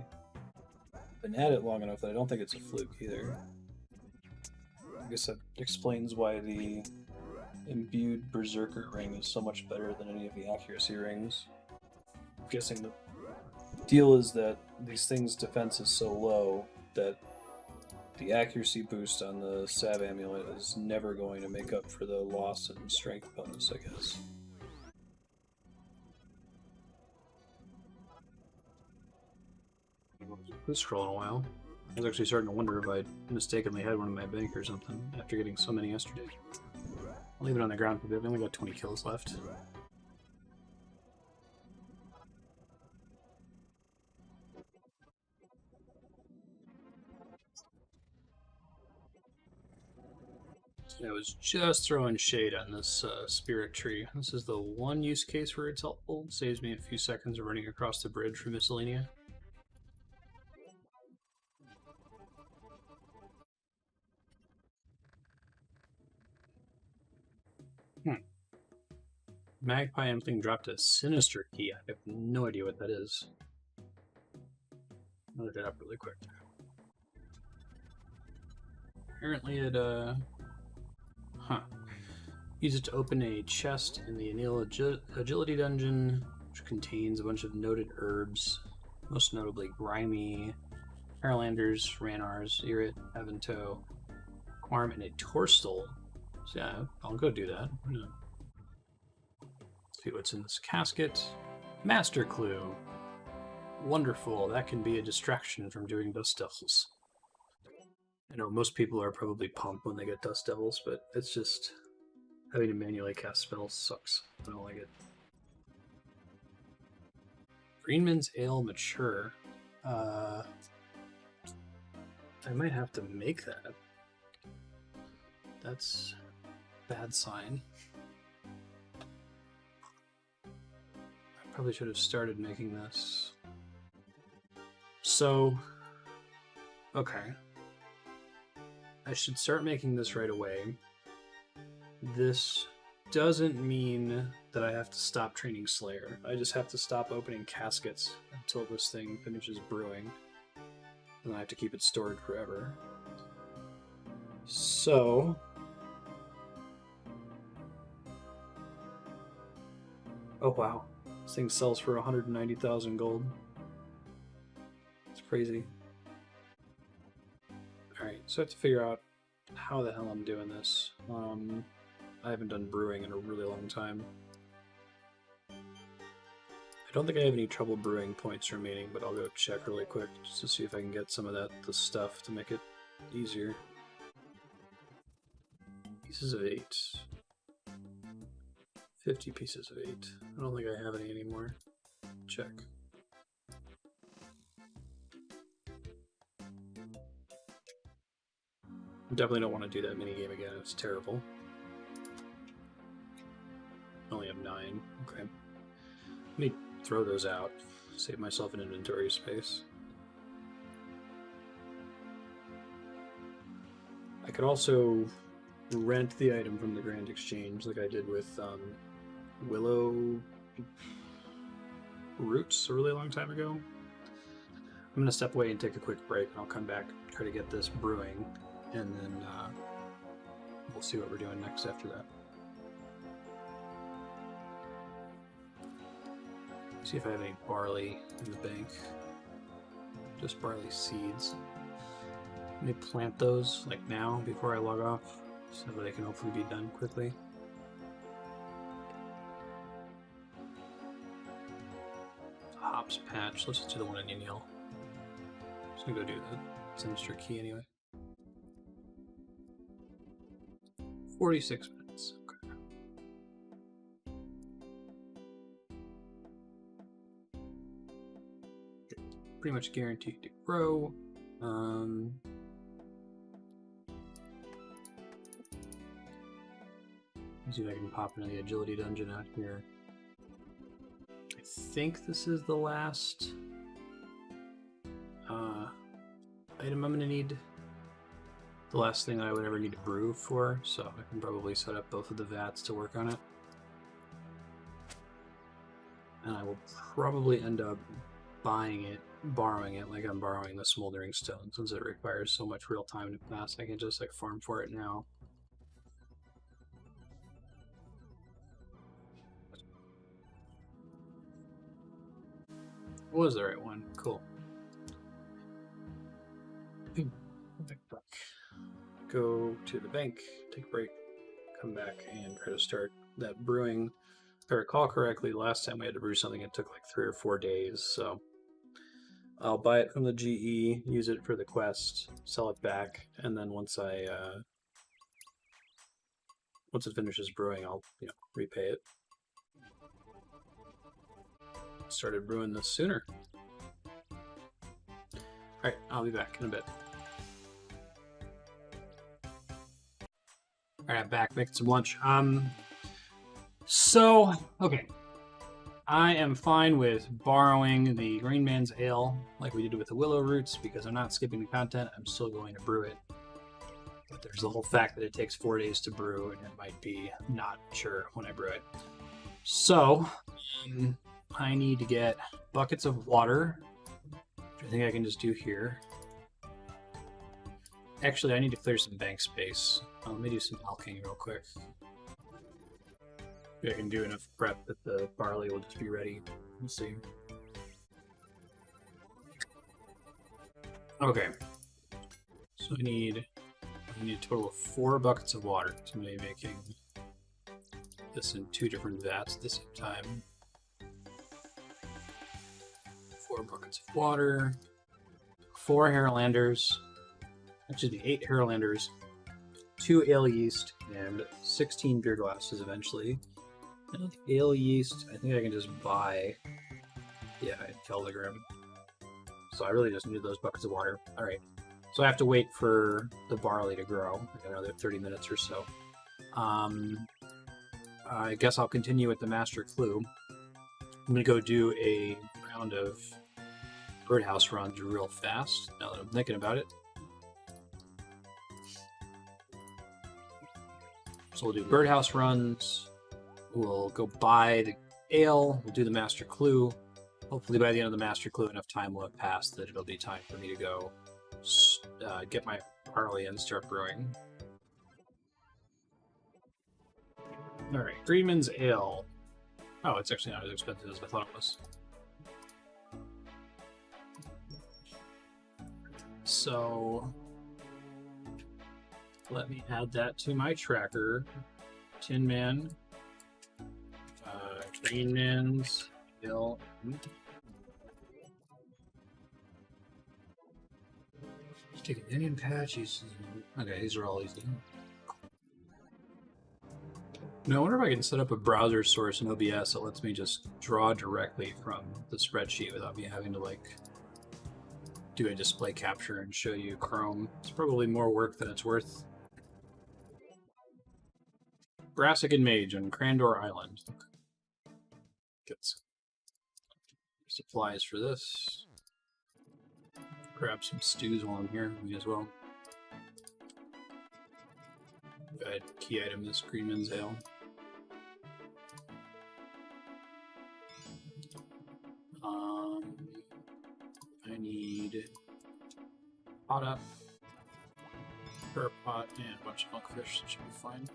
Been at it long enough that I don't think it's a fluke either. I guess that explains why the imbued Berserker ring is so much better than any of the accuracy rings. I'm guessing the deal is that these things' defense is so low that the accuracy boost on the Sav Amulet is never going to make up for the loss in strength bonus, I guess. This scroll in a while. I was actually starting to wonder if I mistakenly had one in my bank or something after getting so many yesterday. I'll leave it on the ground for a bit. I've only got 20 kills left. I was just throwing shade on this spirit tree. This is the one use case where it's helpful. It saves me a few seconds of running across the bridge from Miscellanea. Magpie Ampling dropped a sinister key. I have no idea what that is. I'll look it up really quick. Apparently it, use it to open a chest in the Anil Agility Dungeon, which contains a bunch of noted herbs, most notably Grimy, Paralanders, Ranars, Irit, Avanto, Quarm, and a Torstal. So yeah, I'll go do that. See what's in this casket. Master Clue. Wonderful. That can be a distraction from doing Dust Devils. I know most people are probably pumped when they get Dust Devils, but it's just having to manually cast spells sucks. I don't like it. Greenman's Ale Mature. I might have to make that. That's a bad sign. Probably should have started making this. So, okay. I should start making this right away. This doesn't mean that I have to stop training Slayer. I just have to stop opening caskets until this thing finishes brewing. And I have to keep it stored forever. So... oh wow. This thing sells for 190,000 gold. It's crazy. Alright, so I have to figure out how the hell I'm doing this. I haven't done brewing in a really long time. I don't think I have any trouble brewing points remaining, but I'll go check really quick just to see if I can get some of the stuff to make it easier. Pieces of 8. 50 pieces of 8. I don't think I have any anymore. Check. Definitely don't want to do that minigame again. It's terrible. I only have 9. Okay. Let me throw those out. Save myself an inventory space. I could also rent the item from the Grand Exchange like I did with Willow Roots a really long time ago. I'm going to step away and take a quick break, and I'll come back, try to get this brewing, and then we'll see what we're doing next after that. See if I have any barley in the bank. Just barley seeds. Let me plant those like now before I log off, so that they can hopefully be done quickly. Hops patch. Let's just do the one in Yale. Just gonna go do the sinister key anyway. 46 minutes. Okay. Pretty much guaranteed to grow. Let's see if I can pop into the agility dungeon out here. I think this is the last item I'm going to need. The last thing I would ever need to brew for, so I can probably set up both of the vats to work on it. And I will probably end up borrowing it, like I'm borrowing the Smoldering Stone, since it requires so much real time to pass. I can just like farm for it now. What was the right one? Cool. Go to the bank, take a break, come back, and try to start that brewing. If I recall correctly, last time we had to brew something, it took like 3 or 4 days, so I'll buy it from the GE, use it for the quest, sell it back, and then once it finishes brewing, I'll repay it. Started brewing this sooner. Alright, I'll be back in a bit. Alright, I'm back making some lunch. Okay. I am fine with borrowing the Green Man's Ale like we did with the Willow Roots because I'm not skipping the content. I'm still going to brew it. But there's the whole fact that it takes 4 days to brew and it might be not sure when I brew it. So, I need to get buckets of water, which I think I can just do here. Actually, I need to clear some bank space. Let me do some alching real quick. Maybe I can do enough prep that the barley will just be ready. Let's see. Okay. So I need a total of 4 buckets of water. So I'm going to be making this in 2 different vats at the same time. 4 buckets of water, 4 Harlanders, actually 8 Harlanders, 2 ale yeast, and 16 beer glasses eventually. And ale yeast, I think I can just buy, at Keldegrim. So I really just need those buckets of water. Alright, so I have to wait for the barley to grow, like another 30 minutes or so. I guess I'll continue with the Master Clue. I'm going to go do a round of Birdhouse Runs real fast, now that I'm thinking about it. So we'll do Birdhouse Runs, we'll go buy the ale, we'll do the Master Clue. Hopefully by the end of the Master Clue enough time will have passed that it'll be time for me to go get my barley and start brewing. Alright, Greenman's Ale. Oh, it's actually not as expensive as I thought it was. So, let me add that to my tracker. Tin Man, Green Man's Ale. Take an Indian patch. Okay, these are all easy. Now, I wonder if I can set up a browser source in OBS that lets me just draw directly from the spreadsheet without me having to do a display capture and show you Chrome. It's probably more work than it's worth. Brassican Mage on Crandor Island. Gets supplies for this. Grab some stews while I'm here, me as well. Good key item is Green Man's Ale. I need pot up, per pot, and a bunch of milkfish, that should be fine.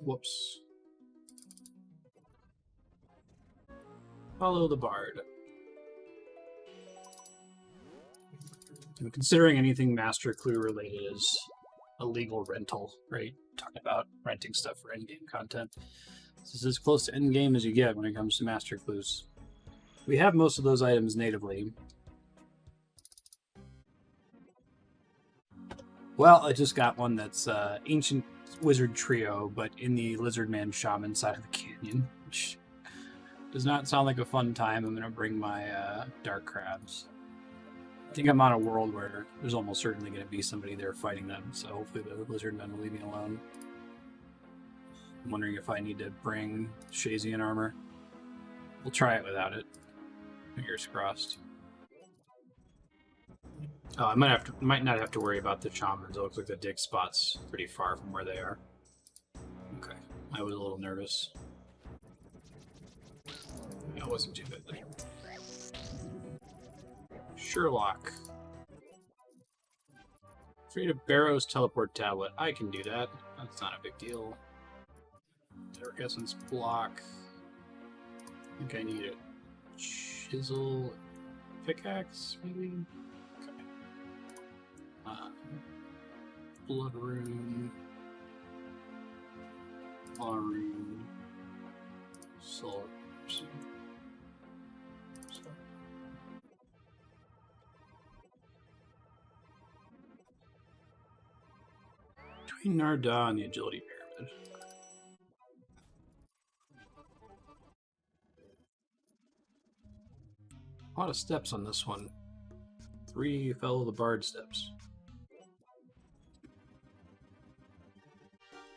Whoops. Follow the bard. And considering anything Master Clue related is a legal rental, right? Talking about renting stuff for endgame content. This is as close to endgame as you get when it comes to Master Clues. We have most of those items natively. Well, I just got one that's Ancient Wizard Trio, but in the Lizard Man Shaman side of the canyon, which does not sound like a fun time. I'm going to bring my Dark Crabs. I think I'm on a world where there's almost certainly going to be somebody there fighting them, so hopefully the Lizard Men will leave me alone. I'm wondering if I need to bring Shazian armor. We'll try it without it. Fingers crossed. Oh, I might not have to worry about the shamans. It looks like the dig spot's pretty far from where they are. Okay, I was a little nervous. That wasn't too bad. Sherlock. Afraid of Barrow's teleport tablet. I can do that. That's not a big deal. Dark Essence block. I think I need a chisel pickaxe, maybe? Okay. Blood rune. Law rune. Soul. Between Narda and the Agility Pyramid. A lot of steps on this one. 3 Fellow the Bard steps.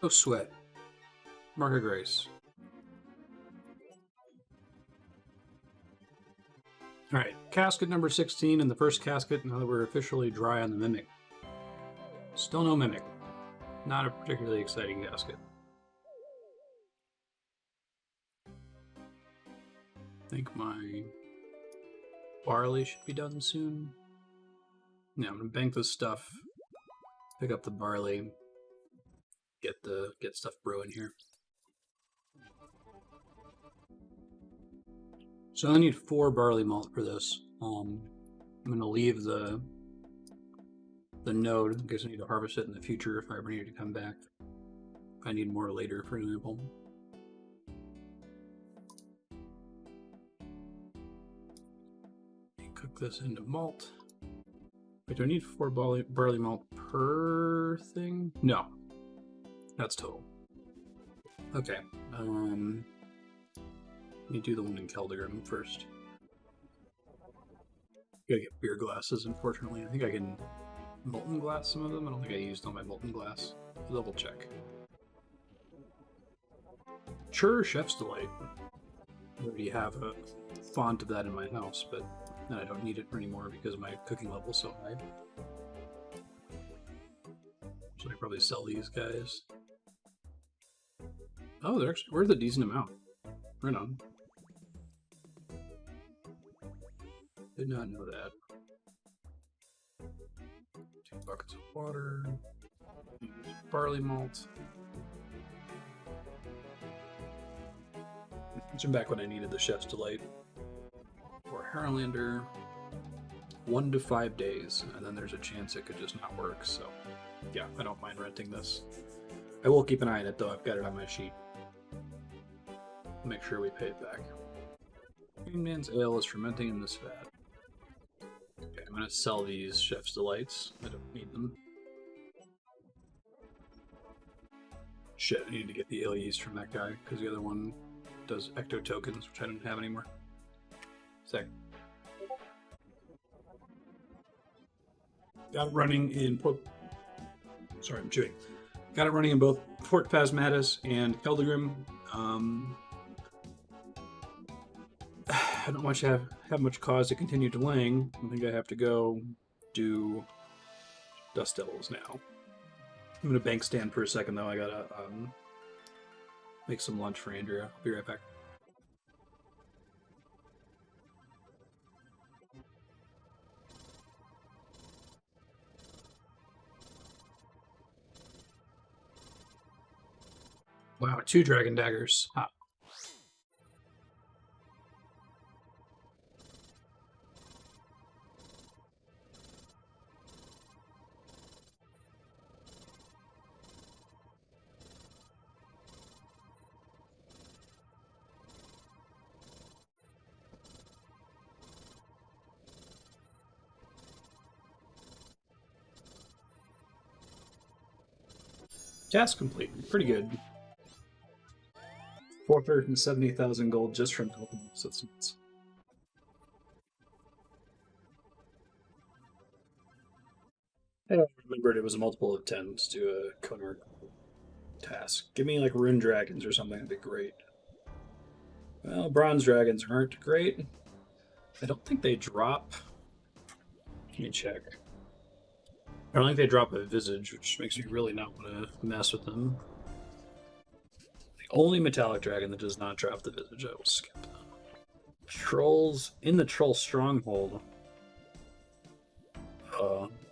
No sweat. Mark of Grace. Alright, casket number 16 and the first casket now that we're officially dry on the Mimic. Still no Mimic. Not a particularly exciting casket. I think my barley should be done soon. Yeah, I'm gonna bank this stuff, pick up the barley, get stuff brewing here. So I need 4 barley malt for this. I'm gonna leave the node in case I need to harvest it in the future if I ever need to come back. If I need more later, for example. Cook this into malt. Wait, do I need 4 barley malt per thing? No. That's total. Okay. Let me do the one in Keldegrim first. Gotta get beer glasses, unfortunately. I think I can molten glass some of them. I don't think I used all my molten glass. I'll double check. Sure, Chef's Delight. I already have a font of that in my house, but I don't need it anymore because my cooking level's so high. So I probably sell these guys. Oh, they're actually worth a decent amount. Right on. Did not know that. 2 buckets of water. Barley malt. Mentioned back when I needed the Chef's Delight. For Harlander. 1 to 5 days, and then there's a chance it could just not work, so yeah, I don't mind renting this. I will keep an eye on it though, I've got it on my sheet. Make sure we pay it back. Green Man's Ale is fermenting in this vat. Okay, I'm gonna sell these Chef's Delights. I don't need them. Shit, I need to get the ale yeast from that guy, because the other one does ecto tokens, which I don't have anymore. Sec. Got it running in Sorry, I'm chewing. Got it running in both Fort Phasmatis and Keldegrim. I don't have much cause to continue delaying. I think I have to go do Dust Devils now. I'm gonna bank stand for a second though. I gotta make some lunch for Andrea. I'll be right back. Wow, 2 dragon daggers. Ah. Task complete. Pretty good. 470,000 gold just from helping assistance. I remembered it was a multiple of 10 to do a Konar task. Give me like rune dragons or something, that'd be great. Well, bronze dragons aren't great. I don't think they drop. Let me check. I don't think they drop a visage, which makes me really not want to mess with them. The only metallic dragon that does not drop the visage, I will skip. Trolls in the troll stronghold.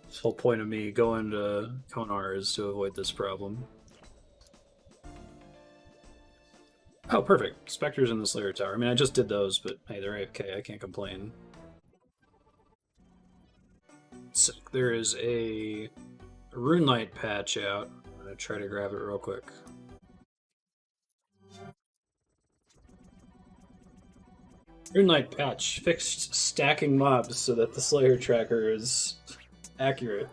This whole point of me going to Konar is to avoid this problem. Oh, perfect. Spectres in the Slayer Tower. I mean, I just did those, but hey, they're AFK. I can't complain. Sick. There is a Rune Light patch out. I'm going to try to grab it real quick. Rune Light patch fixed stacking mobs so that the Slayer tracker is accurate.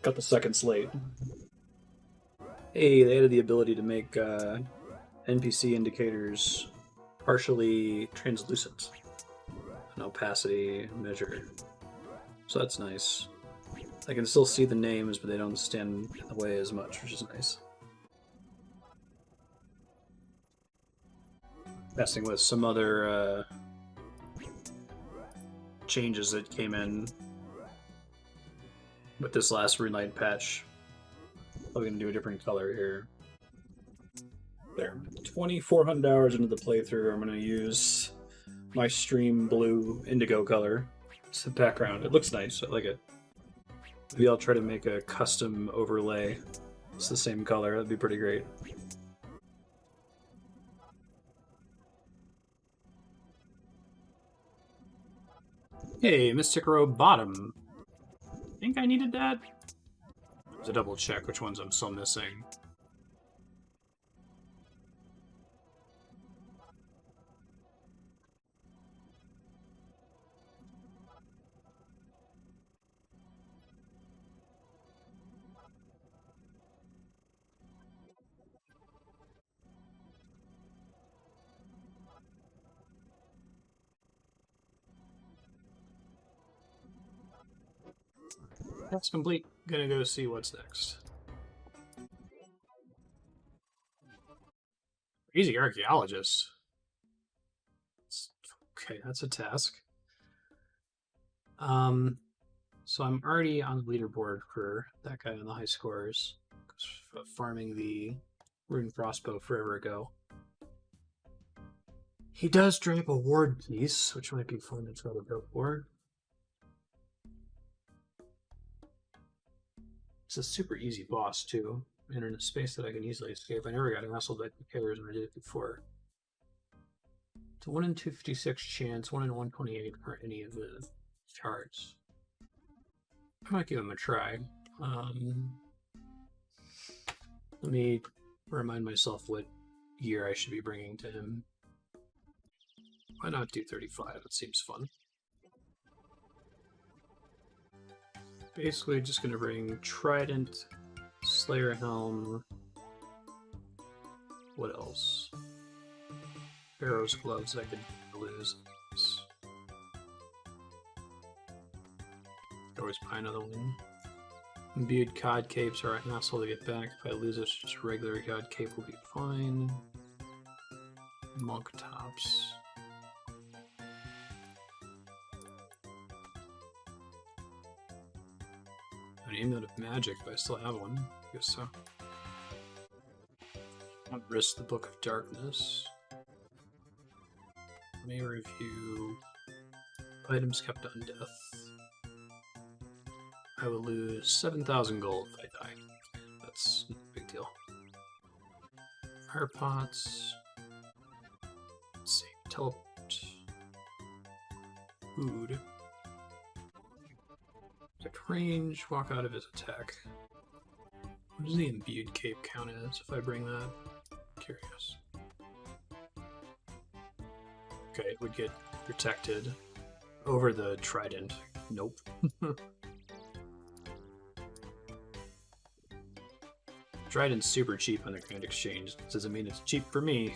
Couple seconds late. Hey, they added the ability to make NPC indicators partially translucent. An opacity measure. So that's nice. I can still see the names, but they don't stand in the way as much, which is nice. Messing with some other changes that came in with this last Rune Light patch. I'm going to do a different color here. There. 2,400 hours into the playthrough, I'm going to use my stream blue indigo color. It's the background. It looks nice. I like it. Maybe I'll try to make a custom overlay. It's the same color. That'd be pretty great. Hey, Mystic Robe Bottom. Think I needed that? To double check which ones I'm still missing. That's complete. Gonna go see what's next. Easy archaeologist. Okay, that's a task. So I'm already on the leaderboard for that guy on the high scores. Farming the Rune Crossbow forever ago. He does drop a ward piece, which might be fun to try to go for. It's a super easy boss, too, and in a space that I can easily escape. I never got hassled by players when I did it before. It's a 1 in 256 chance, 1 in 128 for any of the charts. I might give him a try. Let me remind myself what year I should be bringing to him. Why not do 35? It seems fun. Basically just gonna bring Trident, Slayer Helm. What else? Pharaoh's Gloves I could lose. Always buy another one. Imbued Cod Capes are a hassle to get back. If I lose it, just regular Cod Cape will be fine. Monk Tops. an amulet of magic, but I still have one. I guess so. I'll risk the Book of Darkness. May review items kept on death. I will lose 7,000 gold if I die. That's not a big deal. Fire pots. Let's see. Teleport. Food. Attack range. Walk out of his attack. What does the imbued cape count as if I bring that? Curious. Okay, it would get protected over the trident. Nope. Trident's super cheap on the Grand Exchange. Doesn't mean it's cheap for me.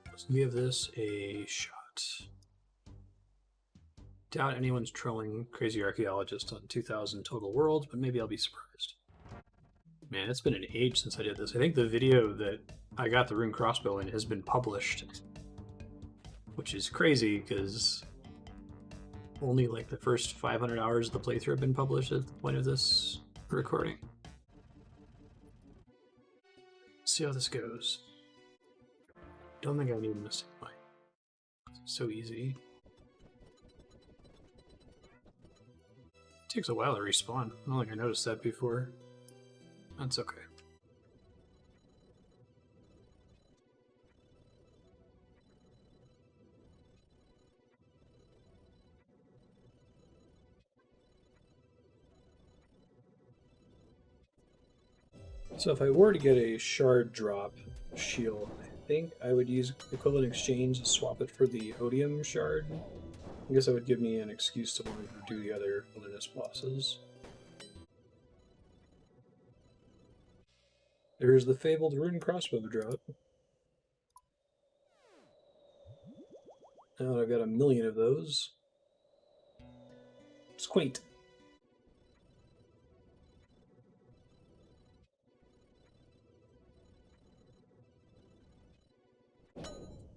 Let's give this a shot. Doubt anyone's trolling Crazy Archaeologist on 2,000 total worlds, but maybe I'll be surprised. Man, it's been an age since I did this. I think the video that I got the rune crossbow in has been published. Which is crazy, because only like the first 500 hours of the playthrough have been published at the point of this recording. Let's see how this goes. Don't think I need a missing light. It's so easy. It takes a while to respawn. I don't think I noticed that before. That's okay. So if I were to get a shard drop shield, I think I would use equivalent exchange to swap it for the odium shard. I guess that would give me an excuse to want to do the other wilderness bosses. There's the fabled rune crossbow drop. Now that I've got a million of those. It's quaint.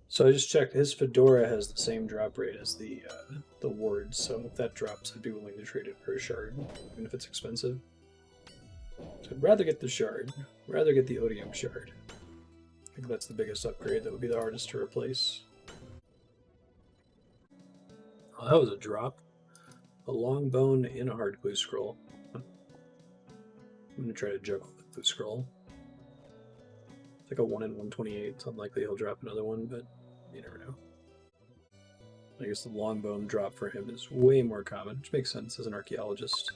So I just checked, his fedora has the same drop rate as the wards, so if that drops, I'd be willing to trade it for a shard, even if it's expensive. So I'd rather get the shard, rather get the odium shard. I think that's the biggest upgrade that would be the hardest to replace. Oh, that was a drop. A long bone in a hard clue scroll. I'm going to try to juggle the clue scroll. It's like a 1 in 128, it's unlikely he'll drop another one, but you never know. I guess the long bone drop for him is way more common, which makes sense as an archaeologist.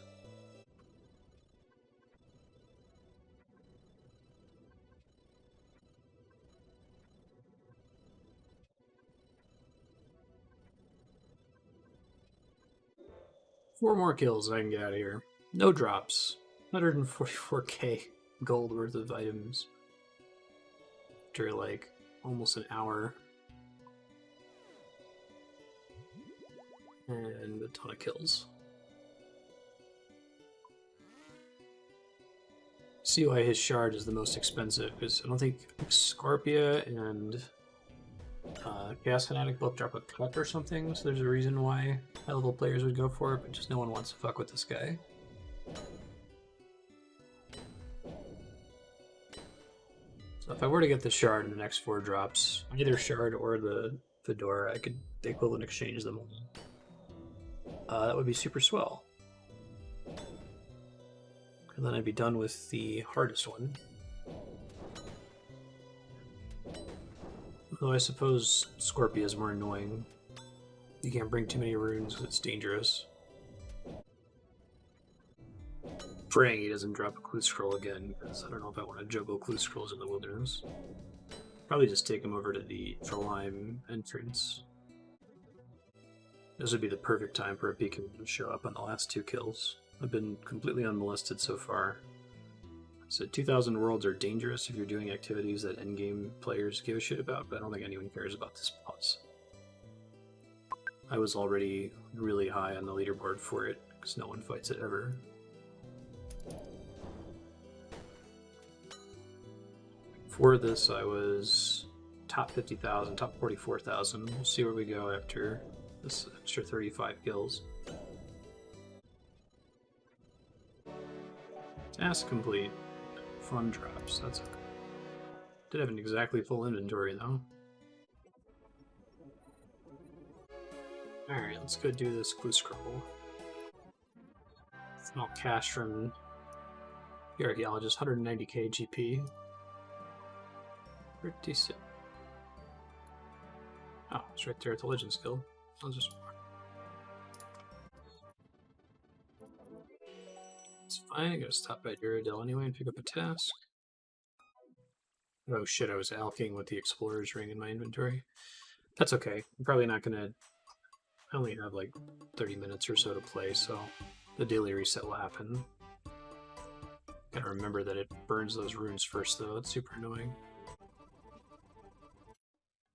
Four more kills and I can get out of here. No drops. 144k gold worth of items. After like almost an hour. And a ton of kills. See why his shard is the most expensive, because I don't think Scorpia and Gas Fanatic both drop a cut or something, so there's a reason why high-level players would go for it, but just no one wants to fuck with this guy. So if I were to get the shard in the next 4 drops, either shard or the fedora, I could equivalent exchange them all. That would be super swell. And then I'd be done with the hardest one. Though I suppose Scorpia is more annoying. You can't bring too many runes because it's dangerous. Praying he doesn't drop a clue scroll again, because I don't know if I want to juggle clue scrolls in the wilderness. Probably just take him over to the Trolheim entrance. This would be the perfect time for a beacon to show up on the last 2 kills. I've been completely unmolested so far. So 2,000 worlds are dangerous if you're doing activities that endgame players give a shit about, but I don't think anyone cares about this boss. I was already really high on the leaderboard for it, because no one fights it ever. For this, I was top 50,000, top 44,000. We'll see where we go after this extra 35 kills. Task complete. Fun drops. That's okay. Did have an exactly full inventory though. Alright, let's go do this clue scroll. Small cash from the archaeologist, 190k GP. Pretty sick. Oh, it's right there at the Legends Guild. I'll just. It's fine. I gotta stop at Uradil anyway and pick up a task. Oh shit, I was alking with the Explorer's Ring in my inventory. That's okay. I'm probably not gonna. I only have like 30 minutes or so to play, so the daily reset will happen. Gotta remember that it burns those runes first, though. It's super annoying.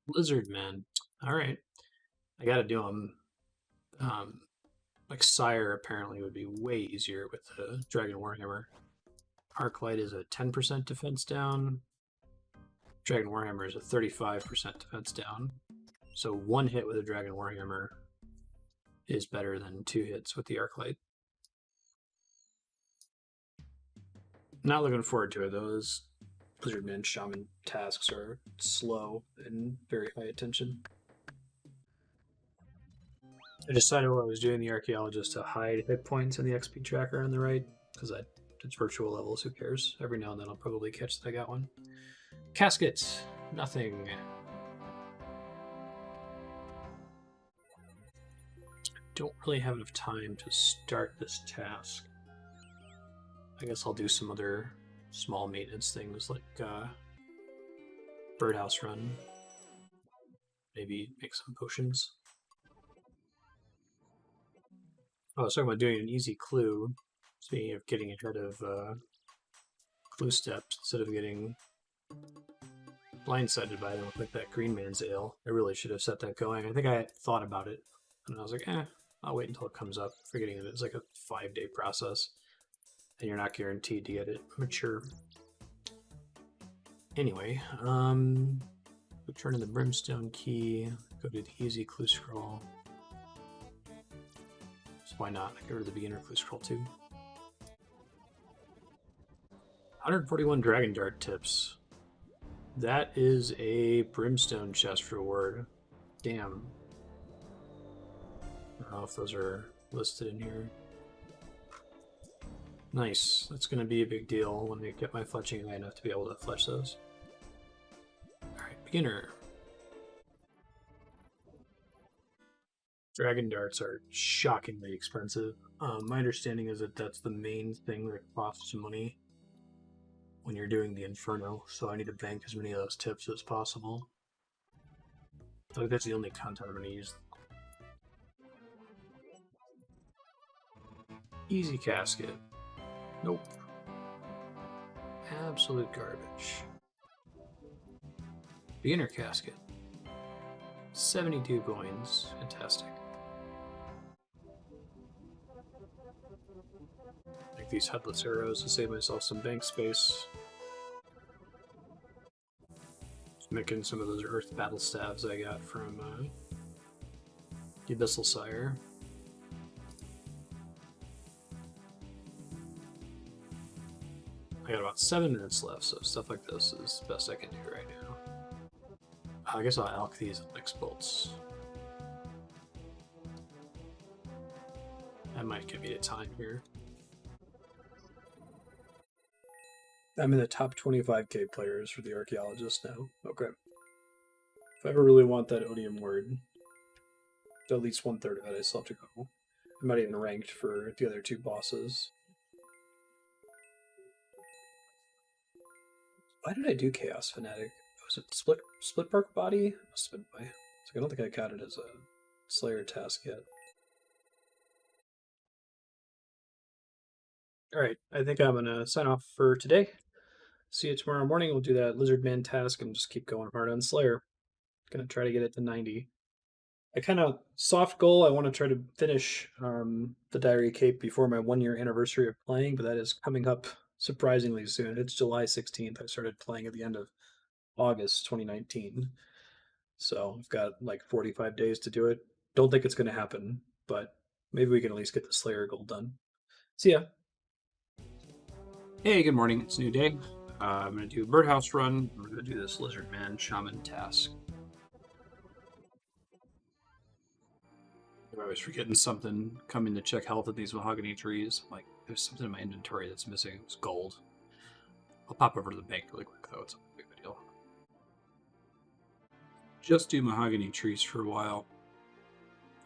Lizard Man. Alright. I gotta do them. Like Sire apparently would be way easier with the Dragon Warhammer. Arclight is a 10% defense down. Dragon Warhammer is a 35% defense down. So one hit with a Dragon Warhammer is better than 2 hits with the Arclight. Not looking forward to it though. Those Lizardman Shaman tasks are slow and very high attention. I decided while I was doing the archaeologist to hide hit points in the XP tracker on the right, because it's virtual levels, who cares? Every now and then I'll probably catch that I got one. Casket, nothing. Don't really have enough time to start this task. I guess I'll do some other small maintenance things like Birdhouse Run. Maybe make some potions. Oh, I was talking about doing an easy clue. Speaking of getting ahead of clue steps instead of getting blindsided by them like that Green Man's Ale. I really should have set that going. I think I thought about it and I was like, I'll wait until it comes up, forgetting that it's like a 5-day process and you're not guaranteed to get it mature. Anyway, return to the Brimstone Key, go to the easy clue scroll. So why not? I get rid of the beginner clue scroll too. 141 Dragon Dart tips. That is a Brimstone chest reward. Damn. I don't know if those are listed in here. Nice. That's going to be a big deal when I get my fletching high enough to be able to fletch those. Alright, beginner. Dragon darts are shockingly expensive. My understanding is that that's the main thing that costs money when you're doing the Inferno, so I need to bank as many of those tips as possible. I think that's the only content I'm going to use. Easy casket. Nope. Absolute garbage. Beginner casket. 72 coins. Fantastic. Make these headless arrows to save myself some bank space. Just making some of those earth battle staves I got from the Abyssal Sire. I got about 7 minutes left, so stuff like this is the best I can do right now. I guess I'll alch these Elix bolts. That might give me the time here. I'm in the top 25k players for the archaeologist now. Okay. If I ever really want that odium word, at least 1/3 of it I still have to go. I'm not even ranked for the other 2 bosses. Why did I do Chaos Fanatic? Was it Split Bark Body? Must have been why. I don't think I got it as a Slayer task yet. Alright, I think I'm gonna sign off for today. See you tomorrow morning. We'll do that Lizardman task and just keep going hard on Slayer. Gonna try to get it to 90. I kind of soft goal. I want to try to finish the Diary Cape before my 1-year anniversary of playing, but that is coming up surprisingly soon. It's July 16th. I started playing at the end of August 2019. So I've got like 45 days to do it. Don't think it's going to happen, but maybe we can at least get the Slayer goal done. See ya. Hey, good morning. It's a new day. I'm going to do Birdhouse Run. We're going to do this Lizard Man Shaman task. I'm always forgetting something, coming to check health of these mahogany trees. Like, there's something in my inventory that's missing. It's gold. I'll pop over to the bank really quick, though. It's not a big deal. Just do mahogany trees for a while.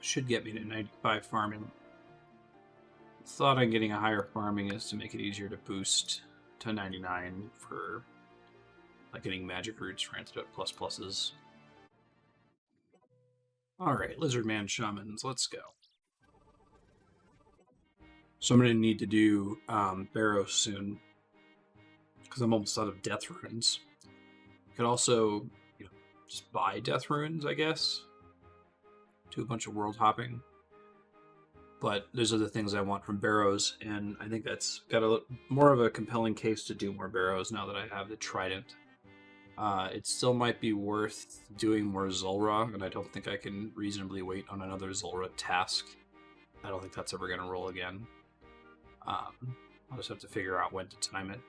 Should get me to 95 farming. Thought on getting a higher farming is to make it easier to boost to 99 for like getting magic roots for antidote plus pluses. Alright, Lizard Man Shamans, let's go. So I'm going to need to do Barrows soon, because I'm almost out of death runes. I could also, just buy death runes, I guess. Do a bunch of world hopping. But there's other things I want from Barrows, and I think that's got more of a compelling case to do more Barrows now that I have the Trident. It still might be worth doing more Zulrah, and I don't think I can reasonably wait on another Zulrah task. I don't think that's ever going to roll again. I'll just have to figure out when to time it.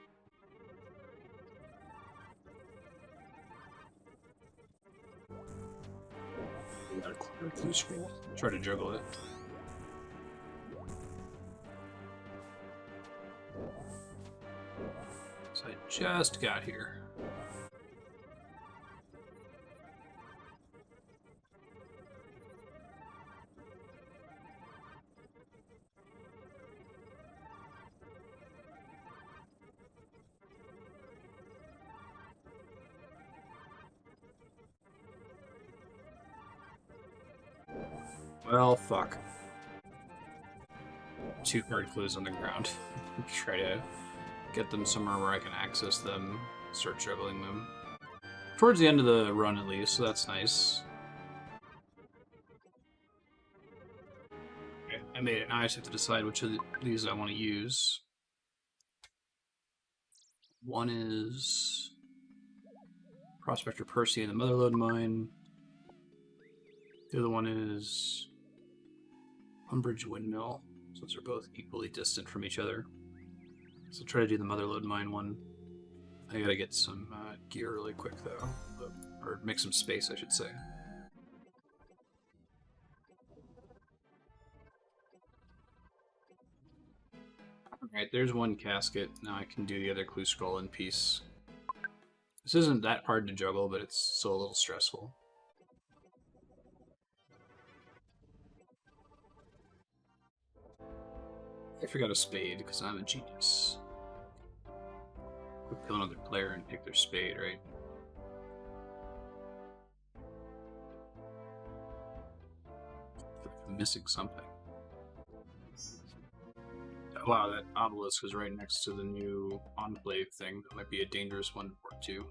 Got a clear clue scroll. Try to juggle it. So I just got here. Well, fuck. 2 card clues on the ground. Try to get them somewhere where I can access them, start juggling them. Towards the end of the run, at least, so that's nice. Okay, I made it. Now I just have to decide which of these I want to use. One is Prospector Percy and the Motherlode Mine. The other one is Umbridge Windmill. So those are both equally distant from each other. So try to do the Motherlode Mine one. I gotta get some gear really quick, though. Or make some space, I should say. Alright, there's one casket. Now I can do the other clue scroll in peace. This isn't that hard to juggle, but it's still a little stressful. I forgot a spade, because I'm a genius. We'll kill another player and pick their spade, right? I'm missing something. Oh, wow, that obelisk is right next to the new Enclave thing. That might be a dangerous one for too.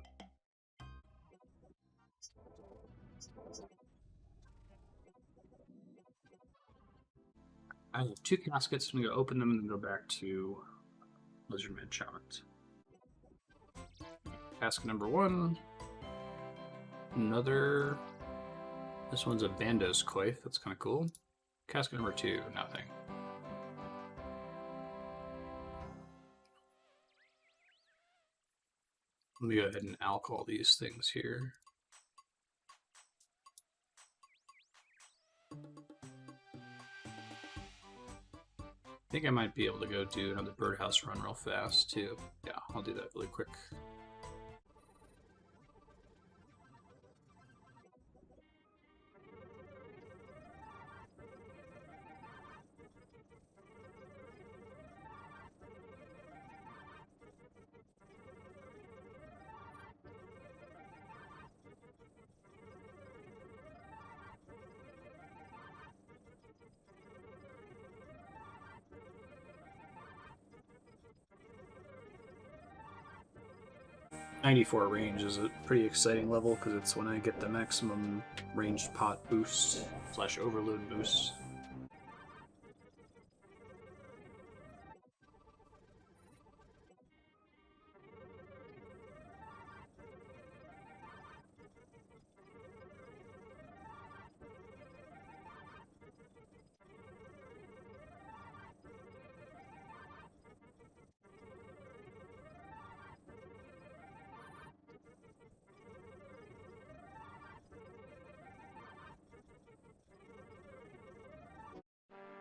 I have 2 caskets. I'm going to open them and then go back to Lizardman Challenge. Casket number 1. Another. This one's a Bandos Coif. That's kind of cool. Casket number 2. Nothing. Let me go ahead and alcohol these things here. I think I might be able to go do another Birdhouse Run real fast, too. Yeah, I'll do that really quick. .94 range is a pretty exciting level because it's when I get the maximum ranged pot boost / overload boost.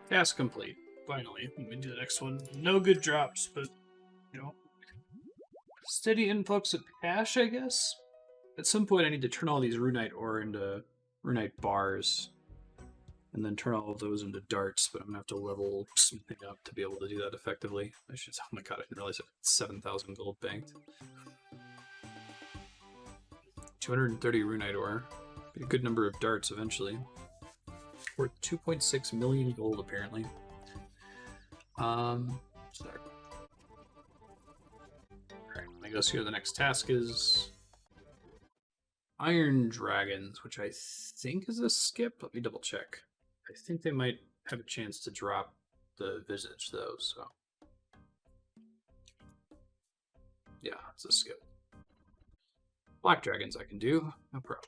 Task complete. Finally, we do the next one. No good drops, but, you know, steady influx of cash, I guess? At some point, I need to turn all these Runite ore into Runite bars, and then turn all of those into darts, but I'm gonna have to level something up to be able to do that effectively. I should, oh my god, I didn't realize I had 7,000 gold banked. 230 Runite ore. Be a good number of darts eventually. Worth 2.6 million gold, apparently. Sorry. Alright, let me go see what the next task is. Iron Dragons, which I think is a skip. Let me double check. I think they might have a chance to drop the Visage, though, so. Yeah, it's a skip. Black Dragons I can do, no problem.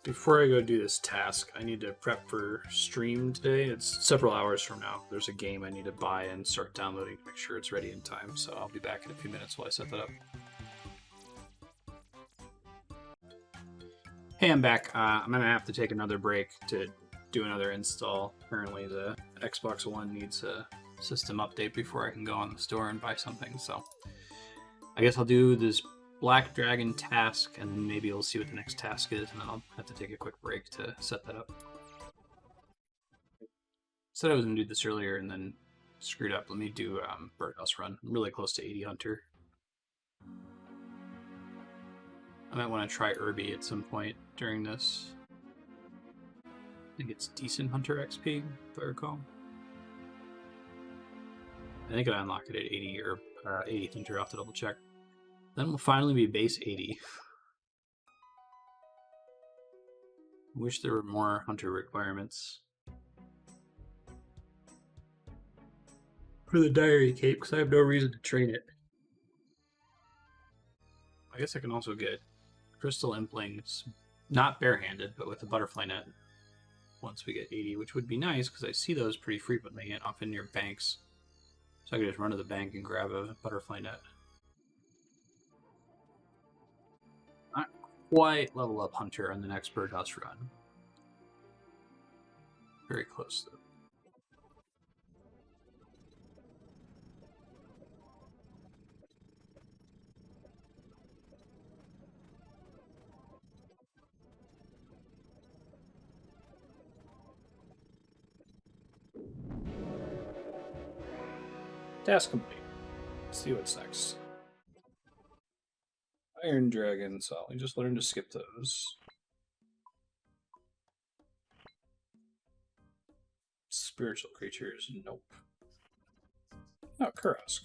Before I go do this task, I need to prep for stream today. It's several hours from now. There's a game I need to buy and start downloading to make sure it's ready in time, so I'll be back in a few minutes while I set that up. Hey, I'm back. I'm going to have to take another break to do another install. Apparently the Xbox One needs a system update before I can go on the store and buy something, so I guess I'll do this Black Dragon task, and then maybe we'll see what the next task is, and then I'll have to take a quick break to set that up. Said I was going to do this earlier and then screwed up. Let me do Birdhouse Run. I'm really close to 80 Hunter. I might want to try Irby at some point during this. I think it's decent Hunter XP, if I recall. I think I unlocked it at 80 or 80 Hunter. I'll have to double check. Then we'll finally be base 80. Wish there were more Hunter requirements for the Diary Cape, because I have no reason to train it. I guess I can also get Crystal Implings, not barehanded, but with a butterfly net once we get 80, which would be nice, because I see those pretty frequently and often near banks. So I could just run to the bank and grab a butterfly net. Not quite level up Hunter on the next Birdhouse Run. Very close, though. Task complete. Let's see what's next. Iron Dragon, so we just learned to skip those. Spiritual creatures, nope. Oh, Kursk.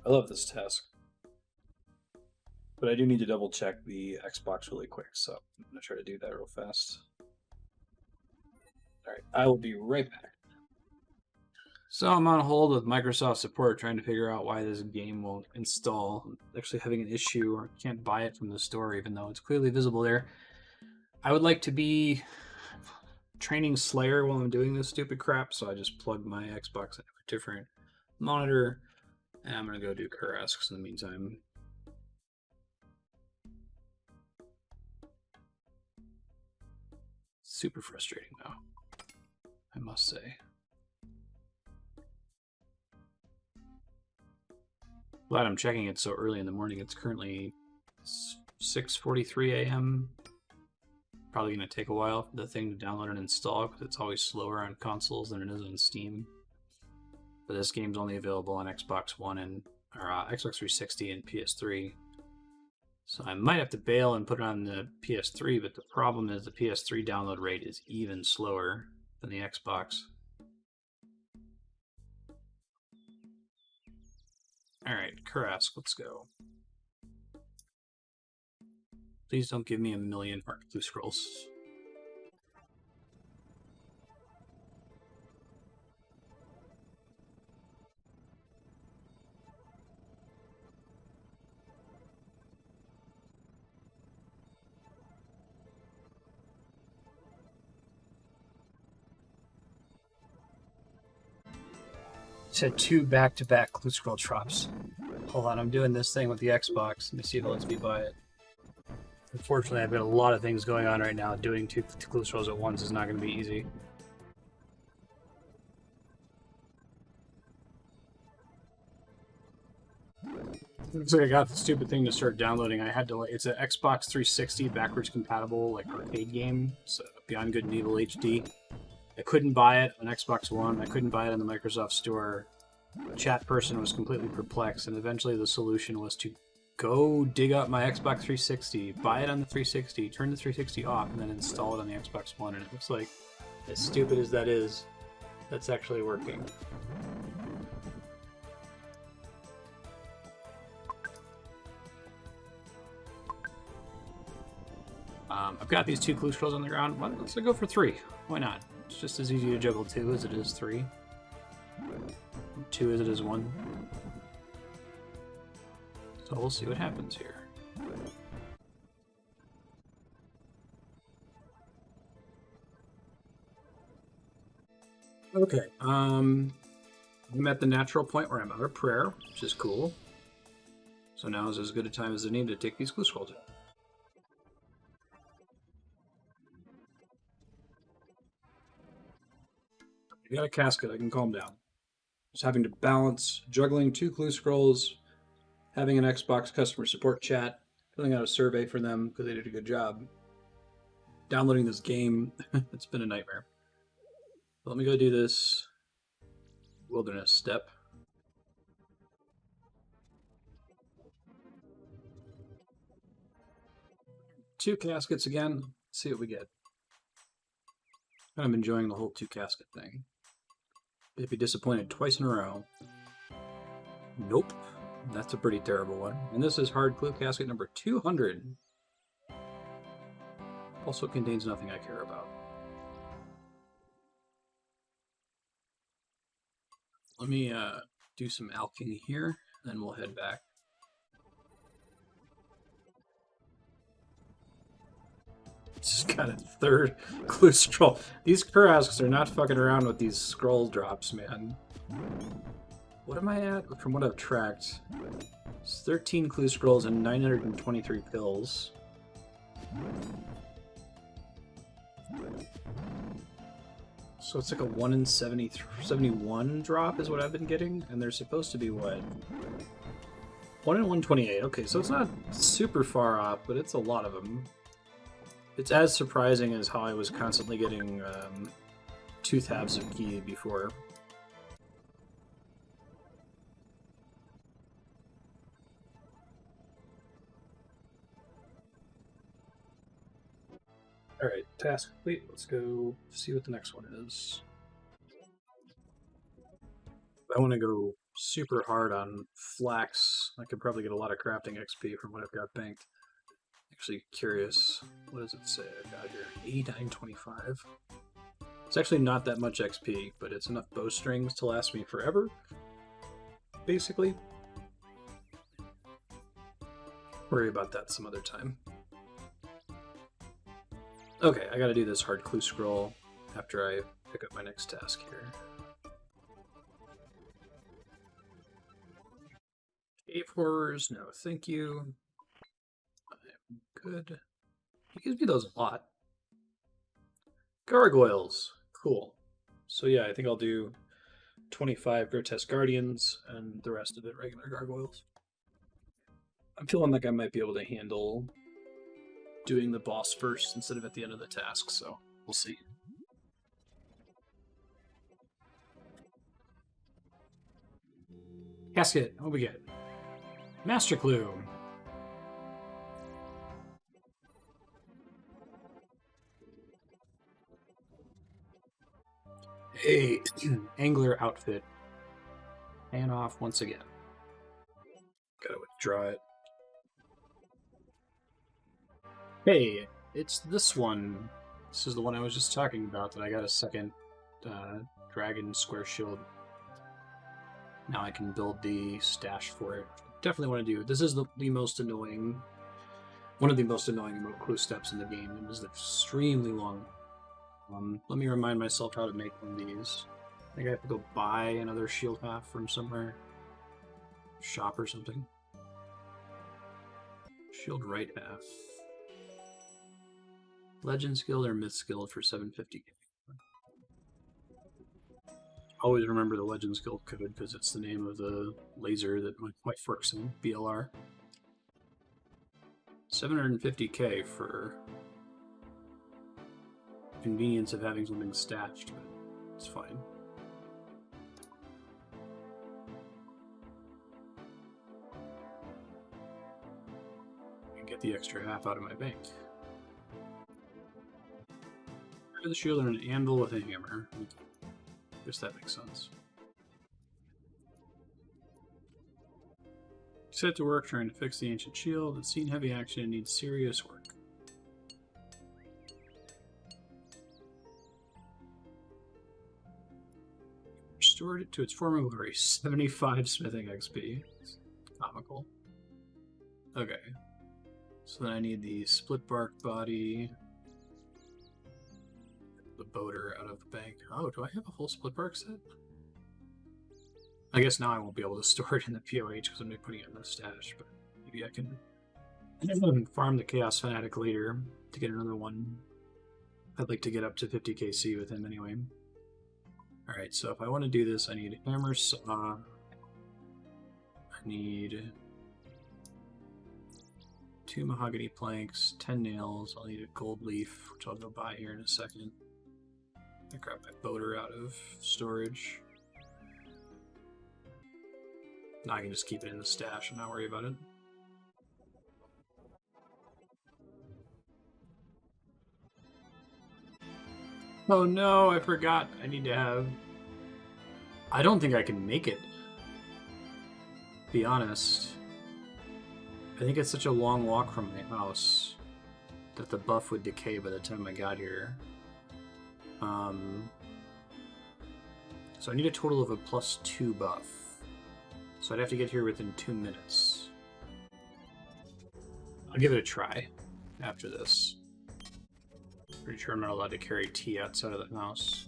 I love this task. But I do need to double check the Xbox really quick, so I'm going to try to do that real fast. Alright, I will be right back. So I'm on hold with Microsoft support trying to figure out why this game won't install. I'm actually having an issue, or can't buy it from the store even though it's clearly visible there. I would like to be training Slayer while I'm doing this stupid crap, so I just plugged my Xbox into a different monitor, and I'm going to go do Kursk in the meantime. Super frustrating though, I must say. Glad I'm checking it so early in the morning. It's currently 6:43 a.m. Probably going to take a while for the thing to download and install because it's always slower on consoles than it is on Steam. But this game's only available on Xbox One and Xbox 360 and PS3. So I might have to bail and put it on the PS3, but the problem is the PS3 download rate is even slower than the Xbox. Alright, Kursk, let's go. Please don't give me a million Mark II scrolls. Said 2 back-to-back Clue Scroll drops. Hold on, I'm doing this thing with the Xbox. Let me see if it lets me buy it. Unfortunately, I've got a lot of things going on right now. Doing two Clue Scrolls at once is not going to be easy. Looks like I got the stupid thing to start downloading. I had to, like, it's an Xbox 360 backwards compatible, like, arcade game, so Beyond Good and Evil HD. I couldn't buy it on Xbox One. I couldn't buy it on the Microsoft Store. The chat person was completely perplexed, and eventually the solution was to go dig up my Xbox 360, buy it on the 360, turn the 360 off, and then install it on the Xbox One. And it looks like, as stupid as that is, that's actually working. I've got these 2 clue scrolls on the ground. Well, let's go for 3. Why not? It's just as easy to juggle 2 as it is 3. 2 as it is 1. So we'll see what happens here. Okay, I'm at the natural point where I'm out of prayer, which is cool. So now is as good a time as any to take these clue scrolls in. I got a casket, I can calm down. Just having to balance juggling 2 clue scrolls, having an Xbox customer support chat, filling out a survey for them because they did a good job, downloading this game. It's been a nightmare. But let me go do this wilderness step. Two caskets again. Let's see what we get. I'm enjoying the whole 2 casket thing. They'd be disappointed twice in a row. Nope. That's a pretty terrible one. And this is hard clue casket number 200. Also contains nothing I care about. Let me do some alching here, then we'll head back. Just got a 3rd clue scroll. These Kurasks are not fucking around with these scroll drops, man. What am I at? From what I've tracked, it's 13 clue scrolls and 923 pills. So it's like a 1 in 71 drop is what I've been getting, and they're supposed to be what? 1 in 128. Okay, so it's not super far off, but it's a lot of them. It's as surprising as how I was constantly getting 2 tabs of key before. Alright, task complete. Let's go see what the next one is. If I want to go super hard on flax, I could probably get a lot of crafting XP from what I've got banked. Actually curious, what does it say I've got here? 8925. It's actually not that much XP, but it's enough bowstrings to last me forever, basically. Worry about that some other time. Okay, I gotta do this hard clue scroll after I pick up my next task here. Cave horrors, no thank you. I'm good. He gives me those a lot. Gargoyles, cool. So yeah, I think I'll do 25 grotesque guardians and the rest of it regular gargoyles. I'm feeling like I might be able to handle doing the boss first instead of at the end of the task, so we'll see. Casket, what we get? Master Clue. Hey, Angler Outfit. And off once again. Gotta withdraw it. Hey, it's this one. This is the one I was just talking about that I got a second dragon square shield. Now I can build the stash for it. Definitely want to do. This is the most annoying, one of the most annoying clue steps in the game. It is extremely long. Let me remind myself how to make one of these. I think I have to go buy another shield half from somewhere. Shop or something. Shield right half. Legend skill or myth skill for 750. always remember the Legends Guild code because it's the name of the laser that my wife works in, BLR. 750k for convenience of having something stashed, but it's fine. I get the extra half out of my bank. The shield and an anvil with a hammer. I guess that makes sense. Set to work trying to fix the ancient shield. It's seen heavy action and needs serious work. Restored it to its former glory. 75 smithing XP. It's comical. Okay. So then I need the split bark body. The boater out of the bank. Oh, do I have a whole split bark set? I guess now I won't be able to store it in the POH because I'm going to be putting it in the stash, but maybe I can farm the Chaos Fanatic later to get another one. I'd like to get up to 50 KC with him anyway. Alright, so if I want to do this, I need a hammer saw. I need 2 mahogany planks, 10 nails. I'll need a gold leaf, which I'll go buy here in a second. I grab my boater out of storage. Now I can just keep it in the stash and not worry about it. Oh no, I forgot. I need to have... I don't think I can make it. To be honest. I think it's such a long walk from my house that the buff would decay by the time I got here. So I need a total of a +2 buff. So I'd have to get here within 2 minutes. I'll give it a try after this. Pretty sure I'm not allowed to carry tea outside of the house.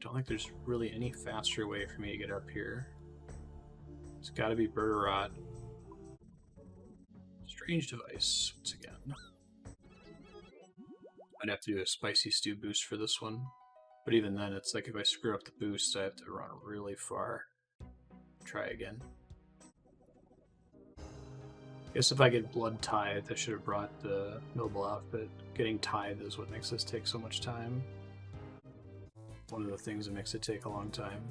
Don't think there's really any faster way for me to get up here. It's gotta be Birdhouse. Strange device, once again. I'd have to do a spicy stew boost for this one. But even then, it's like if I screw up the boost, I have to run really far. Try again. Guess if I get blood tithe, I should have brought the noble outfit. Getting tithe is what makes this take so much time. One of the things that makes it take a long time.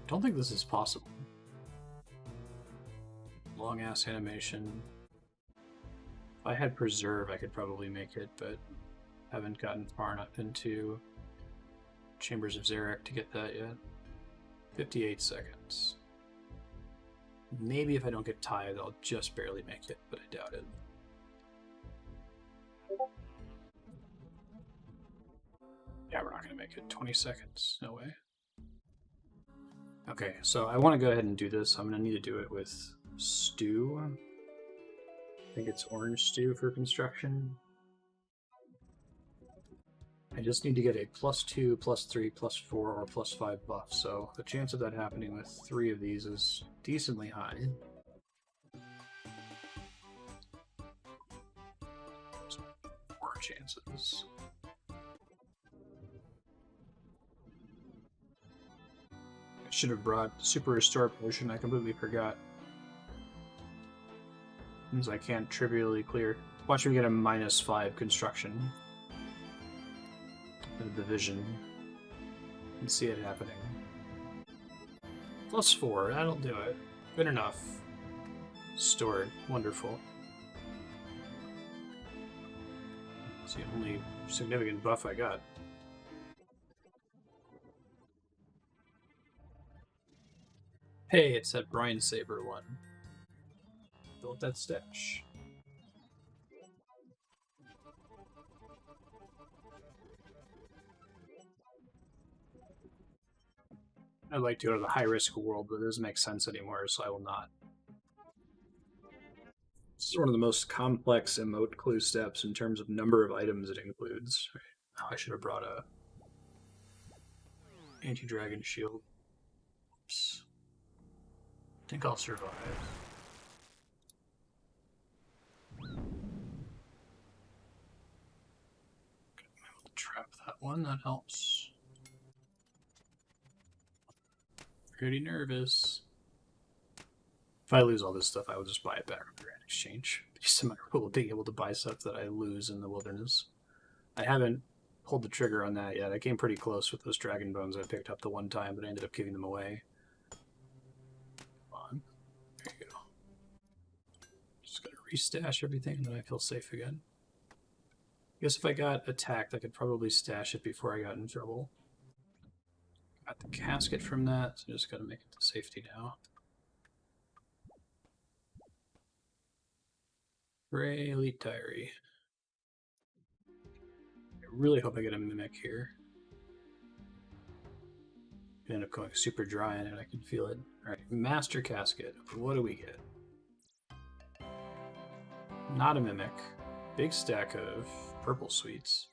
Don't think this is possible. Long ass animation. If I had preserve, I could probably make it, but haven't gotten far enough into Chambers of Zarek to get that yet. 58 seconds. Maybe if I don't get tied, I'll just barely make it, but I doubt it. Yeah, we're not going to make it. 20 seconds. No way. Okay, so I want to go ahead and do this. I'm going to need to do it with stew. I think it's orange stew for construction. I just need to get a +2, +3, +4, or +5 buff, so the chance of that happening with 3 of these is decently high. More chances. I should have brought the Super Restore Potion, I completely forgot. Means I can't trivially clear. Watch me get a -5 construction. The vision. And see it happening. +4, that'll do it. Good enough. Stored. Wonderful. It's the only significant buff I got. Hey, it's that Brine Saber one. Built that stash. I'd like to go to the high-risk world, but it doesn't make sense anymore, so I will not. This is one of the most complex emote clue steps in terms of number of items it includes. Oh, I should have brought a anti-dragon shield. Oops. I think I'll survive. trap that one. That helps. Pretty nervous. If I lose all this stuff, I will just buy it back on the Grand Exchange. Just a matter of being able to buy stuff that I lose in the wilderness. I haven't pulled the trigger on that yet. I came pretty close with those dragon bones I picked up the one time, but I ended up giving them away. Come on. There you go. Just gotta restash everything and then I feel safe again. I guess if I got attacked, I could probably stash it before I got in trouble. Got the casket from that, so just gotta make it to safety now. Gray Elite Diary. I really hope I get a Mimic here. I end up going super dry in it, I can feel it. Alright, Master Casket. What do we get? Not a Mimic. Big stack of purple sweets.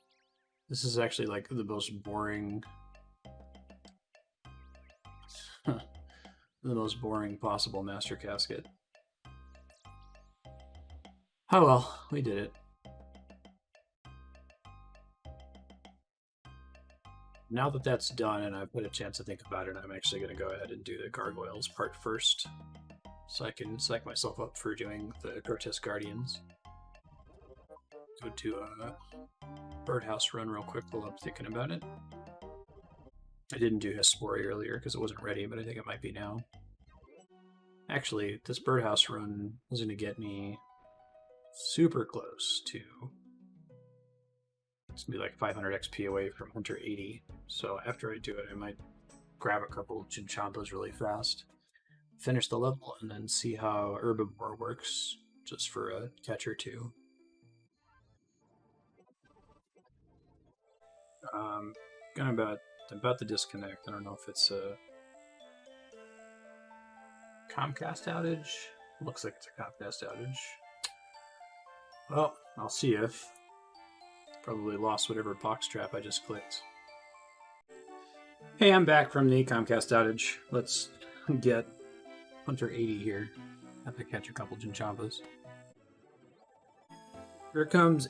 This is actually like the most boring... the most boring possible Master Casket. Oh well, we did it. Now that that's done and I've put a chance to think about it, I'm actually going to go ahead and do the gargoyles part first. So I can psych myself up for doing the Grotesque Guardians. Go to Birdhouse Run real quick while I'm thinking about it. I didn't do Hespori earlier because it wasn't ready, but I think it might be now. Actually, this Birdhouse Run is going to get me super close to... It's going to be like 500 XP away from Hunter 80. So after I do it, I might grab a couple Chinchampas really fast, finish the level, and then see how Herbivore works, just for a catch or two. About to disconnect. I don't know if it's a Comcast outage. Looks like it's a Comcast outage. Well, I'll see you. Probably lost whatever box trap I just clicked. Hey, I'm back from the Comcast outage. Let's get Hunter 80 here. Have to catch a couple Chinchampas. Here comes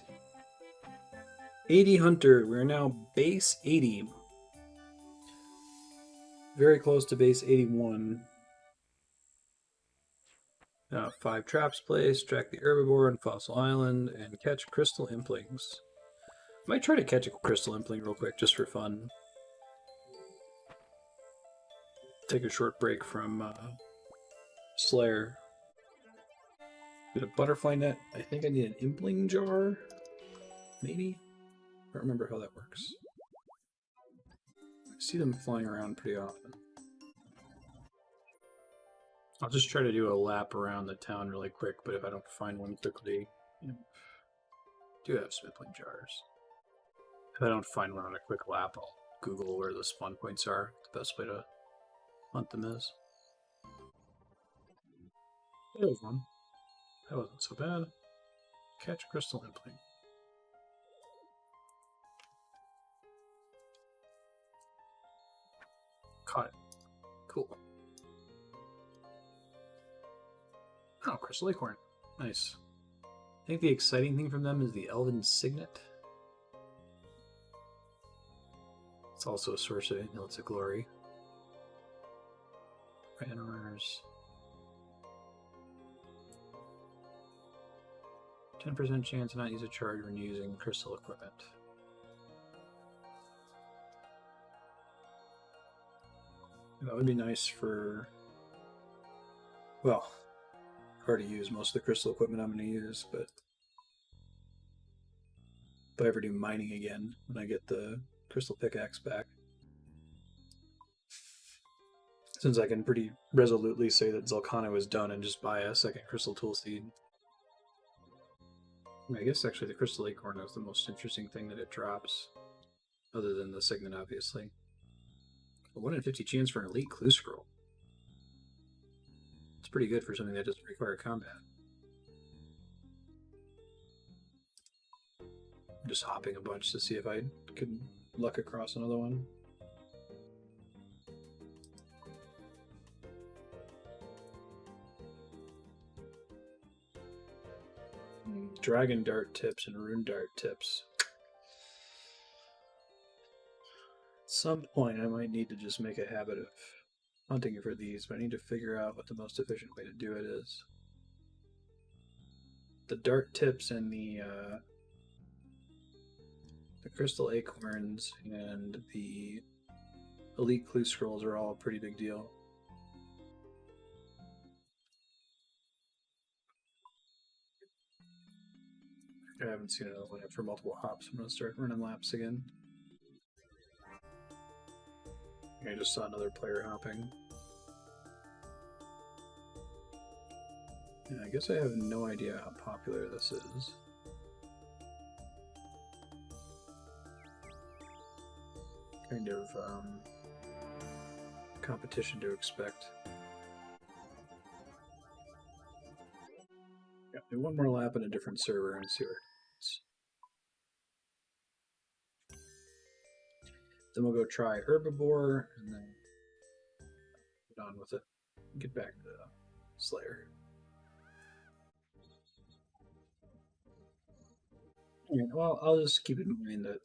80 Hunter. We're now base 80. Very close to base 81. 5 traps placed, track the herbivore in Fossil Island, and catch crystal implings. Might try to catch a crystal impling real quick, just for fun. Take a short break from Slayer. Get a butterfly net. I think I need an impling jar. Maybe? I don't remember how that works. I see them flying around pretty often. I'll just try to do a lap around the town really quick, but if I don't find one quickly, I do have some impling jars. If I don't find one on a quick lap, I'll Google where the spawn points are. The best way to hunt them is. There's one. That wasn't so bad. Catch a crystal impling. Caught it. Cool. Oh, crystal acorn. Nice. I think the exciting thing from them is the Elven Signet. It's also a source of amulets of glory. Banners. 10% chance to not use a charge when using crystal equipment. That would be nice for... Well, I've already used most of the crystal equipment I'm going to use, but if I ever do mining again, when I get the crystal pickaxe back. Since I can pretty resolutely say that Zelkano is done and just buy a second crystal tool seed. I guess actually the crystal acorn is the most interesting thing that it drops, other than the signet, obviously. A 1 in 50 chance for an elite clue scroll. It's pretty good for something that doesn't require combat. I'm just hopping a bunch to see if I could luck across another one. Dragon dart tips and rune dart tips. some point I might need to just make a habit of hunting for these, but I need to figure out what the most efficient way to do it is. The dart tips and the crystal acorns and the elite clue scrolls are all a pretty big deal. I haven't seen another one for multiple hops. I'm going to start running laps again. I just saw another player hopping. Yeah, I guess I have no idea how popular this is. Kind of competition to expect. Yeah, do one more lap in a different server and see where it is. Then we'll go try Herbivore and then get on with it. Get back to Slayer. Alright, well, I'll just keep in mind that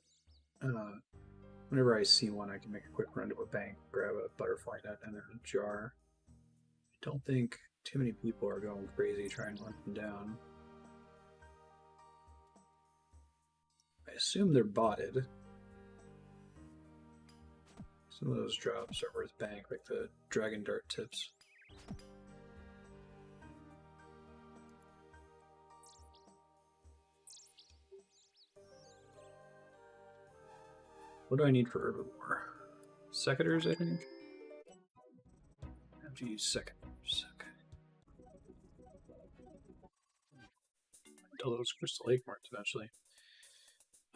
whenever I see one, I can make a quick run to a bank, grab a butterfly net and a jar. I don't think too many people are going crazy trying to hunt them down. I assume they're botted. Some of those drops are worth bank, like the dragon dart tips. What do I need for Herbivore? Secateurs, I think? I have to use Secateurs. Okay. Until those crystal acorns eventually.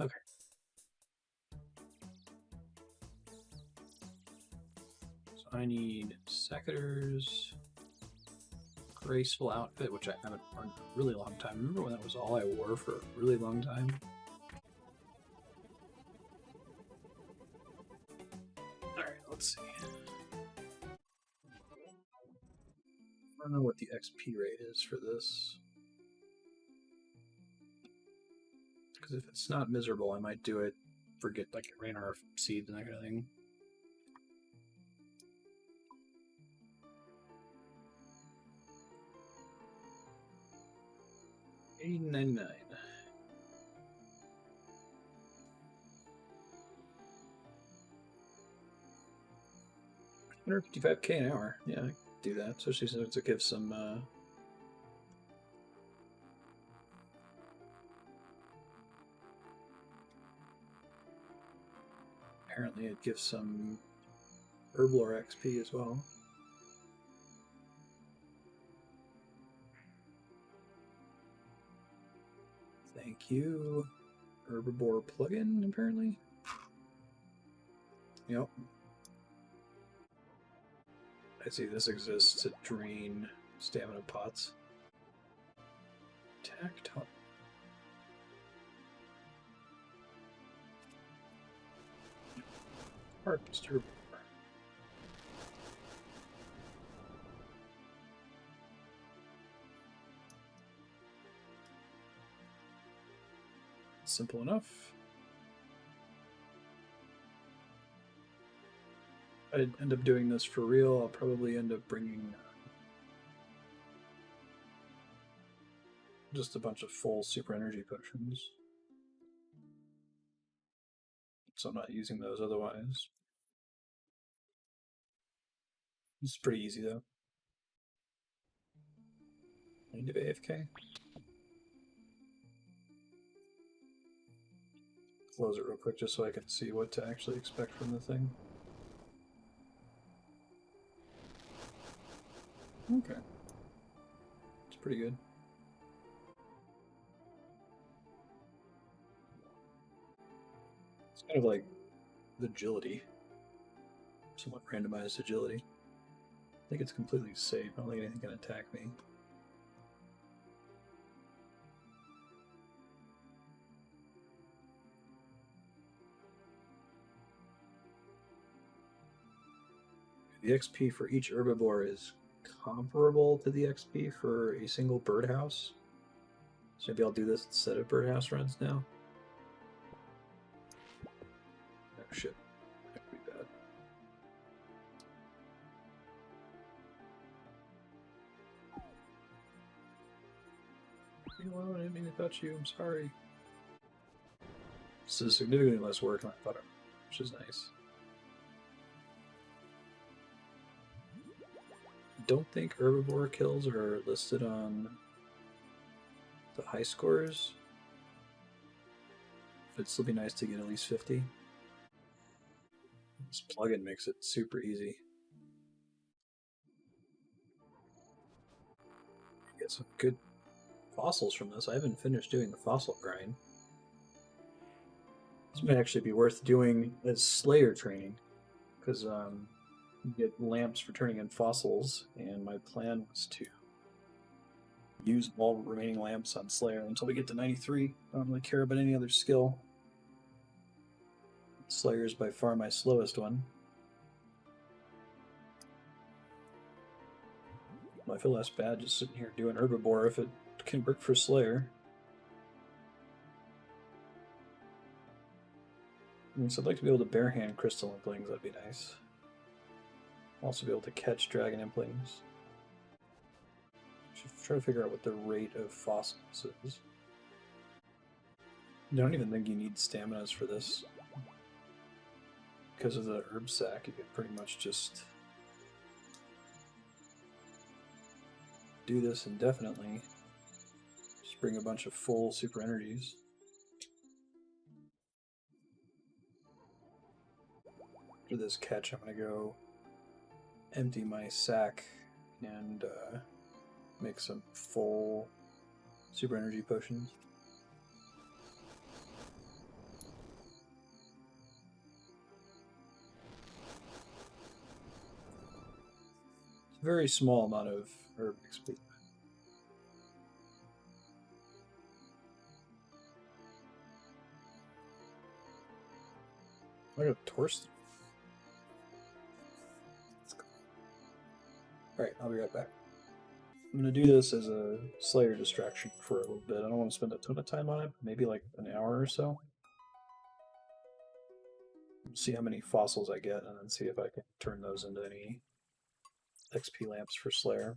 Okay. So I need Secateurs, Graceful Outfit, which I haven't worn in a really long time. Remember when that was all I wore for a really long time? Let's see. I don't know what the XP rate is for this. Because if it's not miserable, I might do it, forget like rain or seeds and that kind of thing. $18.99. 155k an hour. Yeah, I can do that, especially since it gives some apparently it gives some Herblore XP as well. Thank you. Herbivore plugin, apparently. Yep. I see this exists to drain stamina pots. Tactile. Harvest Herbivore. Simple enough. I'd end up doing this for real. I'll probably end up bringing just a bunch of full super energy potions. So I'm not using those otherwise. It's pretty easy though. End of AFK. Close it real quick just so I can see what to actually expect from the thing. Okay. It's pretty good. It's kind of like the agility. Somewhat randomized agility. I think it's completely safe. I don't think anything can attack me. The XP for each herbivore is comparable to the XP for a single birdhouse. So maybe I'll do this instead of Birdhouse Runs now. Oh shit. That could be bad. touch you. I'm sorry. This is significantly less work than I thought it was, which is nice. I don't think herbivore kills are listed on the high scores. It'd still be nice to get at least 50. This plugin makes it super easy. Get some good fossils from this. I haven't finished doing the fossil grind. This might actually be worth doing as Slayer training, because you get lamps for turning in fossils, and my plan was to use all remaining lamps on Slayer until we get to 93. I don't really care about any other skill. Slayer is by far my slowest one. I feel less bad just sitting here doing herbivore if it can work for Slayer. So I'd like to be able to barehand crystal implings, that'd be nice. Also be able to catch dragon implings. Should try to figure out what the rate of fossils is. I don't even think you need staminas for this. Because of the herb sack, you could pretty much just do this indefinitely. Just bring a bunch of full super energies. For this catch, I'm going to go empty my sack and make some full super energy potions. It's a very small amount of herb XP. I got a torso. Alright, I'll be right back. I'm going to do this as a Slayer distraction for a little bit. I don't want to spend a ton of time on it, maybe like an hour or so. See how many fossils I get, and then see if I can turn those into any XP lamps for Slayer.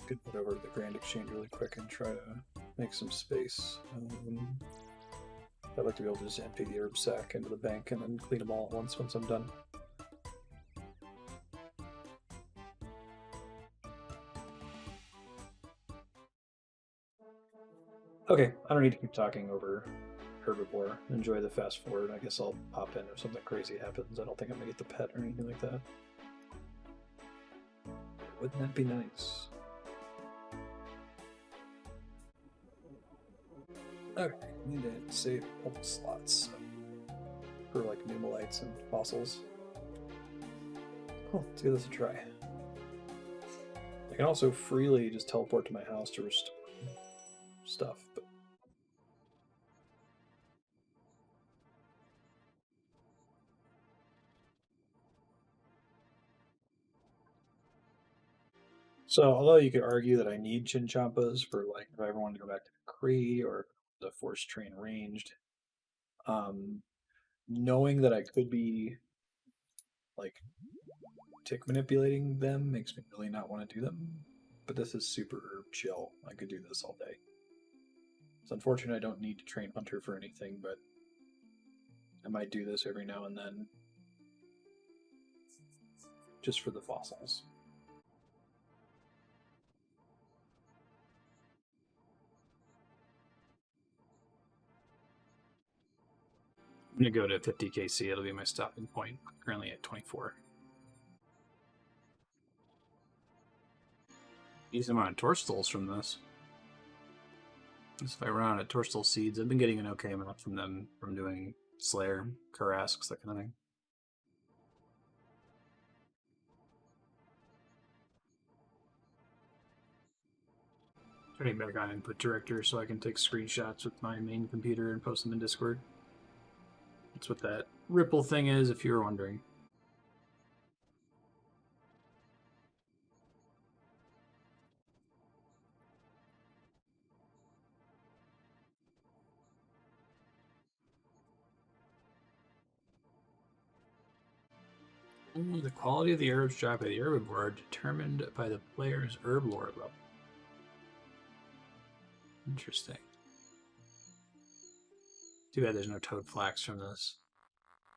Could head over to the Grand Exchange really quick and try to make some space. I'd like to be able to just empty the herb sack into the bank and then clean them all at once I'm done. Okay, I don't need to keep talking over herbivore. Enjoy the fast forward. I guess I'll pop in if something crazy happens. I don't think I'm gonna get the pet or anything like that. Wouldn't that be nice? Okay, need to save a couple slots for like pneumolites and fossils. Cool, let's give this a try. I can also freely just teleport to my house to restore stuff, but so although you could argue that I need Chinchompas for like if I ever wanted to go back to the Cree or the Force Train ranged, knowing that I could be like tick manipulating them makes me really not want to do them. But this is super chill. I could do this all day. It's unfortunate I don't need to train Hunter for anything, but I might do this every now and then just for the fossils. I'm going to go to 50 KC. It'll be my stopping point. Currently at 24. Decent amount of torstals from this. If I run out of torstal seeds, I've been getting an okay amount from them from doing Slayer, Karasks, that kind of thing. Turning back on Input Director so I can take screenshots with my main computer and post them in Discord. That's what that ripple thing is, if you were wondering. Ooh, the quality of the herbs dropped by the herbivore are determined by the player's herb lore level. Interesting. Too bad there's no toad flax from this.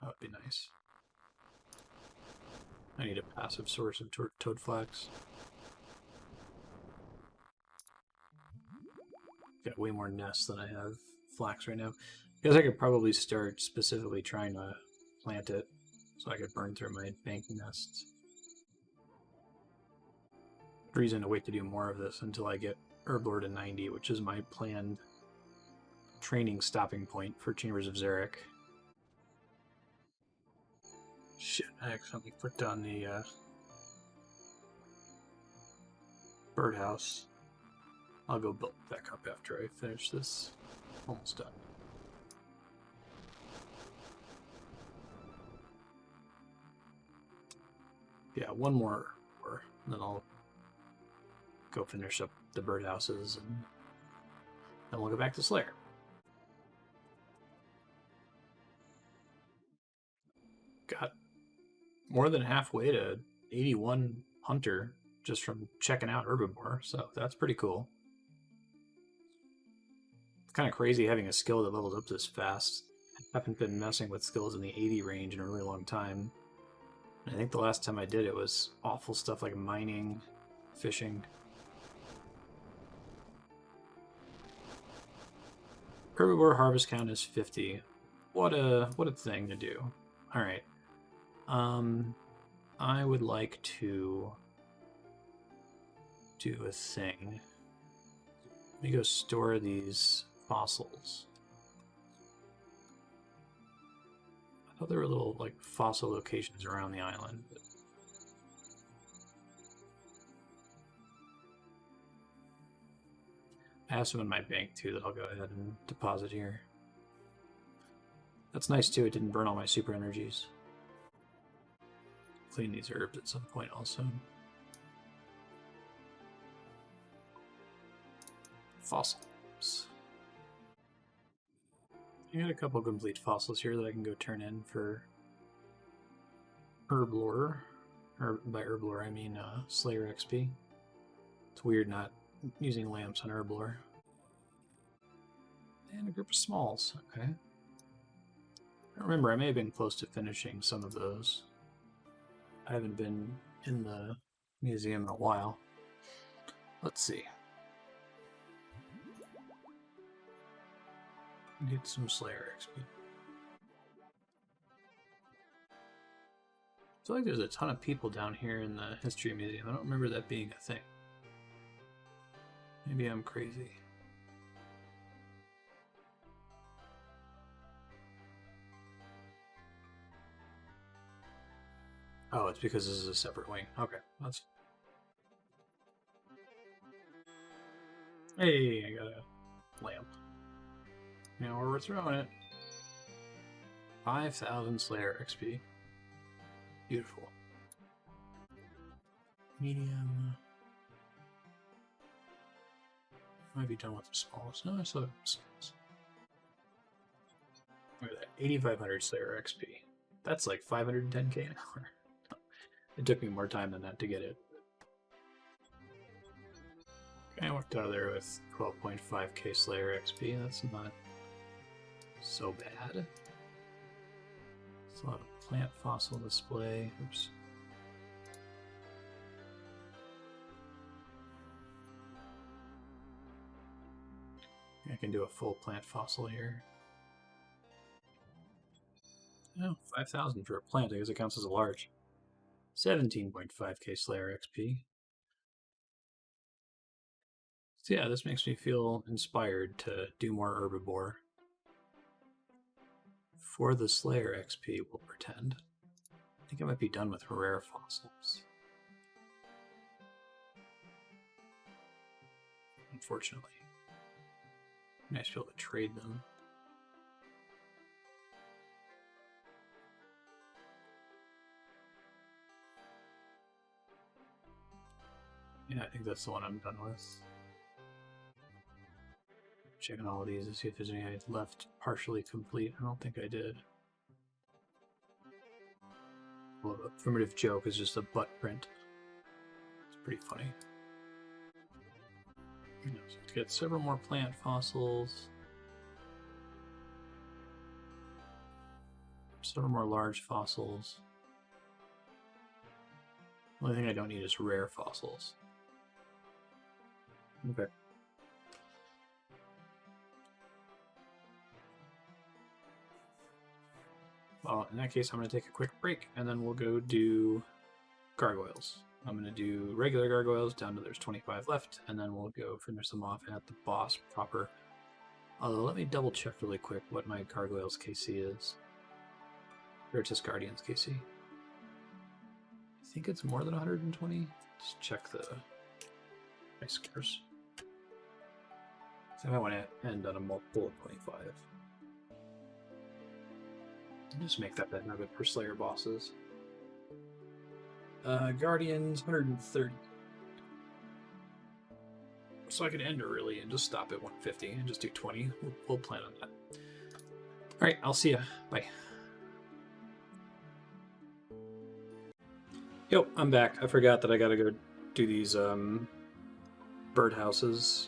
That would be nice. I need a passive source of toad flax. Got way more nests than I have flax right now. I guess I could probably start specifically trying to plant it so I could burn through my bank nests. Reason to wait to do more of this until I get Herblore to 90, which is my planned training stopping point for Chambers of Xeric. Shit, I accidentally clicked on the birdhouse. I'll go build back up after I finish this. Almost done. Yeah, one more, and then I'll go finish up the birdhouses, and then we'll go back to Slayer. Got more than halfway to 81 Hunter just from checking out Herbivore, so that's pretty cool. It's kind of crazy having a skill that levels up this fast. I haven't been messing with skills in the 80 range in a really long time. I think the last time I did it was awful stuff like mining, fishing. Herbivore harvest count is 50. What a thing to do. All right. I would like to do a thing. Let me go store these fossils. I thought there were little like fossil locations around the island. But... I have some in my bank too that I'll go ahead and deposit here. That's nice too, it didn't burn all my super energies. Clean these herbs at some point also. Fossils. I got a couple complete fossils here that I can go turn in for Herblore. Or by Herblore I mean Slayer XP. It's weird not using lamps on Herblore. And a group of smalls, okay. I remember I may have been close to finishing some of those. I haven't been in the museum in a while. Let's see. Get some Slayer XP. I feel like there's a ton of people down here in the History Museum. I don't remember that being a thing. Maybe I'm crazy. Oh, it's because this is a separate wing. Okay, that's... Hey, I got a lamp. Now where we're throwing it. 5,000 Slayer XP. Beautiful. Medium. Might be done with the smallest. No, I still have the smallest. Look at that. 8,500 Slayer XP. That's like 510k an hour. It took me more time than that to get it. I walked out of there with 12.5k Slayer XP. That's not so bad. It's a lot of plant fossil display. Oops. I can do a full plant fossil here. No, 5,000 for a plant. I guess it counts as a large. 17.5k Slayer XP. So yeah, this makes me feel inspired to do more Herbivore. For the Slayer XP, we'll pretend. I think I might be done with rare fossils. Unfortunately. Nice to be able to trade them. Yeah, I think that's the one I'm done with. Checking all of these to see if there's any left partially complete. I don't think I did. Well, the primitive joke is just a butt print. It's pretty funny. So let's get several more plant fossils. Several more large fossils. The only thing I don't need is rare fossils. Okay. Well, in that case, I'm going to take a quick break, and then we'll go do gargoyles. I'm going to do regular gargoyles down to there's 25 left, and then we'll go finish them off at the boss proper. Let me double check really quick what my gargoyles KC is. Veritas Guardians KC. I think it's more than 120. Just check my scores. So I want to end on a multiple of 25. Just make that habit for Slayer bosses. Guardians, 130. So I could end early and just stop at 150 and just do 20. We'll plan on that. Alright, I'll see ya. Bye. Yo, I'm back. I forgot that I gotta go do these birdhouses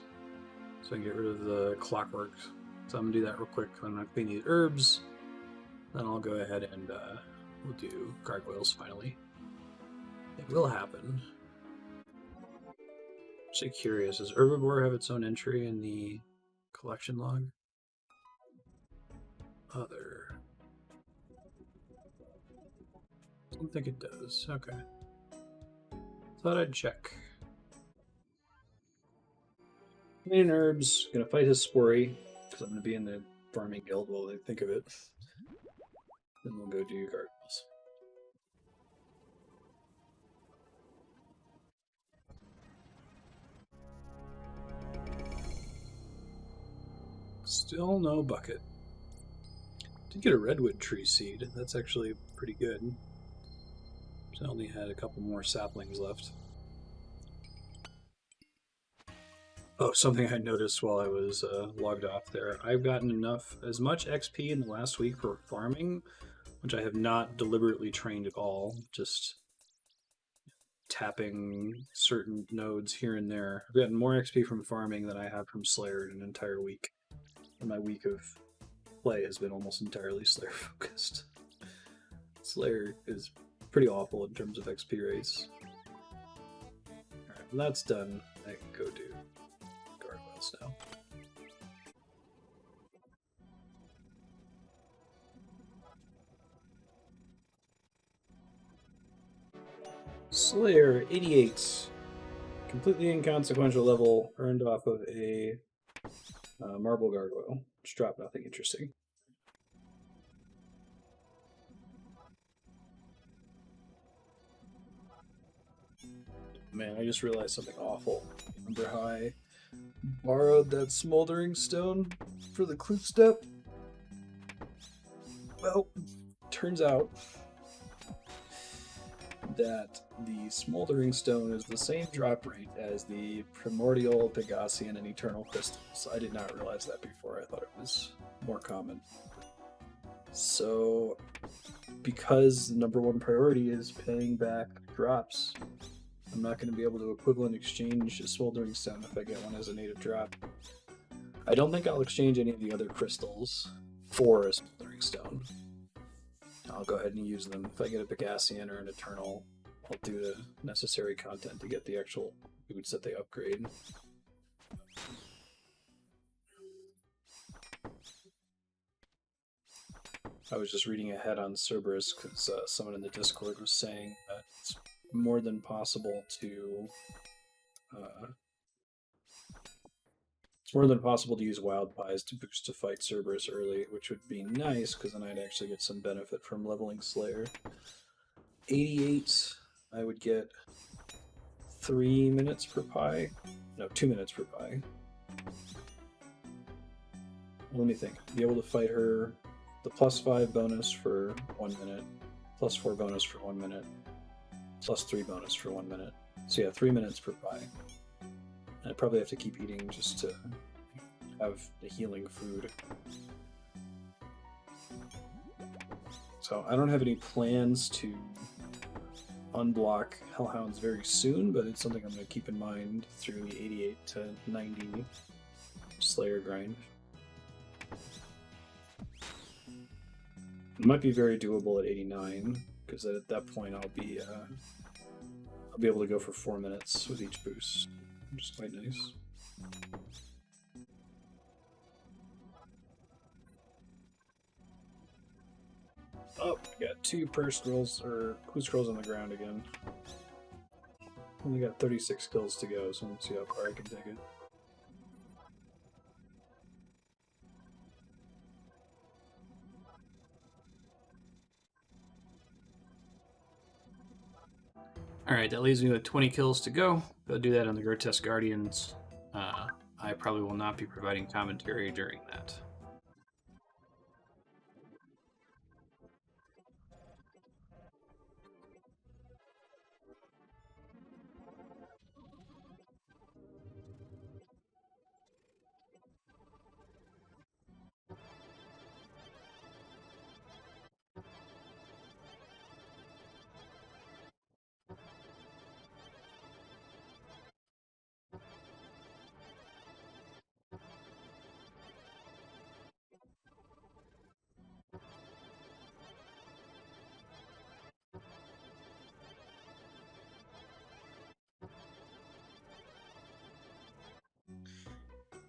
so I can get rid of the clockwork. So I'm gonna do that real quick. I'm gonna clean these herbs. Then I'll go ahead and we'll do gargoyles finally. It will happen. Actually curious, does Herbivore have its own entry in the collection log? Other. I don't think it does. Okay. Thought I'd check. Main herbs, gonna fight his Spory, because I'm gonna be in the farming guild while they think of it. Then we'll go do gargoyles. Still no bucket. Did get a redwood tree seed. That's actually pretty good. So I only had a couple more saplings left. Oh, something I noticed while I was logged off there. I've gotten as much XP in the last week for farming, which I have not deliberately trained at all, just tapping certain nodes here and there. I've gotten more XP from farming than I have from Slayer in an entire week. And my week of play has been almost entirely Slayer focused. Slayer is pretty awful in terms of XP rates. Alright, when that's done, I can go do gargoyles now. Slayer 88. Completely inconsequential level earned off of a marble gargoyle, which dropped nothing interesting. Man, I just realized something awful. Remember how I borrowed that smoldering stone for the kloof step? Well, turns out that the smoldering stone is the same drop rate as the primordial, Pegasian, and eternal crystals. I did not realize that before. I thought it was more common. So, because the #1 priority is paying back drops, I'm not going to be able to equivalent exchange a smoldering stone if I get one as a native drop. I don't think I'll exchange any of the other crystals for a smoldering stone. I'll go ahead and use them. If I get a Pegasian or an Eternal, I'll do the necessary content to get the actual boots that they upgrade. I was just reading ahead on Cerberus because someone in the Discord was saying that it's more than possible to use wild pies to boost to fight Cerberus early, which would be nice because then I'd actually get some benefit from leveling Slayer. 88, I would get 3 minutes per pie. No, 2 minutes per pie. Let me think. Be able to fight her the +5 bonus for 1 minute, +4 bonus for 1 minute, +3 bonus for 1 minute. So yeah, 3 minutes per pie. And I probably have to keep eating just to have the healing food. So I don't have any plans to unblock Hellhounds very soon, but it's something I'm going to keep in mind through the 88 to 90 Slayer grind. It might be very doable at 89, because at that point I'll be able to go for 4 minutes with each boost, which is quite nice. Oh, we got 2 prayer scrolls, or clue scrolls on the ground again. Only got 36 kills to go, so let's see how far I can take it. Alright, that leaves me with 20 kills to go. I'll do that on the Grotesque Guardians. I probably will not be providing commentary during that.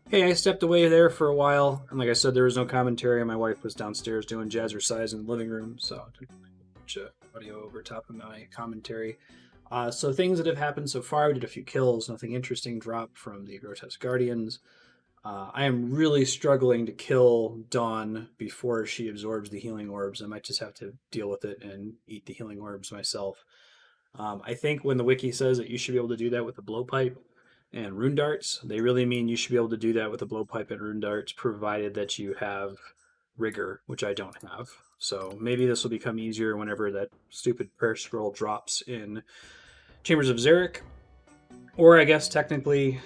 Hey, I stepped away there for a while, and like I said, there was no commentary. My wife was downstairs doing jazzercise in the living room, so I took a bunch of audio over top of my commentary. So things that have happened so far, we did a few kills, nothing interesting dropped from the Grotesque Guardians. I am really struggling to kill Dawn before she absorbs the healing orbs. I might just have to deal with it and eat the healing orbs myself. I think when the wiki says that you should be able to do that with a blowpipe and rune darts, they really mean you should be able to do that with a blowpipe and rune darts, provided that you have rigor, which I don't have. So maybe this will become easier whenever that stupid prayer scroll drops in Chambers of Xeric. Or I guess technically,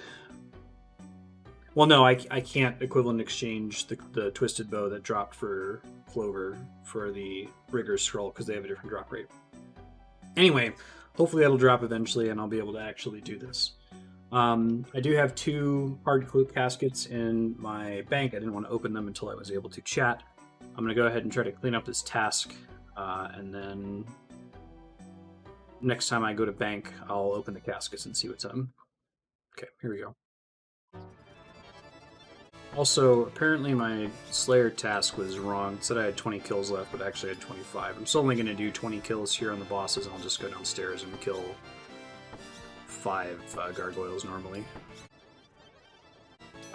well, no, I can't equivalent exchange the twisted bow that dropped for Clover for the rigor scroll because they have a different drop rate. Anyway, hopefully that'll drop eventually and I'll be able to actually do this. I do have 2 hard clue caskets in my bank. I didn't want to open them until I was able to chat. I'm going to go ahead and try to clean up this task, and then next time I go to bank, I'll open the caskets and see what's up. Okay, here we go. Also, apparently my Slayer task was wrong. It said I had 20 kills left, but I actually had 25. I'm still only going to do 20 kills here on the bosses, and I'll just go downstairs and kill 5 gargoyles normally.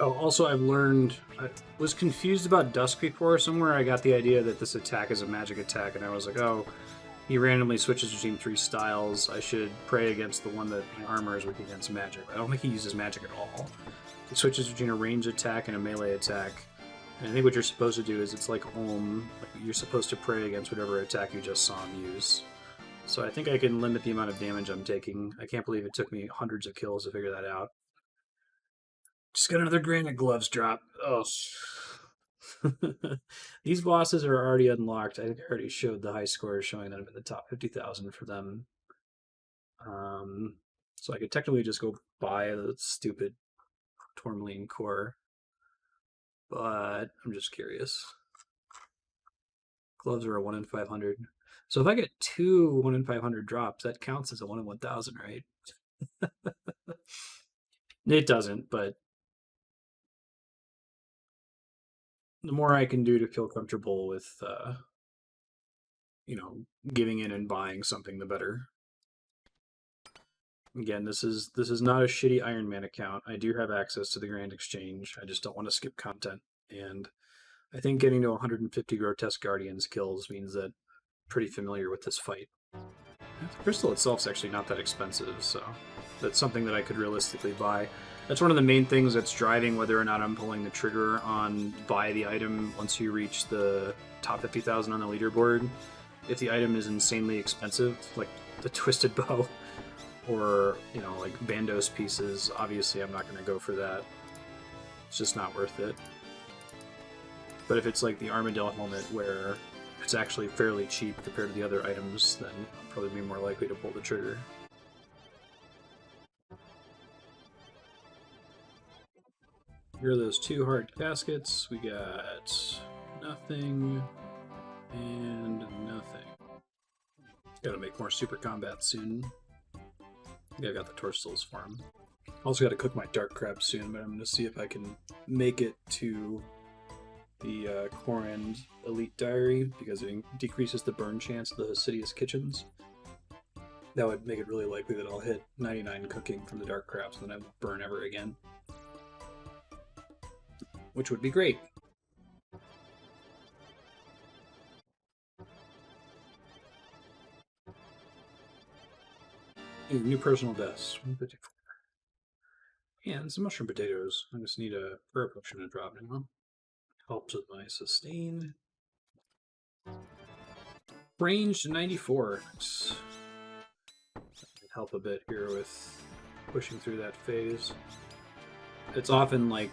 Oh, also I've learned, I was confused about Dusk before. Somewhere I got the idea that this attack is a magic attack, and I was like, oh, he randomly switches between 3 styles. I should pray against the one that armor is weak against magic. I don't think he uses magic at all. He switches between a range attack and a melee attack. And I think what you're supposed to do is it's like Om. Like you're supposed to pray against whatever attack you just saw him use. So I think I can limit the amount of damage I'm taking. I can't believe it took me hundreds of kills to figure that out. Just got another granite gloves drop. Oh. These bosses are already unlocked. I think I already showed the high scores showing that I'm in the top 50,000 for them. So I could technically just go buy the stupid Tourmaline core. But I'm just curious. Gloves are a 1 in 500. So if I get 2 1 in 500 drops, that counts as a 1 in 1,000, right? It doesn't, but the more I can do to feel comfortable with, giving in and buying something, the better. Again, this is not a shitty Iron Man account. I do have access to the Grand Exchange. I just don't want to skip content. And I think getting to 150 Grotesque Guardians kills means that I'm pretty familiar with this fight. The crystal itself is actually not that expensive, so that's something that I could realistically buy. That's one of the main things that's driving whether or not I'm pulling the trigger on buy the item once you reach the top 50,000 on the leaderboard. If the item is insanely expensive, like the Twisted Bow, or, like Bandos pieces, obviously I'm not going to go for that. It's just not worth it. But if it's like the Armadillo helmet where it's actually fairly cheap compared to the other items, then I'll probably be more likely to pull the trigger. Here are those 2 hard caskets. We got nothing and nothing. Gotta make more super combat soon. I got the torsos for him. Also gotta cook my dark crab soon, but I'm gonna see if I can make it to the Korand Elite Diary, because it decreases the burn chance of the Sidious Kitchens. That would make it really likely that I'll hit 99 cooking from the dark crabs, and then I won't burn ever again. Which would be great. Ooh, new personal best. 154. And some mushroom potatoes. I just need a prayer potion to drop now. Helps with my sustain. Range to 94. That'd help a bit here with pushing through that phase. It's often like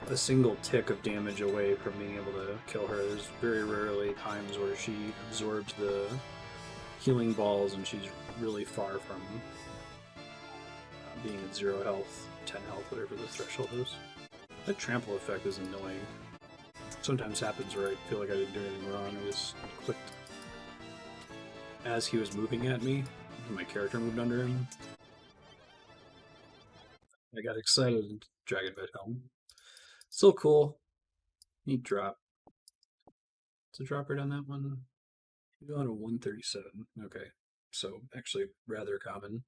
a single tick of damage away from being able to kill her. There's very rarely times where she absorbs the healing balls and she's really far from being at 0 health, 10 health, whatever the threshold is. That trample effect is annoying. Sometimes happens where I feel like I didn't do anything wrong. I just clicked as he was moving at me, and my character moved under him. I got excited and dragged it home. Still cool. Neat drop. What's the drop rate on that one? We go on to 137. Okay. So actually rather common.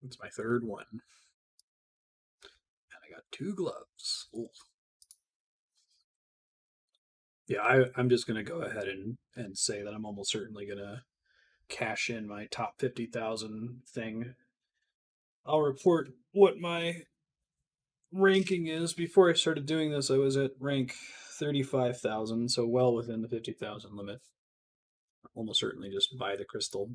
It's my 3rd one. And I got 2 gloves. Ooh. Yeah, I'm just gonna go ahead and say that I'm almost certainly gonna cash in my top 50,000 thing. I'll report what my ranking is. Before I started doing this, I was at rank 35,000, so well within the 50,000 limit. Almost certainly just buy the crystal.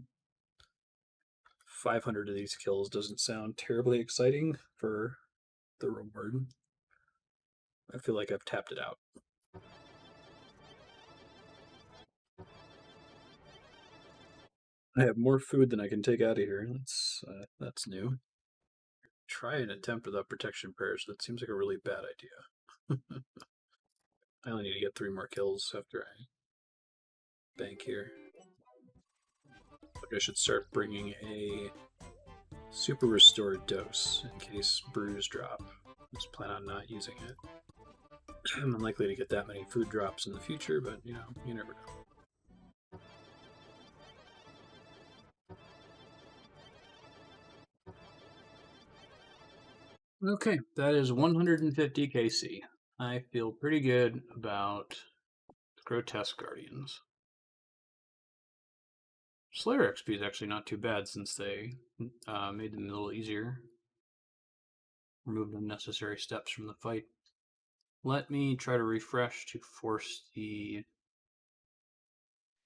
500 of these kills doesn't sound terribly exciting for the reward. I feel like I've tapped it out. I have more food than I can take out of here. That's new. Try an attempt without protection prayers. That seems like a really bad idea. I only need to get 3 more kills after I bank here. But I should start bringing a super restored dose in case brews drop. Just plan on not using it. I'm unlikely to get that many food drops in the future, but you know, you never know. Okay, that is 150 KC. I feel pretty good about Grotesque Guardians. Slayer XP is actually not too bad since they made them a little easier. Removed unnecessary steps from the fight. Let me try to refresh to force the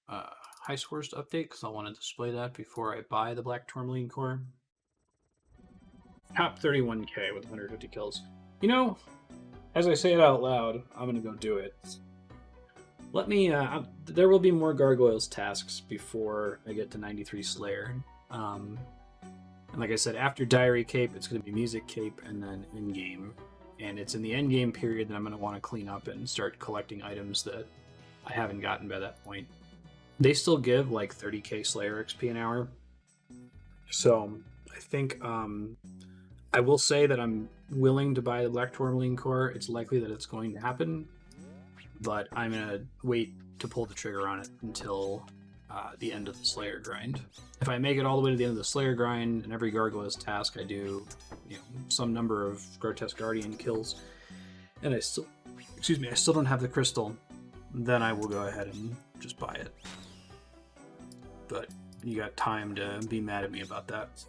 High Scores to update, because I want to display that before I buy the Black Tourmaline Core. Top 31k with 150 kills. You know, as I say it out loud, I'm going to go do it. Let me, there will be more Gargoyles tasks before I get to 93 Slayer. And like I said, after Diary Cape, it's going to be Music Cape and then Endgame. And it's in the Endgame period that I'm going to want to clean up and start collecting items that I haven't gotten by that point. They still give like 30k Slayer XP an hour. So I think I will say that I'm willing to buy the Black Tourmaline Core. It's likely that it's going to happen, but I'm going to wait to pull the trigger on it until the end of the Slayer grind. If I make it all the way to the end of the Slayer grind, and every Gargoyles task I do, you know, some number of Grotesque Guardian kills, and I still don't have the crystal, then I will go ahead and just buy it. But you got time to be mad at me about that.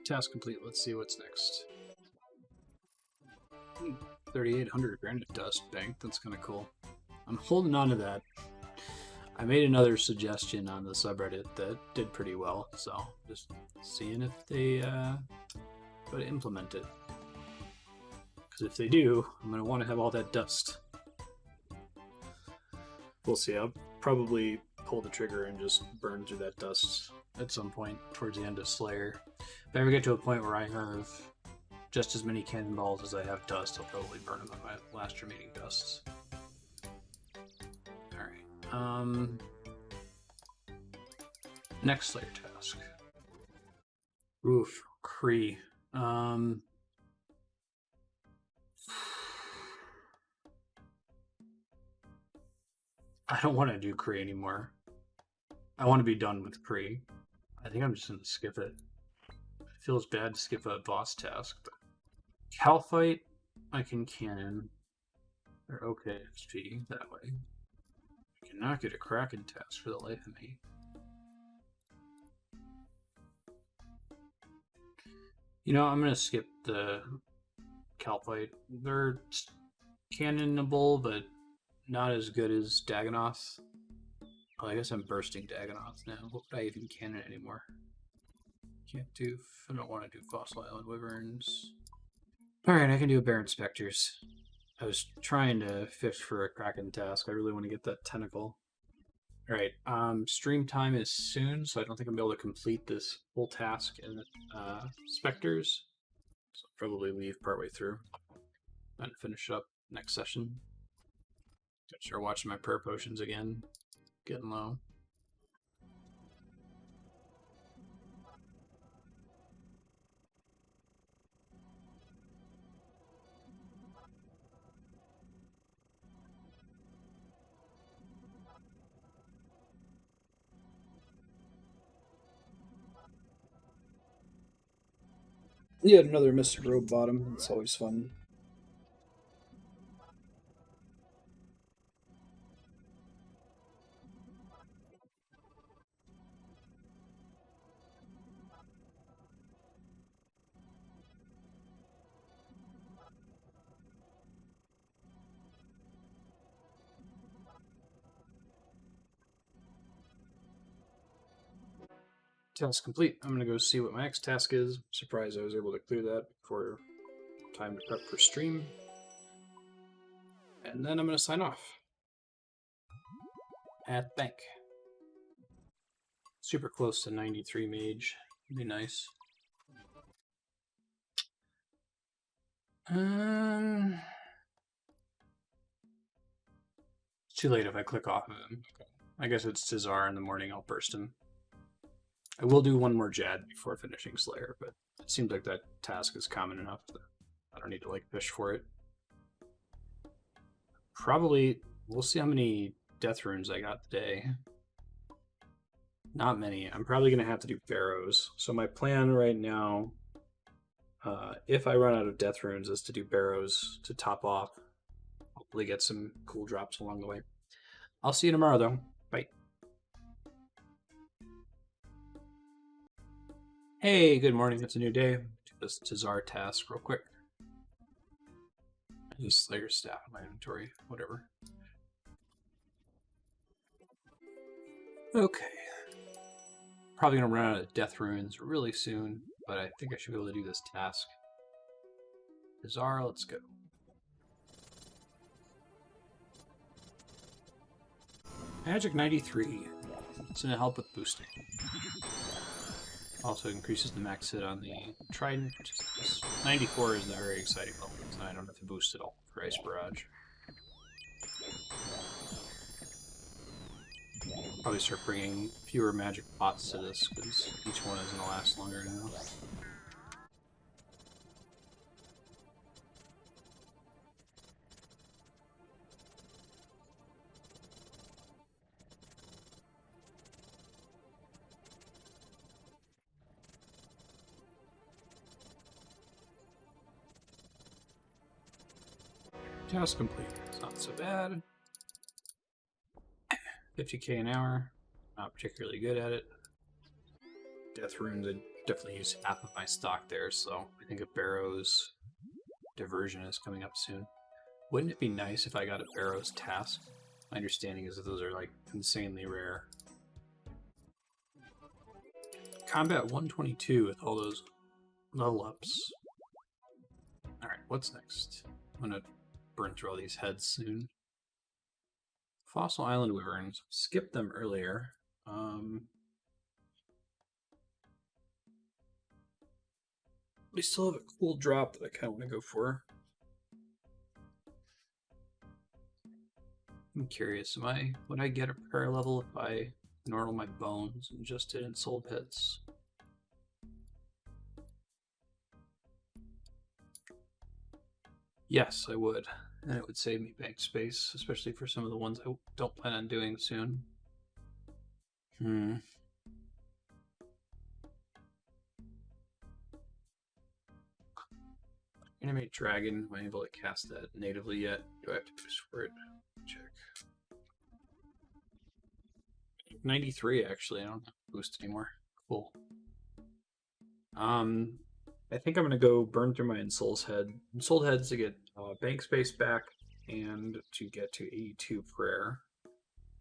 Task complete. Let's see what's next. 3,800 granite dust bank. That's kind of cool. I'm holding on to that. I made another suggestion on the subreddit that did pretty well, so just seeing if they would implement it. Because if they do, I'm going to want to have all that dust. We'll see. I'll probably pull the trigger and just burn through that dust at some point towards the end of Slayer. If I ever get to a point where I have just as many cannonballs as I have dust, I'll probably burn them on my last remaining dusts. Alright. Next Slayer task. Oof, Kree. I don't want to do Kree anymore. I want to be done with Kree. I think I'm just going to skip it. It feels bad to skip a boss task, but Cal fight, I can cannon. Or okay XP that way. I cannot get a Kraken task for the life of me. You know, I'm going to skip the Cal fight. They're cannonable, but not as good as Dagonoth. Oh, I guess I'm bursting Dagonoth now. What would I even cannon anymore? Can't do... I don't want to do Fossil Island Wyverns. Alright, I can do Bear Inspectors. I was trying to fish for a Kraken task. I really want to get that tentacle. Alright, stream time is soon, so I don't think I'm able to complete this whole task in Spectres. So I'll probably leave partway through and finish up next session. Gonna start watching my prayer potions again. Getting low. Yeah, another Mystic Robe bottom. It's always fun. Task complete. I'm going to go see what my next task is. Surprised I was able to clear that before time to prep for stream. And then I'm going to sign off. At bank. Super close to 93 mage. Would be nice. It's too late if I click off of him. Okay. I guess it's Cesar in the morning. I'll burst him. I will do one more Jad before finishing Slayer, but it seems like that task is common enough that I don't need to like fish for it. Probably, we'll see how many death runes I got today. Not many. I'm probably going to have to do Barrows. So my plan right now, if I run out of death runes, is to do Barrows to top off. Hopefully get some cool drops along the way. I'll see you tomorrow, though. Bye. Hey, good morning. It's a new day. Do this Cesar task real quick. I use Slayer staff in my inventory. Whatever. Okay. Probably gonna run out of death runes really soon, but I think I should be able to do this task. Cesar, let's go. Magic 93. It's gonna help with boosting. Also increases the max hit on the Trident, which is nice. 94 is a very exciting level, so I don't have to boost at all for Ice Barrage. Probably start bringing fewer magic pots to this, because each one is going to last longer now. Task complete. It's not so bad. 50k an hour. Not particularly good at it. Death runes, I definitely use half of my stock there, so I think a Barrows diversion is coming up soon. Wouldn't it be nice if I got a Barrows task? My understanding is that those are like insanely rare. Combat 122 with all those level ups. Alright, what's next? I'm gonna burn through all these heads soon. Fossil Island Wyverns. Skipped them earlier. We still have a cool drop that I kind of want to go for. I'm curious, would I get a prayer level if I normal my bones and just did Ensouled Heads? Yes, I would. And it would save me bank space, especially for some of the ones I don't plan on doing soon. Animate Dragon. Am I able to cast that natively yet? Do I have to push for it? Check. 93 actually. I don't have to boost anymore. Cool. I think I'm gonna go burn through my Ensoul's Head. Ensouled Heads to get bank space back and to get to 82 prayer.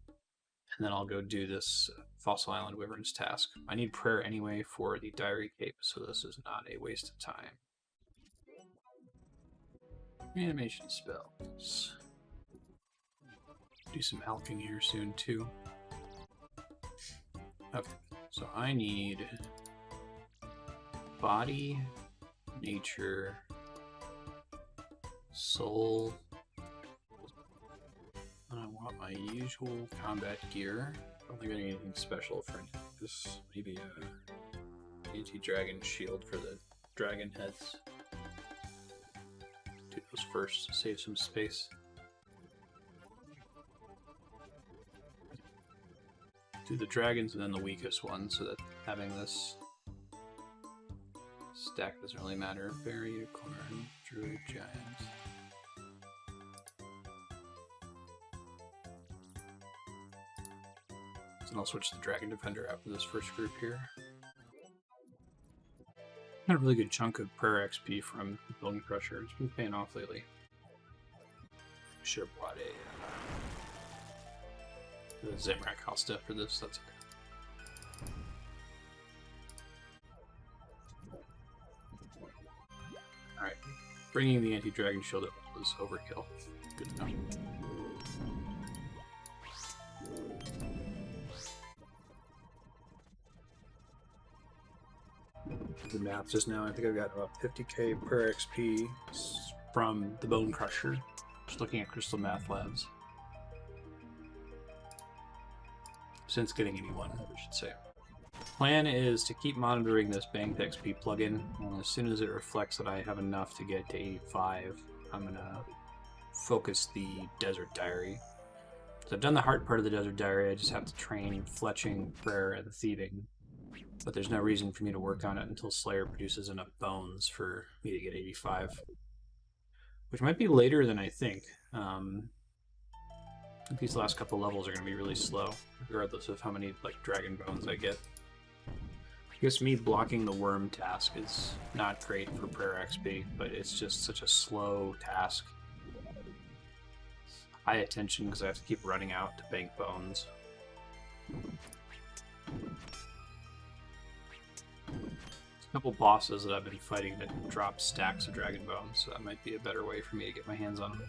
And then I'll go do this Fossil Island Wyverns task. I need prayer anyway for the Diary Cape, so this is not a waste of time. Animation spells. Do some alching here soon too. Okay, so I need body, nature, soul, and I want my usual combat gear. I don't think I need anything special for this. Maybe a anti-dragon shield for the dragon heads. Do those first to save some space. Do the dragons and then the weakest one, so that having this stack doesn't really matter. Fairy, unicorn, druid, giant. And I'll switch the Dragon Defender after this first group here. Got a really good chunk of prayer XP from Bone Crusher. It's been paying off lately. Should have brought a Zamrak Halsta for this. That's okay. Alright. Bringing the anti-dragon shield up was overkill. Good enough. The math just now, I think I've got about 50k per XP from the Bone Crusher. Just looking at Crystal Math Labs. Since getting 81, I should say. Plan is to keep monitoring this banked XP plugin, and as soon as it reflects that I have enough to get to 85, I'm gonna focus the Desert Diary. So I've done the hard part of the Desert Diary, I just have to train fletching, prayer, and thieving. But there's no reason for me to work on it until Slayer produces enough bones for me to get 85. Which might be later than I think. I think these last couple levels are going to be really slow, regardless of how many dragon bones I get. I guess me blocking the worm task is not great for prayer XP, but it's just such a slow task. High attention because I have to keep running out to bank bones. A couple bosses that I've been fighting that drop stacks of dragon bones, so that might be a better way for me to get my hands on them.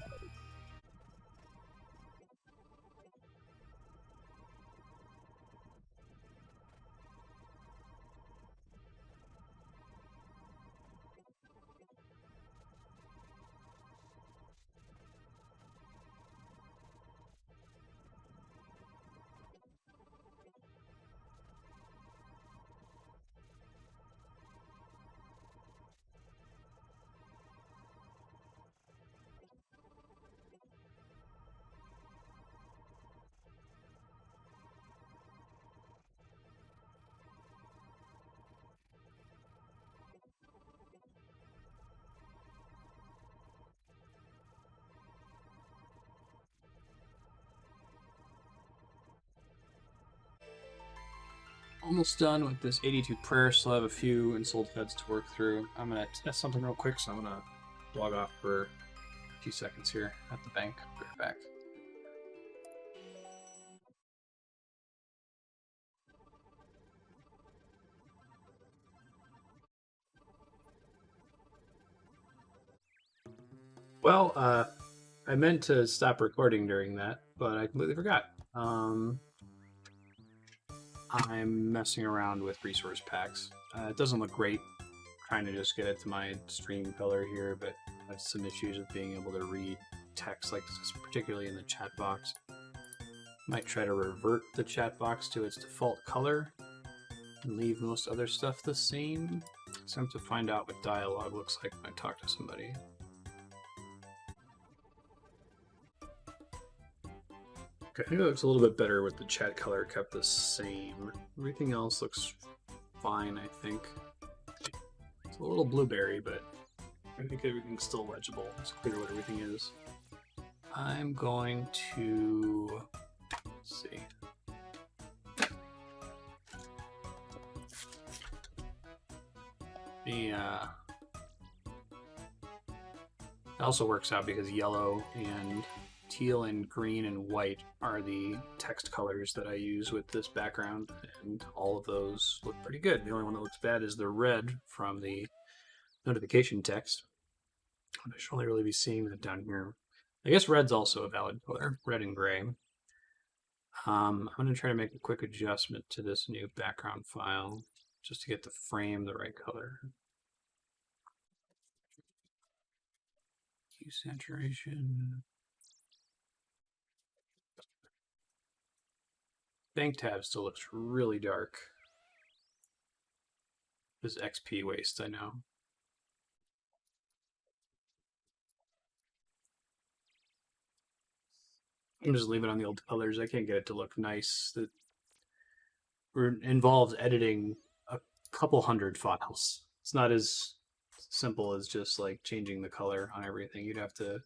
Almost done with this 82 prayer, still have a few Ensouled Heads to work through. I'm going to test something real quick, so I'm going to log off for a few seconds here at the bank. Be right back. Well, I meant to stop recording during that, but I completely forgot. I'm messing around with resource packs. It doesn't look great trying to just get it to my stream color here, but I have some issues with being able to read text like this, particularly in the chat box. Might try to revert the chat box to its default color and leave most other stuff the same. So I have to find out what dialogue looks like when I talk to somebody. Okay, I think it looks a little bit better with the chat color kept the same. Everything else looks fine, I think. It's a little blueberry, but I think everything's still legible. It's clear what everything is. I'm going to... let's see. It also works out because yellow and teal and green and white are the text colors that I use with this background, and all of those look pretty good. The only one that looks bad is the red from the notification text. I should only really be seeing that down here. I guess red's also a valid color, red and gray. I'm going to try to make a quick adjustment to this new background file just to get the frame the right color. Hue saturation. Bank tab still looks really dark. This XP waste, I know. I'm just leaving it on the old colors. I can't get it to look nice. That involves editing a couple hundred files. It's not as simple as just like changing the color on everything. You'd have to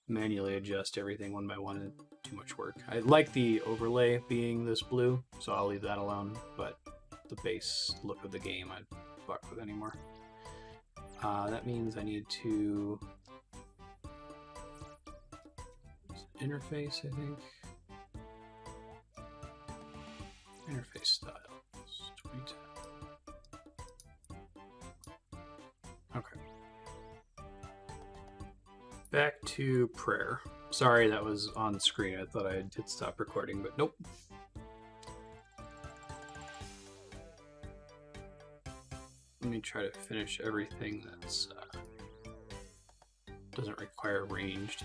manually adjust everything one by one. Too much work. I like the overlay being this blue, so I'll leave that alone, but the base look of the game I don't fuck with anymore. That means I need to interface, I think. Interface styles. 2010. Okay. Back to prayer. Sorry that was on screen. I thought I did stop recording, but nope. Let me try to finish everything that's doesn't require ranged.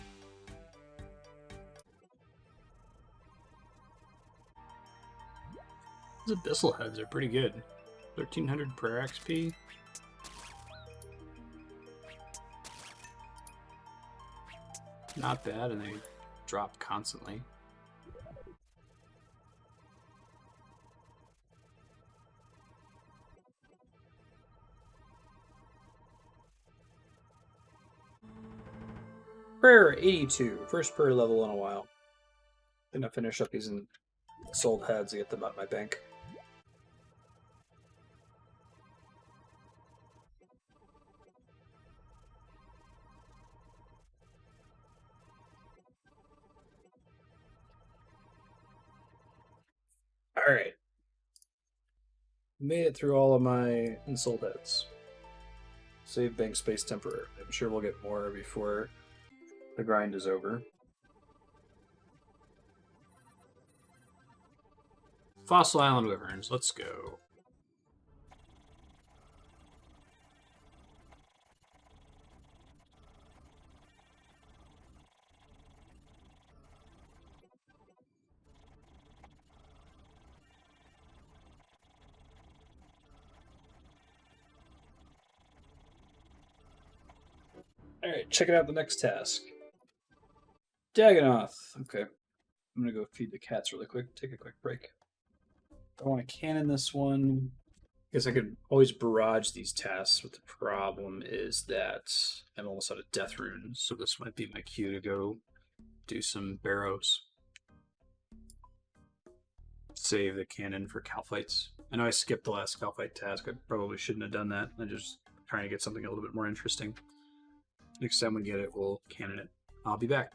These Abyssal heads are pretty good. 1300 prayer XP. Not bad, and they drop constantly. Prayer 82, first prayer level in a while. Gonna finish up these sold heads to get them out of my bank. Alright. Made it through all of my unsold heads. Save bank space temporarily. I'm sure we'll get more before the grind is over. Fossil Island Wyverns, let's go. Alright, checking out the next task. Dagonoth. Okay. I'm gonna go feed the cats really quick, take a quick break. I want to cannon this one. I guess I could always barrage these tasks, but the problem is that I'm almost out of death runes, so this might be my cue to go do some barrows. Save the cannon for cow fights. I know I skipped the last cow fight task. I probably shouldn't have done that. I'm just trying to get something a little bit more interesting. Next time we get it, we'll cannon it. I'll be back.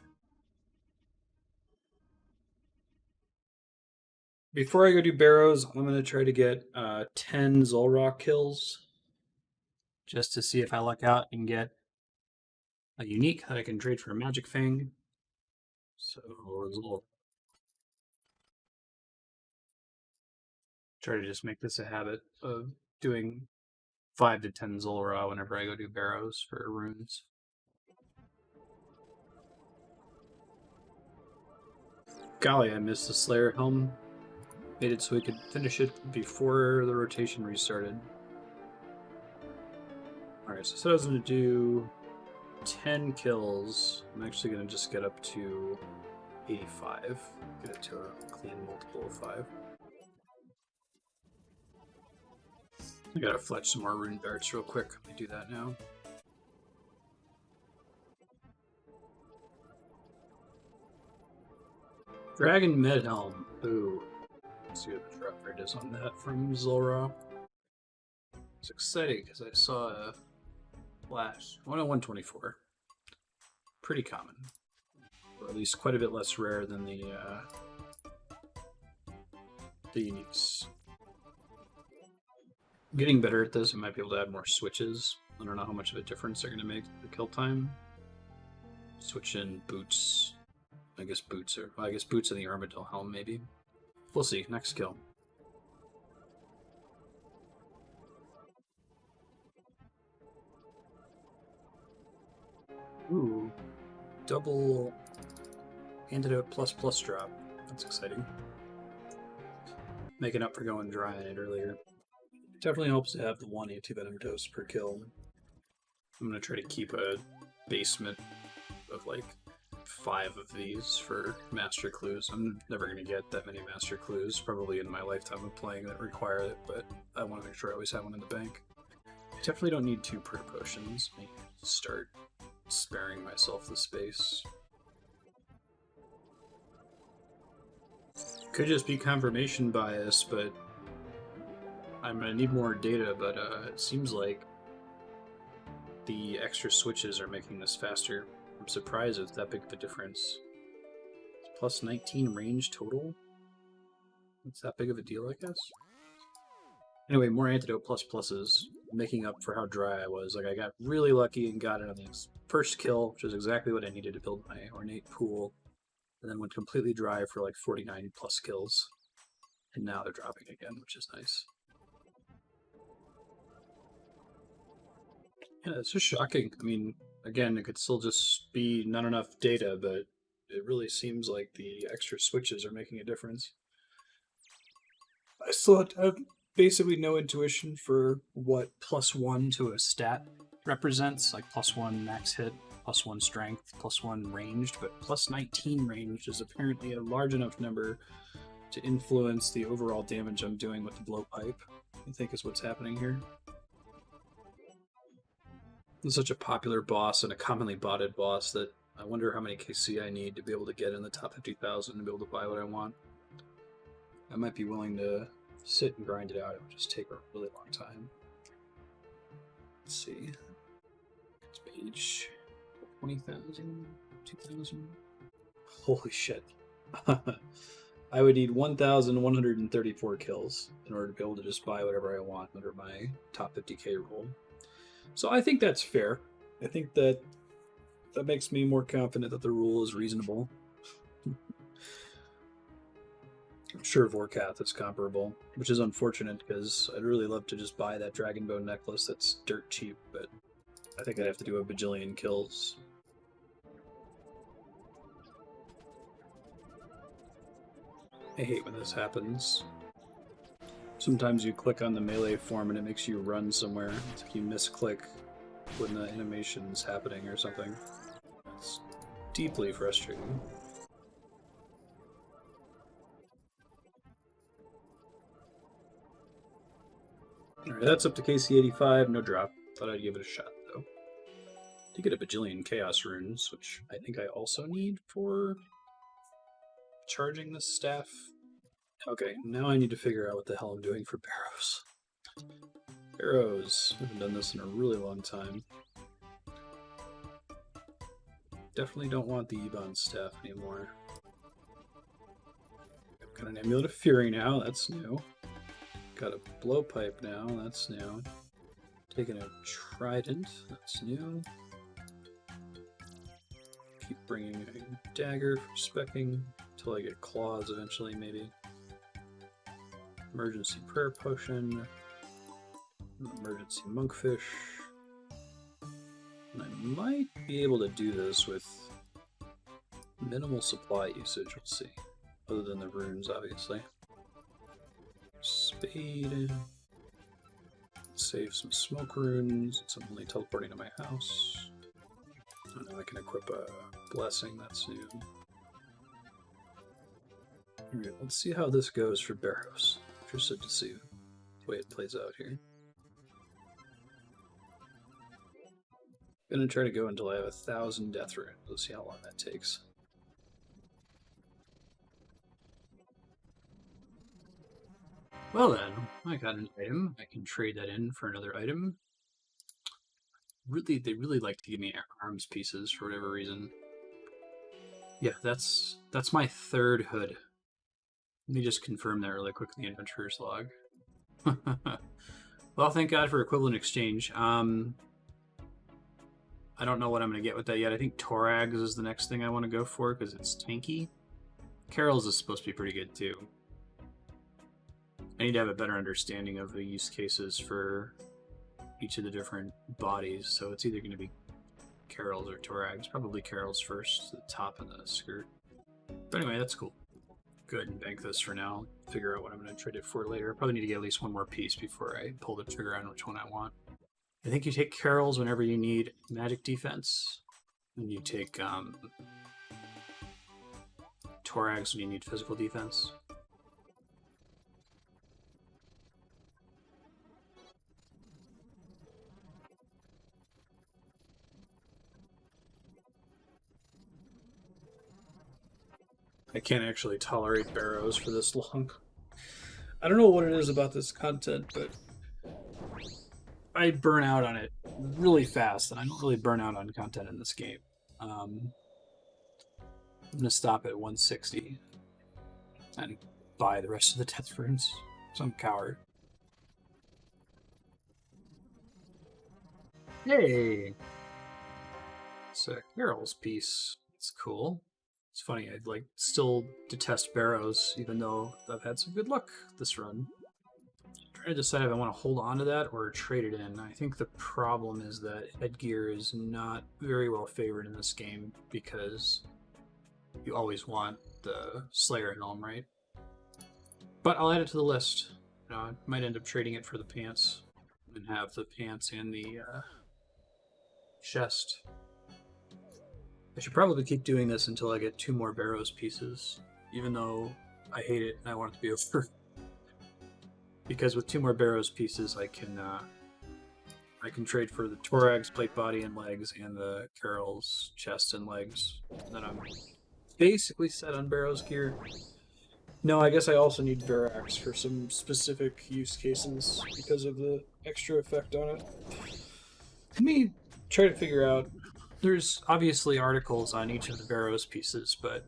Before I go do barrows, I'm going to try to get 10 Zulrock kills just to see if I luck out and get a unique that I can trade for a Magic Fang. So there's a little Try to just make this a habit of doing 5 to 10 Zulra whenever I go do barrows for runes. Golly, I missed the Slayer helm. Made it so we could finish it before the rotation restarted. Alright, so I said I was going to do 10 kills. I'm actually going to just get up to 85. Get it to a clean multiple of 5. I gotta fletch some more rune darts real quick. Let me do that now. Dragon Medhelm. Ooh. Let's see what the drop rate is on that from Zulra. It's exciting because I saw a flash. 101.24. Pretty common. Or at least quite a bit less rare than the uniques. Getting better at this, I might be able to add more switches. I don't know how much of a difference they're going to make the kill time. Switch in boots. I guess boots are... Well, I guess boots and the Armadillo helm, maybe. We'll see. Next kill. Ooh. Double antidote ++ drop. That's exciting. Making up for going dry on it earlier. Definitely helps to have the 1 antivenom dose per kill. I'm going to try to keep a basement of like 5 of these for master clues. I'm never going to get that many master clues, probably in my lifetime of playing, that require it, but I want to make sure I always have one in the bank. I definitely don't need 2 prayer potions. I need to start sparing myself the space. Could just be confirmation bias, but I'm going to need more data, but it seems like the extra switches are making this faster. I'm surprised it's that big of a difference. It's plus 19 range total? It's that big of a deal, I guess? Anyway, more antidote ++s, making up for how dry I was. Like, I got really lucky and got it on the first kill, which is exactly what I needed to build my ornate pool, and then went completely dry for like 49 plus kills. And now they're dropping again, which is nice. Yeah, it's just shocking. I mean, again, it could still just be not enough data, but it really seems like the extra switches are making a difference. I still have basically no intuition for what +1 to a stat represents, like +1 max hit, +1 strength, +1 ranged, but +19 ranged is apparently a large enough number to influence the overall damage I'm doing with the blowpipe, I think is what's happening here. It's such a popular boss and a commonly botted boss that I wonder how many KC I need to be able to get in the top 50,000 to be able to buy what I want. I might be willing to sit and grind it out. It would just take a really long time. Let's see. It's page 20,000, 2,000. Holy shit. I would need 1,134 kills in order to be able to just buy whatever I want under my top 50k rule. So I think that's fair. I think that makes me more confident that the rule is reasonable. I'm sure Vorkath is comparable, which is unfortunate because I'd really love to just buy that dragon bone necklace that's dirt cheap, but I think I'd have to do a bajillion kills. I hate when this happens. Sometimes you click on the melee form and it makes you run somewhere. It's like you misclick when the animation's happening or something. It's deeply frustrating. Alright, that's up to KC 85, no drop. Thought I'd give it a shot though. To get a bajillion chaos runes, which I think I also need for charging this staff. Okay, now I need to figure out what the hell I'm doing for barrows. Barrows. I haven't done this in a really long time. Definitely don't want the Ebon staff anymore. Got an Amulet of Fury now, that's new. Got a blowpipe now, that's new. Taking a trident, that's new. Keep bringing a dagger for specking until I get claws eventually, maybe. emergency prayer potion, emergency monkfish. And I might be able to do this with minimal supply usage, we'll see. Other than the runes, obviously. Spade. Save some smoke runes, since I'm only teleporting to my house. Oh, now I can equip a blessing, that's new. Alright, let's see how this goes for Birdhouse. Interested to see the way it plays out here. I'm gonna try to go until I have 1,000 death runes. Let's see how long that takes. Well then, I got an item. I can trade that in for another item. They really like to give me arms pieces for whatever reason. Yeah, that's my third hood. Let me just confirm that really quick in the adventurer's log. Well, thank God for equivalent exchange. I don't know what I'm going to get with that yet. I think Torags is the next thing I want to go for because it's tanky. Carol's is supposed to be pretty good too. I need to have a better understanding of the use cases for each of the different bodies, so it's either going to be Carol's or Torags. Probably Carol's first, the top and the skirt. But anyway, that's cool. Go ahead and bank this for now. Figure out what I'm going to trade it for later. I probably need to get at least one more piece before I pull the trigger on which one I want. I think you take Carol's whenever you need magic defense, and you take Torags when you need physical defense. I can't actually tolerate barrows for this long. I don't know what it is about this content, but I burn out on it really fast, and I don't really burn out on content in this game. I'm going to stop at 160 and buy the rest of the death runes. So I'm a coward. Hey! It's a Carol's piece. It's cool. It's funny, I still detest barrows, even though I've had some good luck this run. I'm trying to decide if I want to hold on to that or trade it in. I think the problem is that headgear is not very well favored in this game because you always want the Slayer helm, right? But I'll add it to the list. I might end up trading it for the pants and have the pants and the chest. I should probably keep doing this until I get 2 more barrows pieces, even though I hate it and I want it to be over. Because with 2 more barrows pieces, I can trade for the Torags plate body and legs and the Carol's chest and legs. And then I'm basically set on barrows gear. No, I guess I also need Verax for some specific use cases because of the extra effect on it. Let me try to figure out. There's obviously articles on each of the barrows pieces, but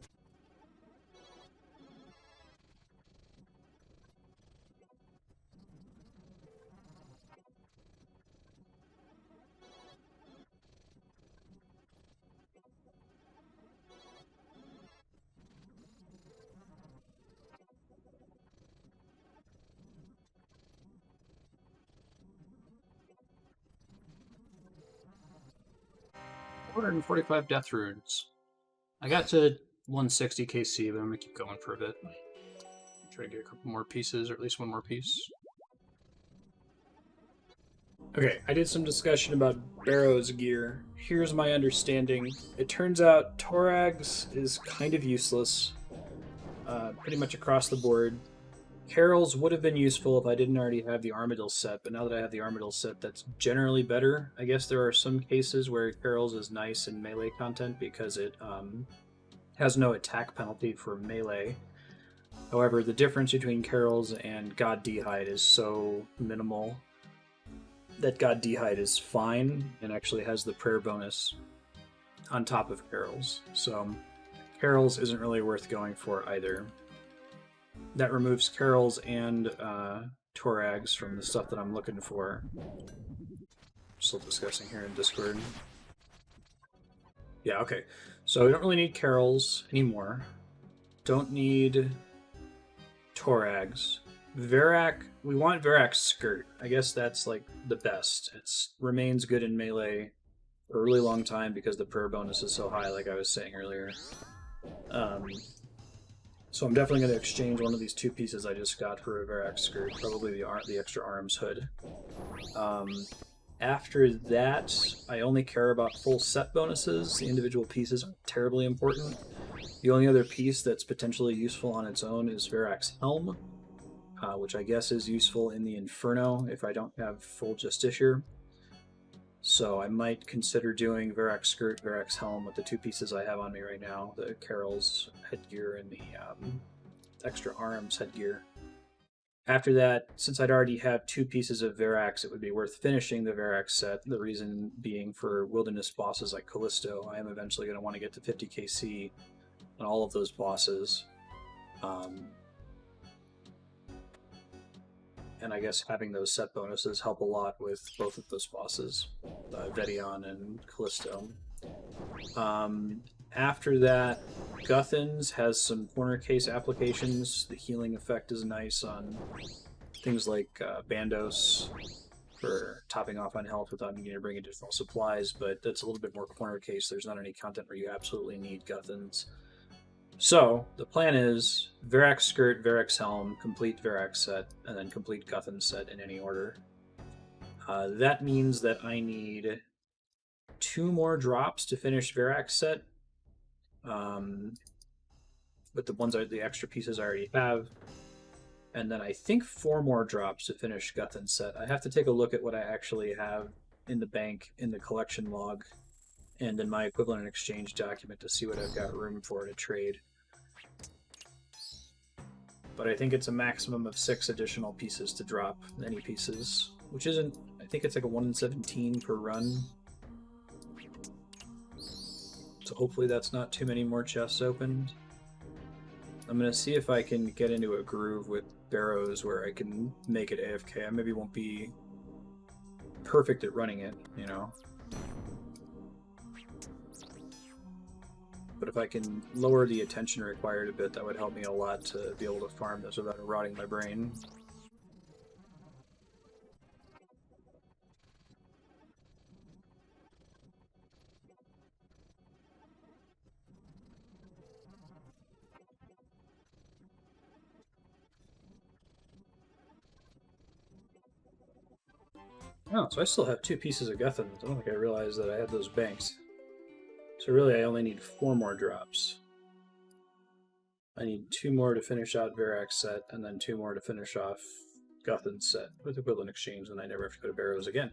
$445 death runes. I got to 160 KC, but I'm gonna keep going for a bit. Try to get a couple more pieces, or at least 1 more piece. Okay, I did some discussion about barrows gear. Here's my understanding. It turns out Torags is kind of useless, pretty much across the board. Carol's would have been useful if I didn't already have the Armadillo set, but now that I have the Armadillo set, that's generally better. I guess there are some cases where Carol's is nice in melee content because it has no attack penalty for melee. However, the difference between Carol's and God D'hide is so minimal that God D'hide is fine and actually has the prayer bonus on top of Carol's. So Carol's isn't really worth going for either. That removes Carol's and Torags from the stuff that I'm looking for. Still discussing here in Discord. Yeah, okay. So we don't really need Carol's anymore. Don't need Torags. Verak, we want Verak's skirt. I guess that's like the best. It remains good in melee for a really long time because the prayer bonus is so high, like I was saying earlier. So I'm definitely going to exchange one of these two pieces I just got for a Verak skirt, probably the extra arms hood. After that, I only care about full set bonuses. The individual pieces aren't terribly important. The only other piece that's potentially useful on its own is Verak's helm, which I guess is useful in the Inferno if I don't have full Justiciar. So I might consider doing Verak's skirt, Verak's helm with the two pieces I have on me right now, the Carol's headgear and the extra arms headgear. After that, since I'd already have two pieces of Verak's, it would be worth finishing the Verak set. The reason being for wilderness bosses like Callisto, I am eventually going to want to get to 50 KC on all of those bosses. And I guess having those set bonuses help a lot with both of those bosses, Vedion and Callisto. After that, Guthans has some corner case applications. The healing effect is nice on things like Bandos for topping off on health without needing to bring additional supplies, but that's a little bit more corner case. There's not any content where you absolutely need Guthans. So, the plan is Verak's skirt, Verak's helm, complete Verak set, and then complete Guthan set in any order. That means that I need 2 more drops to finish Verak's set, with the extra pieces I already have, and then I think 4 more drops to finish Guthan set. I have to take a look at what I actually have in the bank in the collection log and in my equivalent and exchange document to see what I've got room for to trade. But I think it's a maximum of 6 additional pieces to drop any pieces, which isn't, I think it's like a 1 in 17 per run. So hopefully that's not too many more chests opened. I'm going to see if I can get into a groove with Barrows where I can make it AFK. I maybe won't be perfect at running it, you know. But if I can lower the attention required a bit, that would help me a lot to be able to farm this without rotting my brain. Oh, so I still have 2 pieces of Guthan. I don't think I realized that I had those banked. So really I only need 4 more drops. I need 2 more to finish out Verak's set, and then 2 more to finish off Guthan's set with equivalent exchange, and I never have to go to Barrows again.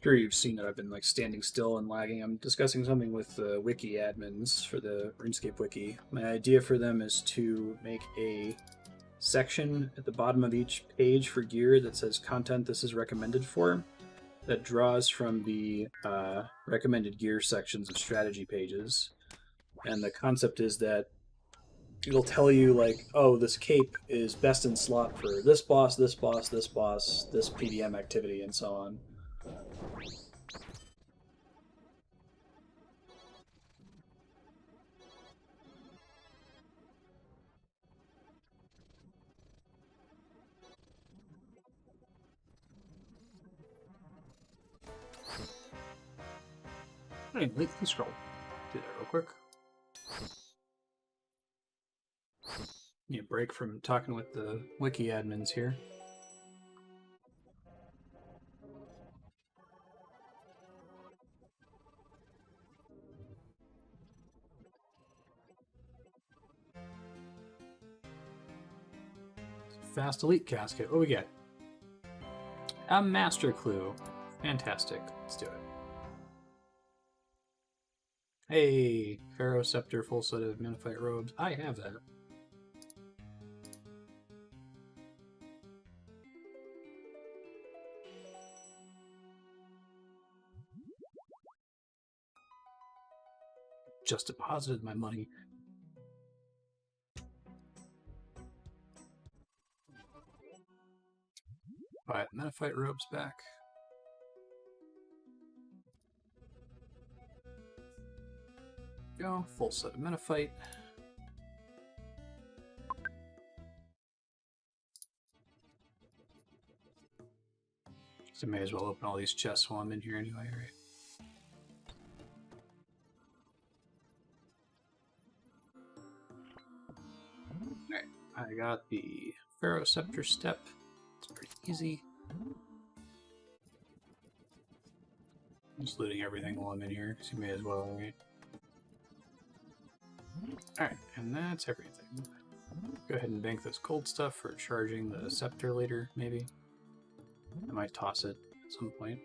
Sure, you've seen that I've been like standing still and lagging. I'm discussing something with the wiki admins for the RuneScape wiki. My idea for them is to make a section at the bottom of each page for gear that says content this is recommended for, that draws from the recommended gear sections of strategy pages. And the concept is that it'll tell you like, oh, this cape is best in slot for this boss, this boss, this boss, this PDM activity, and so on. Hey, please scroll. Do that real quick. Need a break from talking with the wiki admins here. Fast Elite Casket. What we get? A Master Clue. Fantastic. Let's do it. Hey, Pharaoh Scepter, full set of Manaphyte robes. I have that. Just deposited my money. Alright, Manaphyte robes back. Go, full set of Manaphyte. So may as well open all these chests while I'm in here anyway, right? Alright, I got the Pharaoh Scepter step. It's pretty easy. I'm just looting everything while I'm in here, because you may as well, right? Alright, and that's everything. Go ahead and bank this gold stuff for charging the scepter later, maybe. I might toss it at some point.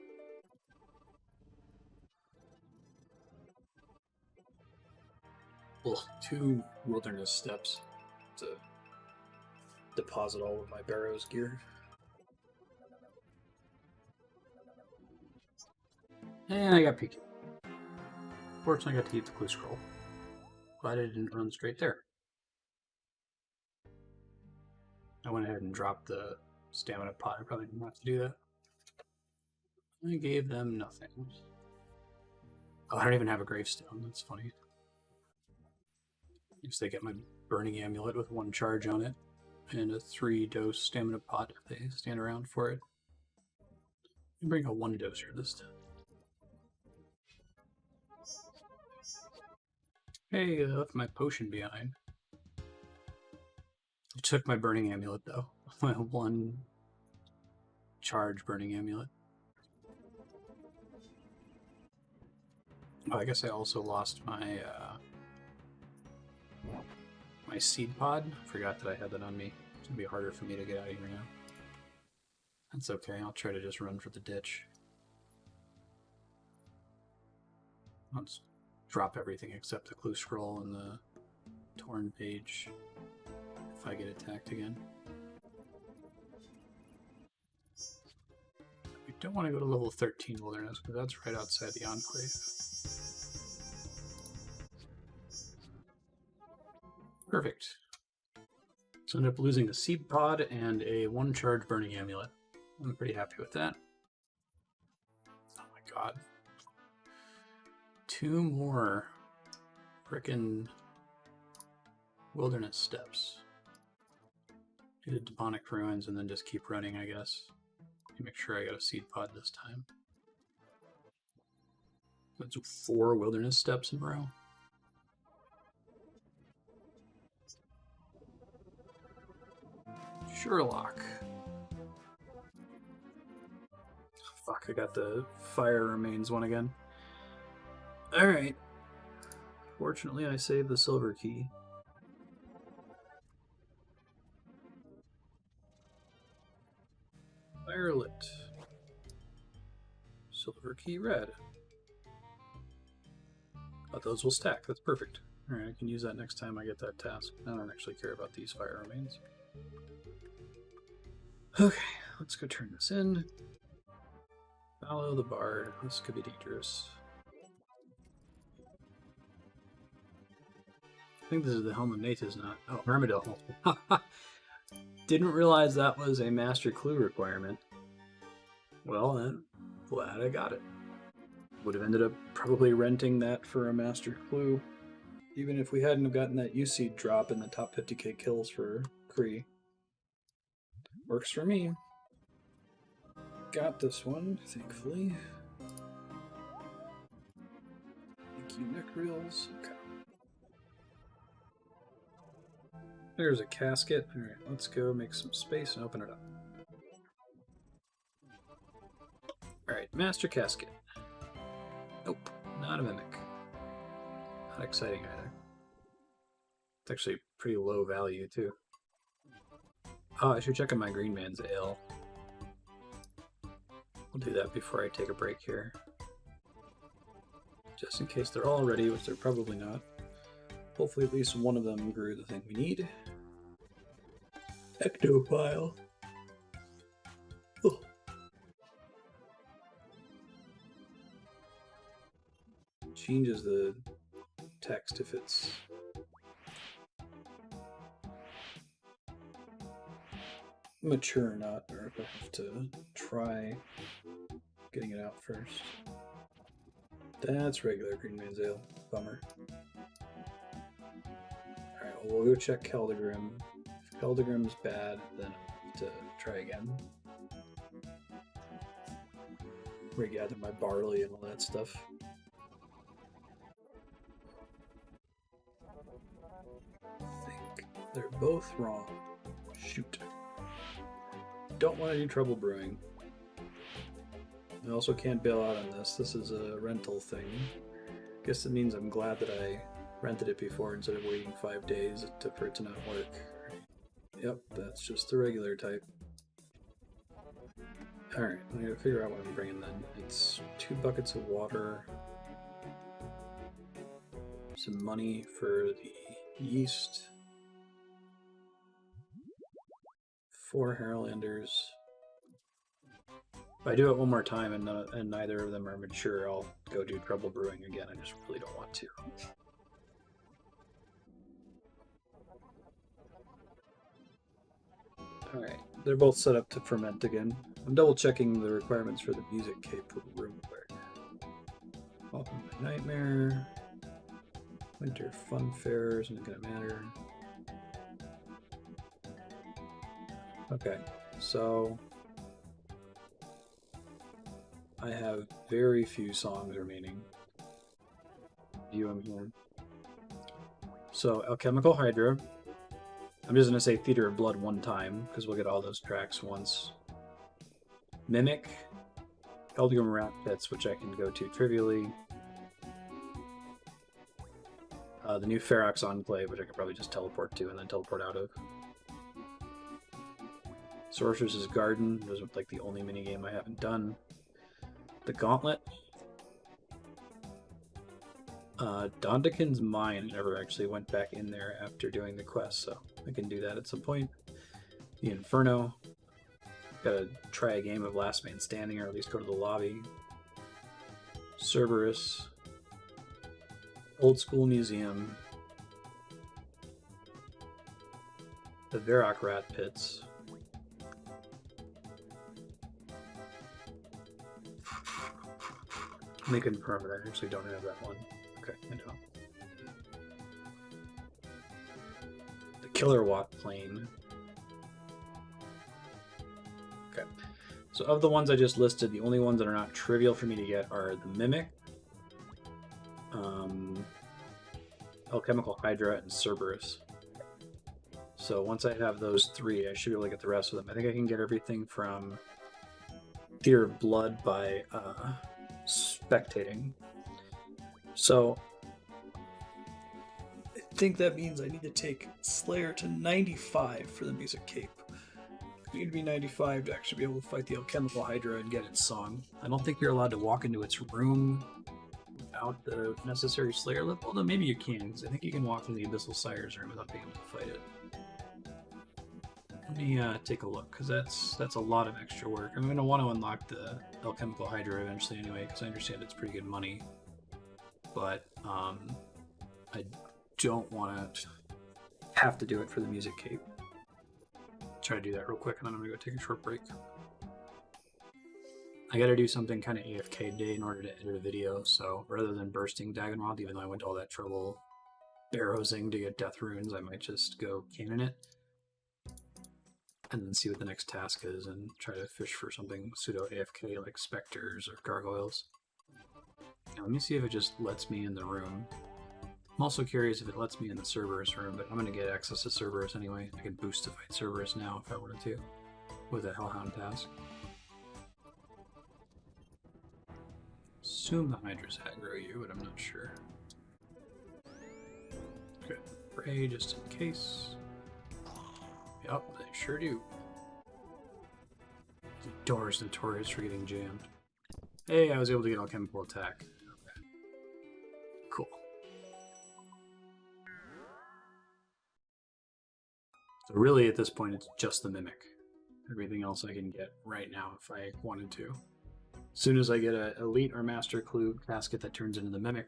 Ugh, 2 wilderness steps to deposit all of my Barrow's gear. And I got PQ. Fortunately, I got to keep the clue scroll. Glad I didn't run straight there. I went ahead and dropped the stamina pot. I probably didn't have to do that. I gave them nothing. Oh, I don't even have a gravestone. That's funny. At least they get my burning amulet with 1 charge on it, and a 3-dose stamina pot if they stand around for it. I bring a 1-doser this time. Hey, I left my potion behind. I took my burning amulet though. My 1 charge burning amulet. Oh, I guess I also lost my my seed pod. Forgot that I had that on me. It's gonna be harder for me to get out of here now. That's okay. I'll try to just run for the ditch. Let's drop everything except the clue scroll and the torn page if I get attacked again. We don't want to go to level 13 wilderness because that's right outside the enclave. Perfect. So I ended up losing the seed pod and a 1-charge burning amulet. I'm pretty happy with that. Oh my god. 2 more frickin' wilderness steps. Do the demonic ruins and then just keep running, I guess. Make sure I got a seed pod this time. That's 4 wilderness steps in a row. Sherlock. Fuck, I got the fire remains one again. Alright. Fortunately, I saved the silver key. Firelit. Silver key red. Oh, those will stack. That's perfect. Alright, I can use that next time I get that task. I don't actually care about these fire remains. Okay, let's go turn this in. Follow the bard. This could be dangerous. I think this is the Helm of Nath's not. Oh, Armadillo. Didn't realize that was a master clue requirement. Well, then, glad I got it. Would have ended up probably renting that for a master clue, even if we hadn't have gotten that UC drop in the top 50k kills for Kree. Works for me. Got this one, thankfully. Thank you, neck reels. Okay. There's a casket. Alright, let's go make some space and open it up. Alright, master casket. Nope, not a mimic. Not exciting either. It's actually pretty low value too. Oh, I should check on my green man's ale. We'll do that before I take a break here. Just in case they're all ready, which they're probably not. Hopefully at least one of them grew the thing we need. Ectopile. Oh. Changes the text if it's mature or not, or if I have to try getting it out first. That's regular Green Man's Ale. Bummer. Alright, well, we'll go check Keldegrim. If Keldegrim's bad, then I have to try again. Regather my barley and all that stuff. I think they're both wrong. Shoot. Don't want to do trouble brewing. I also can't bail out on this. This is a rental thing. Guess it means I'm glad that I rented it before instead of waiting 5 days for it to not work. Yep, that's just the regular type. Alright, I gotta figure out what I'm bringing then. It's 2 buckets of water, some money for the yeast, 4 Harlanders. If I do it one more time and neither of them are mature, I'll go do trouble brewing again. I just really don't want to. Alright, they're both set up to ferment again. I'm double checking the requirements for the music cape room quick. Welcome to Nightmare. Winter Fun Fair isn't gonna matter. Okay, so I have very few songs remaining. View them here. So Alchemical Hydra. I'm just gonna say Theater of Blood one time because we'll get all those tracks once. Mimic, Keldegrim Rat Pits, which I can go to trivially. The new Ferox Enclave, which I could probably just teleport to and then teleport out of. Sorceress's Garden, those are like the only minigame I haven't done. The Gauntlet. Dondekin's Mine, I never actually went back in there after doing the quest, so I can do that at some point. The Inferno. Gotta try a game of Last Man Standing, or at least go to the lobby. Cerberus. Old School Museum. The Varrock Rat Pits. Let me confirm it. I actually don't have that one. Okay, I know. The Killer Watt Plane. Okay. So of the ones I just listed, the only ones that are not trivial for me to get are the Mimic, Alchemical Hydra, and Cerberus. So once I have those 3, I should be able to get the rest of them. I think I can get everything from Fear of Blood by spectating. So I think that means I need to take Slayer to 95 for the music cape. I need to be 95 to actually be able to fight the Alchemical Hydra and get its song. I don't think you're allowed to walk into its room without the necessary Slayer level, although maybe you can, because I think you can walk into the Abyssal Sire's room without being able to fight it. Let me take a look, because that's a lot of extra work. I'm going to want to unlock the Alchemical Hydra eventually anyway, because I understand it's pretty good money. But I don't want to have to do it for the music cape. Try to do that real quick, and then I'm going to go take a short break. I got to do something kind of AFK day in order to edit a video, so rather than bursting Dagonwald, even though I went to all that trouble barrowsing to get death runes, I might just go cannon it. And then see what the next task is and try to fish for something pseudo AFK like specters or gargoyles. Now, let me see if it just lets me in the room. I'm also curious if it lets me in the Cerberus room, but I'm going to get access to Cerberus anyway. I can boost to fight Cerberus now if I wanted to with a Hellhound task. Assume the Hydra's aggro you, but I'm not sure. Okay, pray just in case. Yup, they sure do. The door is notorious for getting jammed. Hey, I was able to get alchemical attack. Okay. Cool. So really, at this point, it's just the Mimic. Everything else I can get right now if I wanted to. As soon as I get an Elite or Master Clue Casket that turns into the Mimic,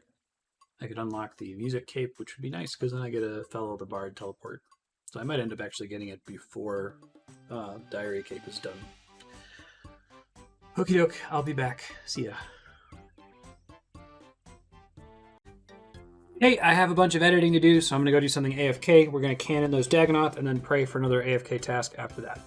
I could unlock the Music Cape, which would be nice because then I get a Fellow the Bard teleport. So I might end up actually getting it before Diary Cape is done. Okie doke, I'll be back. See ya. Hey, I have a bunch of editing to do, so I'm going to go do something AFK. We're going to cannon those Dagonoth and then pray for another AFK task after that.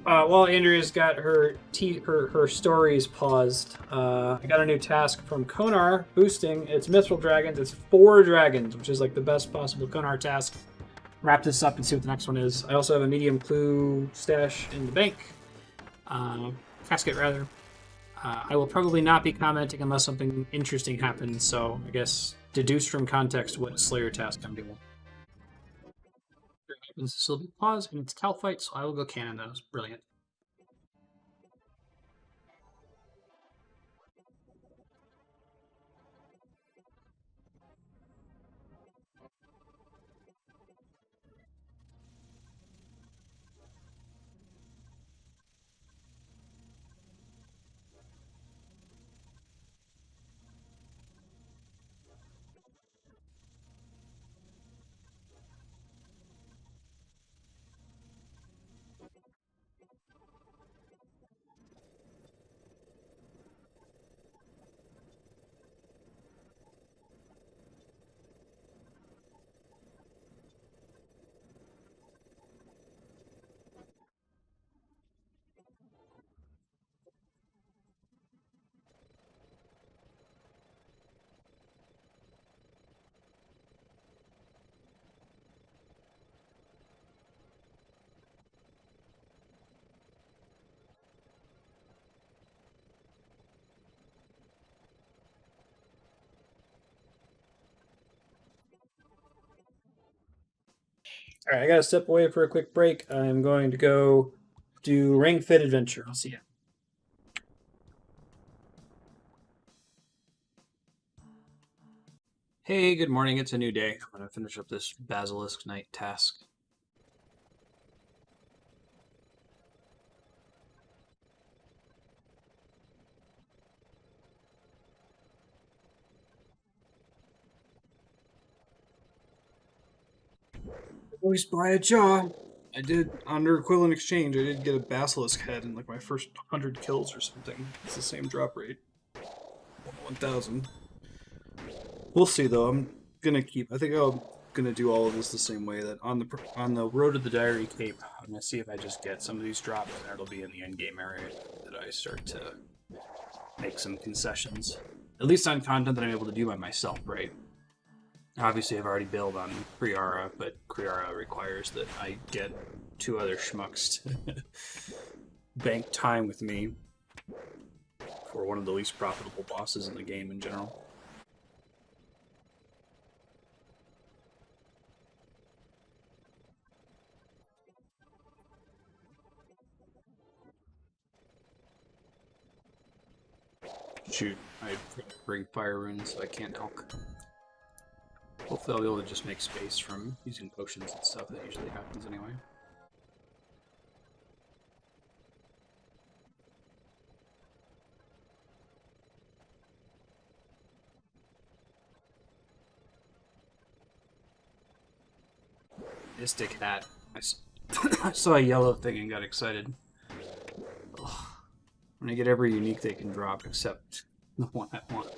While Andrea's got her stories paused, I got a new task from Konar boosting its Mithril Dragons. It's 4 dragons, which is like the best possible Konar task. Wrap this up and see what the next one is. I also have a medium clue stash in the bank. Casket, rather. I will probably not be commenting unless something interesting happens, so I guess deduce from context what Slayer task I'm doing. This is still be pause, and it's Calphite, so I will go cannon those. Brilliant. All right, I gotta step away for a quick break. I'm going to go do Ring Fit Adventure. I'll see you. Hey, good morning. It's a new day. I'm gonna finish up this Basilisk Knight task. Always buy a jaw. I did, under equivalent exchange, I did get a Basilisk head in like my first 100 kills or something. It's the same drop rate. 1,000. We'll see though. I'm gonna keep. I think I'm gonna do all of this the same way. That on the road to the Diary Cape, I'm gonna see if I just get some of these drops, and it'll be in the Endgame area that I start to make some concessions. At least on content that I'm able to do by myself, right? Obviously, I've already bailed on Kriara, but Kriara requires that I get 2 other schmucks to bank time with me for one of the least profitable bosses in the game in general. Shoot, I bring fire runes, so I can't talk. Hopefully I'll be able to just make space from using potions and stuff. That usually happens anyway. Mystic hat. I saw a yellow thing and got excited. Ugh. When I get every unique they can drop except the one I want.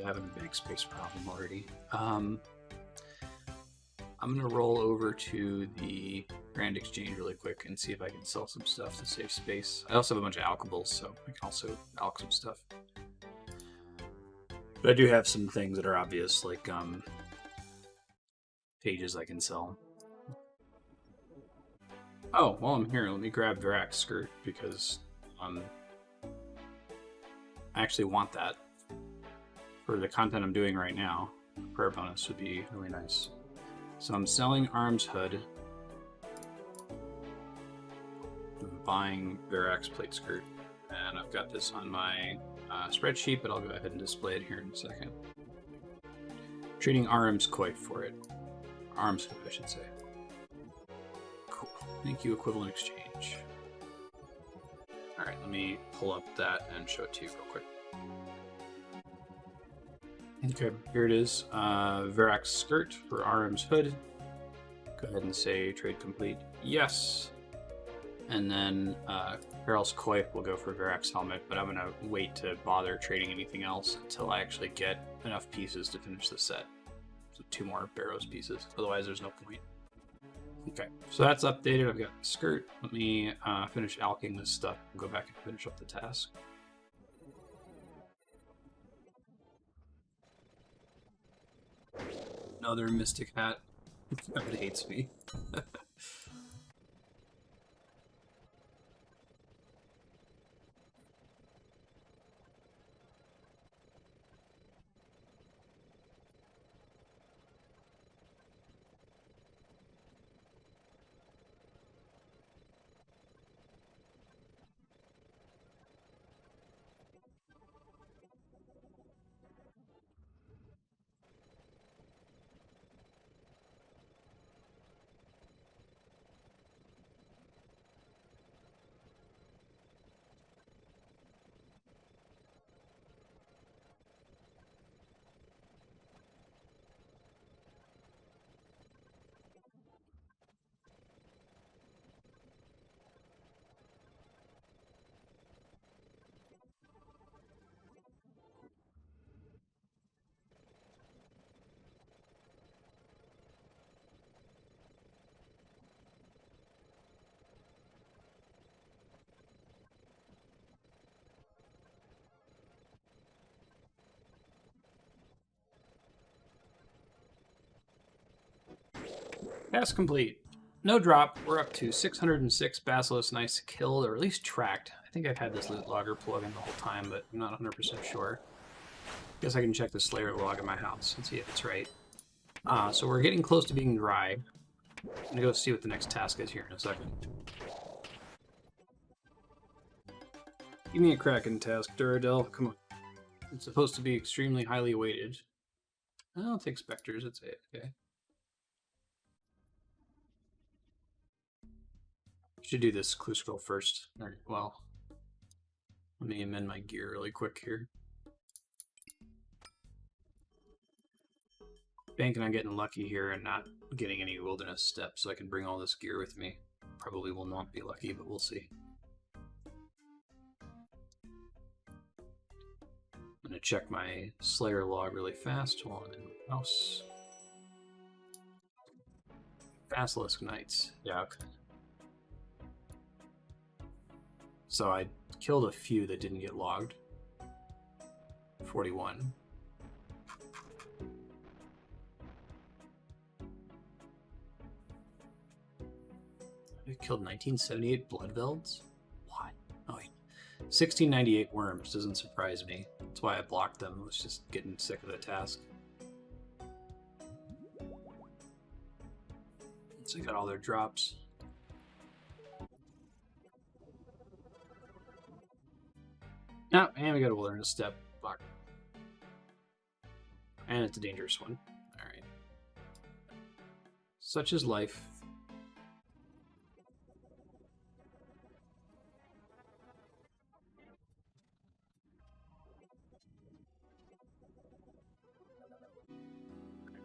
I having a big space problem already. I'm gonna roll over to the Grand Exchange really quick and see if I can sell some stuff to save space. I also have a bunch of alchables, so I can also alch some stuff. But I do have some things that are obvious, like pages I can sell. Oh, while I'm here, let me grab Virak's skirt because I actually want that for the content I'm doing right now. Prayer bonus would be really nice. So I'm selling Arms Hood. I'm buying Virak's plate skirt, and I've got this on my spreadsheet, but I'll go ahead and display it here in a second. Trading Arms Coif for it. Arms Hood, I should say. Cool. Thank you, equivalent exchange. Alright, let me pull up that and show it to you real quick. Okay, here it is. Virak's skirt for Arms Hood. Go ahead and say trade complete. Yes. And then Carol's Coif will go for Virak's helmet, but I'm going to wait to bother trading anything else until I actually get enough pieces to finish the set. So 2 more Barrows pieces. Otherwise, there's no point. Okay, so that's updated. I've got the skirt. Let me finish alching this stuff and go back and finish up the task. Another Mystic Hat. It hates me. Task complete. No drop. We're up to 606 Basilisk Knights killed, or at least tracked. I think I've had this loot logger plug in the whole time, but I'm not 100% sure. Guess I can check the Slayer log in my house and see if it's right. So we're getting close to being dry. I'm gonna go see what the next task is here in a second. Give me a Kraken task, Duradel. Come on. It's supposed to be extremely highly weighted. I'll take Spectres, it's okay. Should do this clue scroll first. Alright, well, let me amend my gear really quick here. Banking on getting lucky here and not getting any wilderness steps so I can bring all this gear with me. Probably will not be lucky, but we'll see. I'm going to check my Slayer log really fast while I'm in the house. Basilisk Knights. Yeah, okay. So I killed a few that didn't get logged. 41. I killed 1978 Bloodvelds? What? Oh, 1698 worms doesn't surprise me. That's why I blocked them. I was just getting sick of the task. So I got all their drops. Oh, and we got a wilderness step. Fuck. And it's a dangerous one. Alright. Such is life.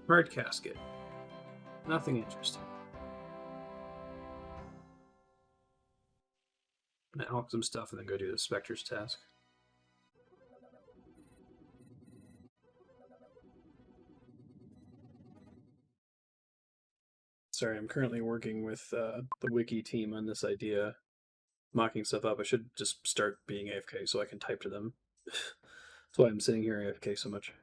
Bird Casket. Nothing interesting. I'm gonna alch some stuff and then go do the Spectre's task. Sorry, I'm currently working with the wiki team on this idea, mocking stuff up. I should just start being AFK so I can type to them. That's why I'm sitting here AFK so much.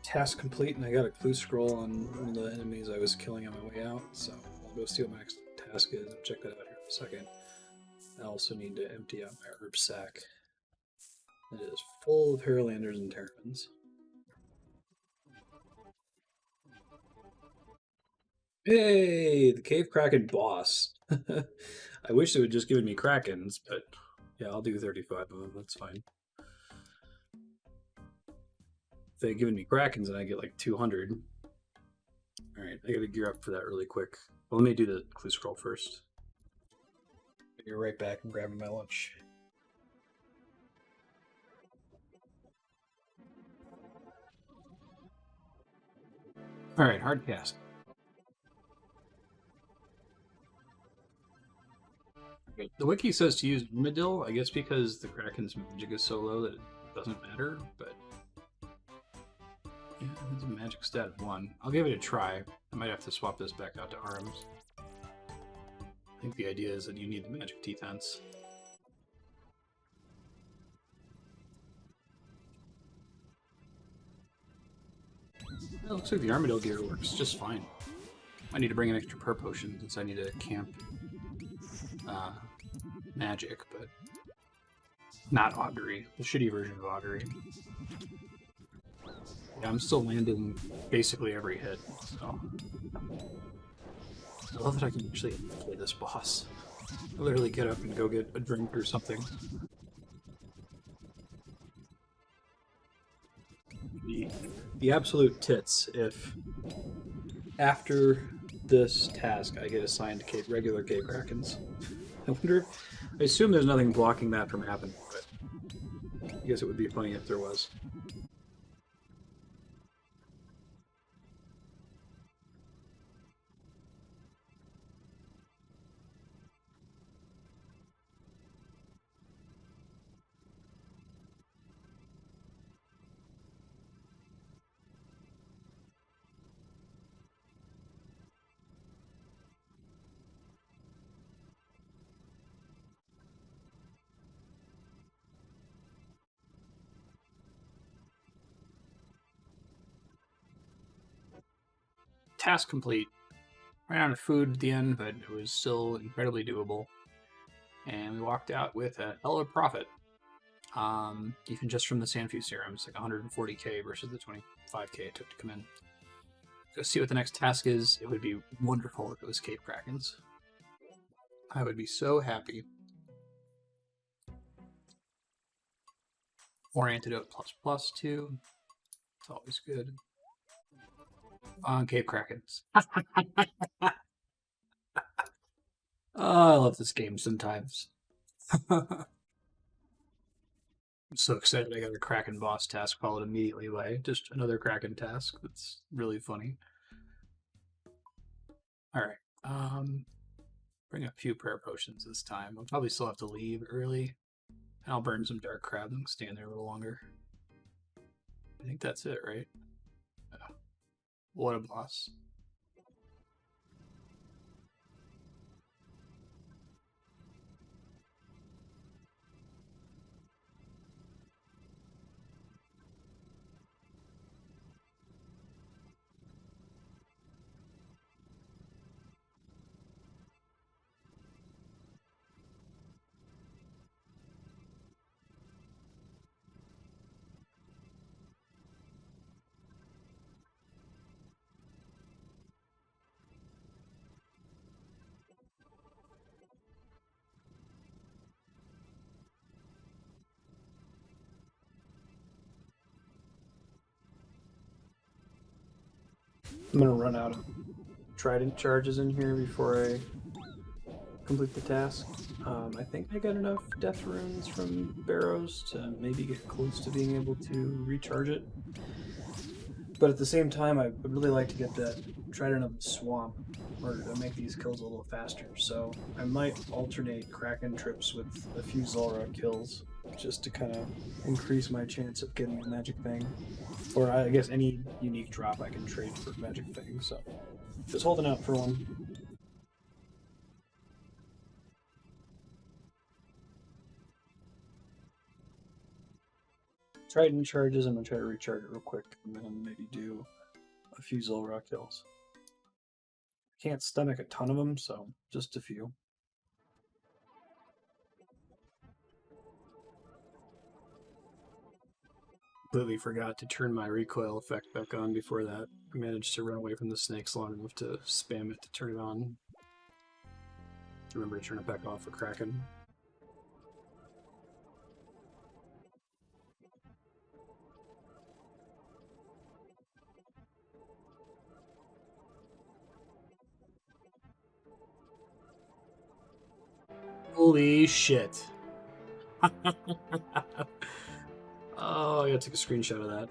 Task complete, and I got a clue scroll on one of the enemies I was killing on my way out, so I'll go see what my next task is and check that out here in a second. I also need to empty out my herb sack. It is full of Paralanders and Terrapins. Hey, the Cave Kraken boss. I wish they would just given me Krakens, but yeah, I'll do 35 of them, that's fine. If they had given me Krakens, then I get like 200. Alright, I gotta gear up for that really quick. Well, let me do the clue scroll first. Be right back and grab my lunch. Alright, hard cast. Okay, the wiki says to use Umidil, I guess because the Kraken's magic is so low that it doesn't matter, but yeah, it's a magic stat of 1. I'll give it a try. I might have to swap this back out to arms. I think the idea is that you need the magic defense. It looks like the Armadillo gear works just fine. I need to bring an extra per potion since I need to camp magic, but not augury. The shitty version of augury. Yeah, I'm still landing basically every hit, so I love that I can actually play this boss. I literally get up and go get a drink or something. The absolute tits if after this task I get assigned regular Cave Krakens. I wonder, I assume there's nothing blocking that from happening, but I guess it would be funny if there was. Task complete. Ran out of food at the end, but it was still incredibly doable. And we walked out with a hell of a profit. Even just from the Sandfew serums, like 140k versus the 25k it took to come in. Go see what the next task is. It would be wonderful if it was Cave Krakens. I would be so happy. 4 antidote plus 2. It's always good. On Cave Krakens. Oh, I love this game sometimes. I'm so excited I got a Kraken boss task followed immediately by just another Kraken task. That's really funny. Alright, bring a few prayer potions this time. I'll probably still have to leave early. And I'll burn some Dark Crab and stay in there a little longer. I think that's it, right? Oh, what a boss. I'm gonna run out of trident charges in here before I complete the task. I think I got enough death runes from Barrows to maybe get close to being able to recharge it. But at the same time, I would really like to get that Trident of the Swamp in order to make these kills a little faster. So I might alternate Kraken trips with a few Zulrah kills just to kind of increase my chance of getting the Magic Fang. Or I guess any unique drop I can trade for Magic Fang. So just holding out for one. Trident charges, I'm going to try to recharge it real quick and then maybe do a few Zulrah kills. Can't stomach a ton of them, so just a few. Completely forgot to turn my recoil effect back on before that. I managed to run away from the snakes long enough to spam it to turn it on. Remember to turn it back off for Kraken. Holy shit. Oh, I gotta take a screenshot of that.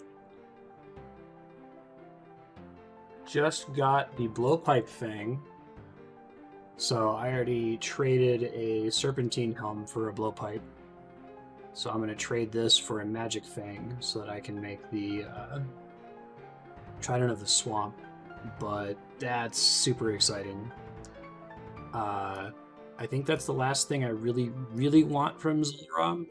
Just got the blowpipe thing. So I already traded a serpentine helm for a blowpipe. So I'm going to trade this for a magic fang so that I can make the Trident of the Swamp. But that's super exciting. I think that's the last thing I really, really want from Zulrah. Make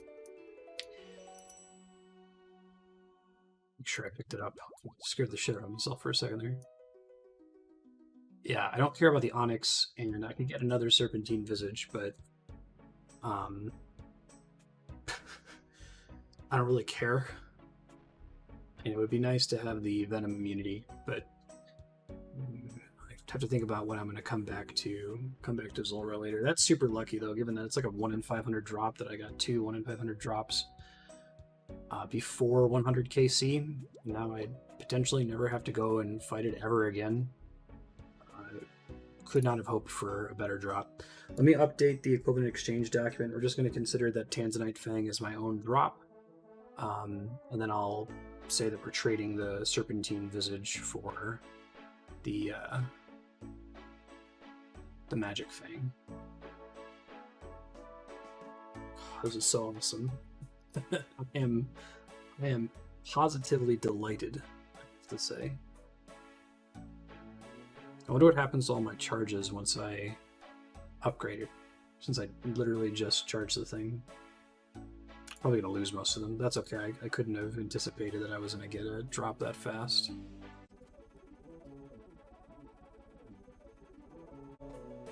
sure I picked it up. Scared the shit out of myself for a second there. Yeah, I don't care about the Onyx, and I can get another Serpentine Visage, but I don't really care. And it would be nice to have the Venom immunity, but I have to think about when I'm going to come back to Zulrah later. That's super lucky though, given that it's like a 1 in 500 drop that I got 2 1 in 500 drops before 100 KC. Now I potentially never have to go and fight it ever again. Could not have hoped for a better drop. Let me update the equivalent exchange document. We're just going to consider that Tanzanite Fang is my own drop. And then I'll say that we're trading the Serpentine Visage for the Magic Fang. This is so awesome. I am positively delighted, I have to say. I wonder what happens to all my charges once I upgrade it, since I literally just charged the thing. Probably gonna lose most of them. That's okay. I couldn't have anticipated that I was gonna get a drop that fast.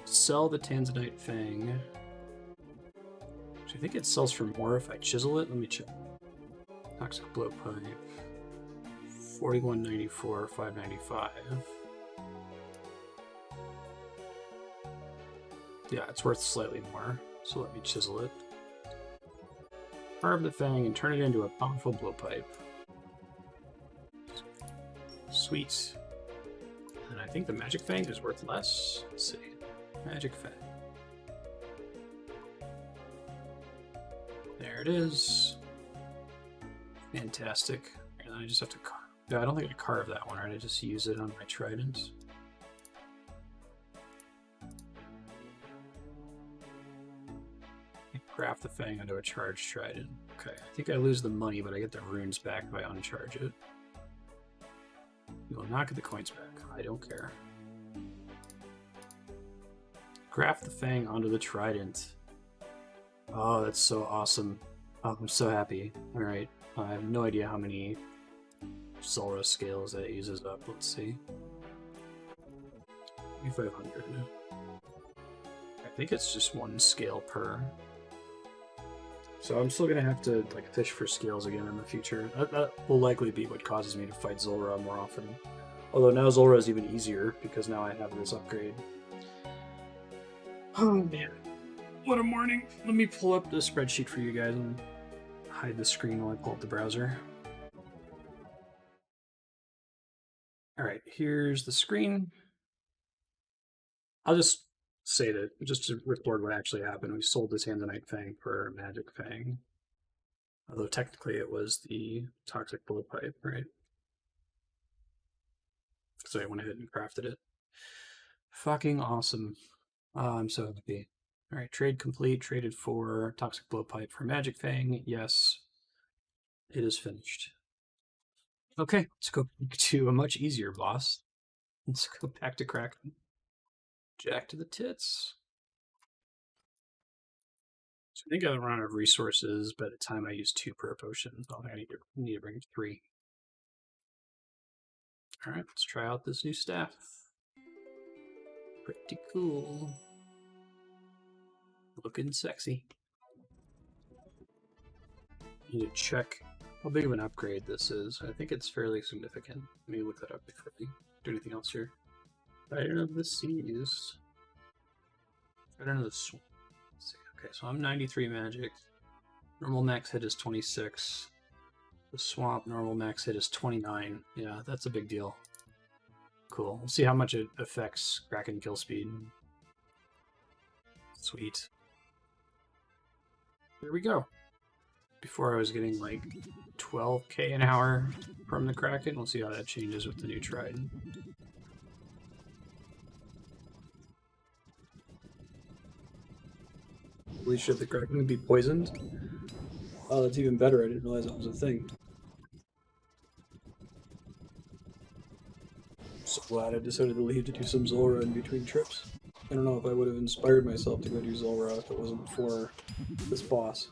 Sell the Tanzanite Fang. I think it sells for more if I chisel it. Let me check. Toxic Blowpipe. 41.94, 5.95. Yeah, it's worth slightly more, so let me chisel it. Carve the Fang and turn it into a powerful blowpipe. Sweet. And I think the Magic Fang is worth less. Let's see. Magic Fang. There it is. Fantastic. And then I just have to carve. No, I don't think I carved that one, right? I just use it on my trident. Craft the Fang into a charged trident. Okay, I think I lose the money, but I get the runes back if I uncharge it. You will not get the coins back. I don't care. Craft the Fang onto the trident. Oh, that's so awesome. Oh, I'm so happy. Alright, I have no idea how many Zulrah scales that it uses up. Let's see. 500. I think it's just one scale per. So I'm still gonna have to like fish for scales again in the future. That will likely be what causes me to fight Zulrah more often. Although now Zulrah is even easier because now I have this upgrade. Oh man, what a morning! Let me pull up the spreadsheet for you guys and hide the screen while I pull up the browser. All right, here's the screen. I'll just say that, just to record what actually happened. We sold this Tanzanite Fang for a Magic Fang. Although technically it was the Toxic Blowpipe, right? So I went ahead and crafted it. Fucking awesome. I'm so happy. All right, trade complete. Traded for Toxic Blowpipe for Magic Fang. Yes, it is finished. Okay, let's go to a much easier boss. Let's go back to Kraken. Jack to the tits. So I think I run out of resources by the time I use 2 prayer potions. I need to bring 3. All right, let's try out this new staff. Pretty cool. Looking sexy. Need to check how big of an upgrade this is. I think it's fairly significant. Let me look that up before we do anything else here. Rider of the Seas. Rider of the Swamp. Okay, so I'm 93 magic. Normal max hit is 26. The Swamp normal max hit is 29. Yeah, that's a big deal. Cool. We'll see how much it affects Kraken kill speed. Sweet. There we go. Before I was getting like 12k an hour from the Kraken. We'll see how that changes with the new Trident. Holy shit, the Kraken would be poisoned? Oh, that's even better. I didn't realize that was a thing. So glad I decided to leave to do some Zulrah in between trips. I don't know if I would have inspired myself to go do Zulrah if it wasn't for this boss.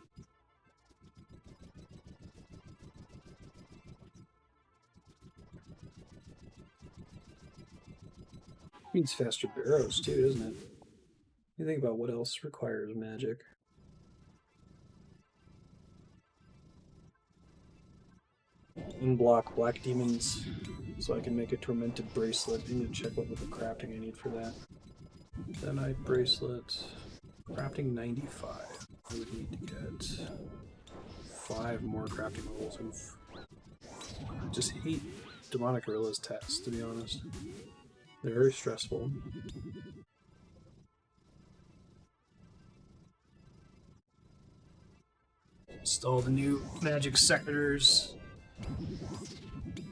Means faster barrows too, doesn't it? You think about what else requires magic. Unblock Black Demons so I can make a Tormented Bracelet. I need to check what level crafting I need for that. Detonite Bracelet. Crafting 95. I would need to get 5 more crafting levels. Oof. I just hate Demonic Gorilla's tests, to be honest. They're very stressful. Install the new magic sectors.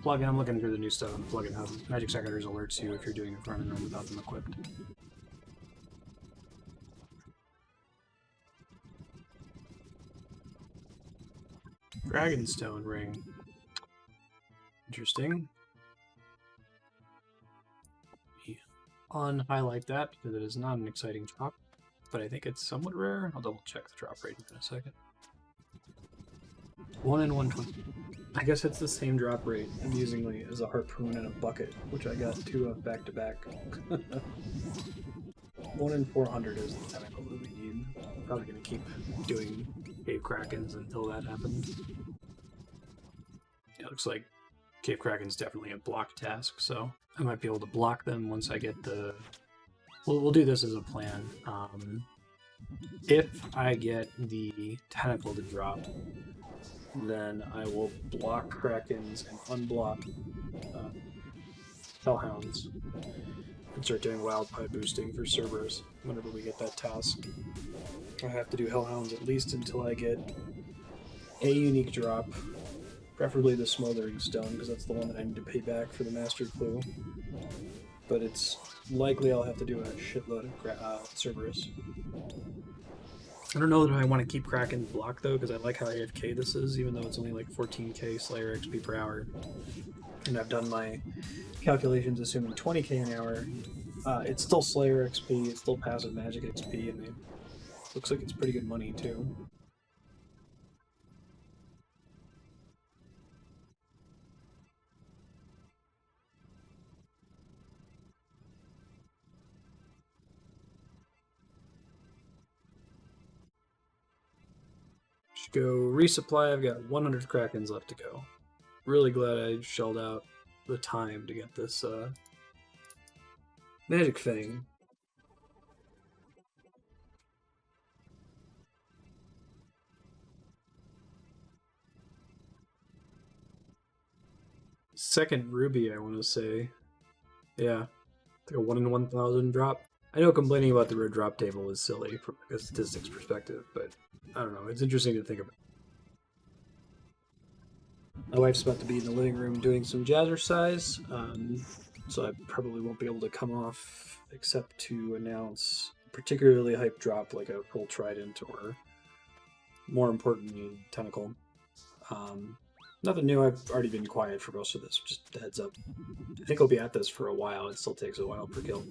Plugin. I'm looking through the new stuff on the plugin hub. Magic sectors alerts you if you're doing a front and run without them equipped. Dragonstone ring. Interesting. Unhighlight that because it is not an exciting drop, but I think it's somewhat rare. I'll double check the drop rate in a second. 1 in 120. I guess it's the same drop rate, amusingly, as a harpoon and a bucket, which I got 2 of back to back. 1 in 400 is the tentacle that we need. I'm probably going to keep doing Cave Krakens until that happens. It looks like Cave Kraken's definitely a block task, so I might be able to block them once I get the... We'll do this as a plan. If I get the tentacle to drop, then I will block Krakens and unblock Hellhounds and start doing wild pipe boosting for Cerberus whenever we get that task. I have to do Hellhounds at least until I get a unique drop, preferably the Smoldering Stone, because that's the one that I need to pay back for the Master Clue. But it's likely I'll have to do a shitload of Cerberus. I don't know that I want to keep Kraken blocked though, because I like how AFK this is, even though it's only like 14k Slayer XP per hour. And I've done my calculations assuming 20k an hour. It's still Slayer XP, it's still passive magic XP, and it looks like it's pretty good money too. Go resupply. I've got 100 Krakens left to go. Really glad I shelled out the time to get this magic thing. Second ruby, I want to say. Yeah, it's like a 1 in 1,000 drop. I know complaining about the red drop table is silly from a statistics perspective, but I don't know. It's interesting to think about. My wife's about to be in the living room doing some jazzercise, so I probably won't be able to come off except to announce a particularly hype drop like a full trident or, more importantly, tentacle. Nothing new. I've already been quiet for most of this. Just a heads up. I think I'll be at this for a while. It still takes a while per kill.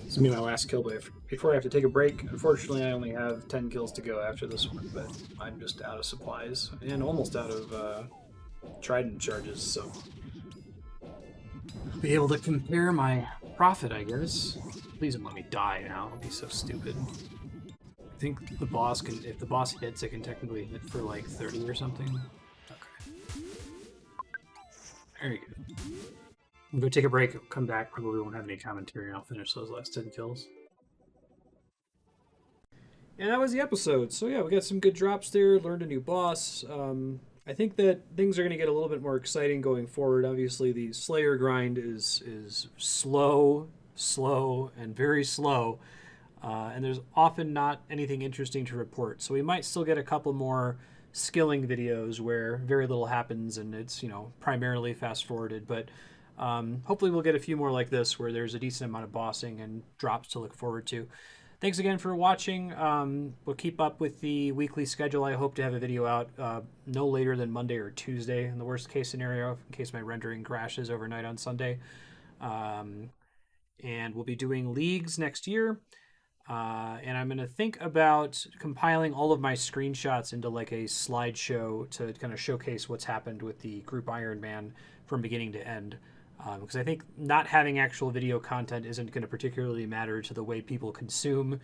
This will be my last kill before I have to take a break. Unfortunately, I only have 10 kills to go after this one, but I'm just out of supplies and almost out of trident charges, so be able to compare my profit, I guess. Please don't let me die now. I'll be so stupid. I think the boss can, if the boss hits, it can technically hit for like 30 or something. Okay. Very good. I'm going to take a break, come back, probably won't have any commentary, and I'll finish those last 10 kills. And that was the episode. So yeah, we got some good drops there, learned a new boss. I think that things are going to get a little bit more exciting going forward. Obviously, the Slayer grind is slow, and very slow. And there's often not anything interesting to report. So we might still get a couple more skilling videos where very little happens and it's, you know, primarily fast forwarded. But hopefully we'll get a few more like this where there's a decent amount of bossing and drops to look forward to. Thanks again for watching. We'll keep up with the weekly schedule. I hope to have a video out no later than Monday or Tuesday in the worst case scenario, in case my rendering crashes overnight on Sunday. And we'll be doing leagues next year. And I'm going to think about compiling all of my screenshots into like a slideshow to kind of showcase what's happened with the group Ironman from beginning to end. Because I think not having actual video content isn't going to particularly matter to the way people consume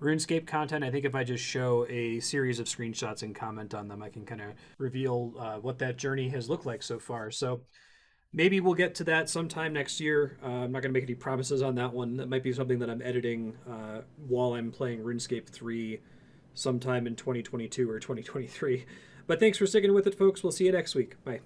RuneScape content. I think if I just show a series of screenshots and comment on them, I can kind of reveal what that journey has looked like so far. So maybe we'll get to that sometime next year. I'm not going to make any promises on that one. That might be something that I'm editing while I'm playing RuneScape 3 sometime in 2022 or 2023. But thanks for sticking with it, folks. We'll see you next week. Bye.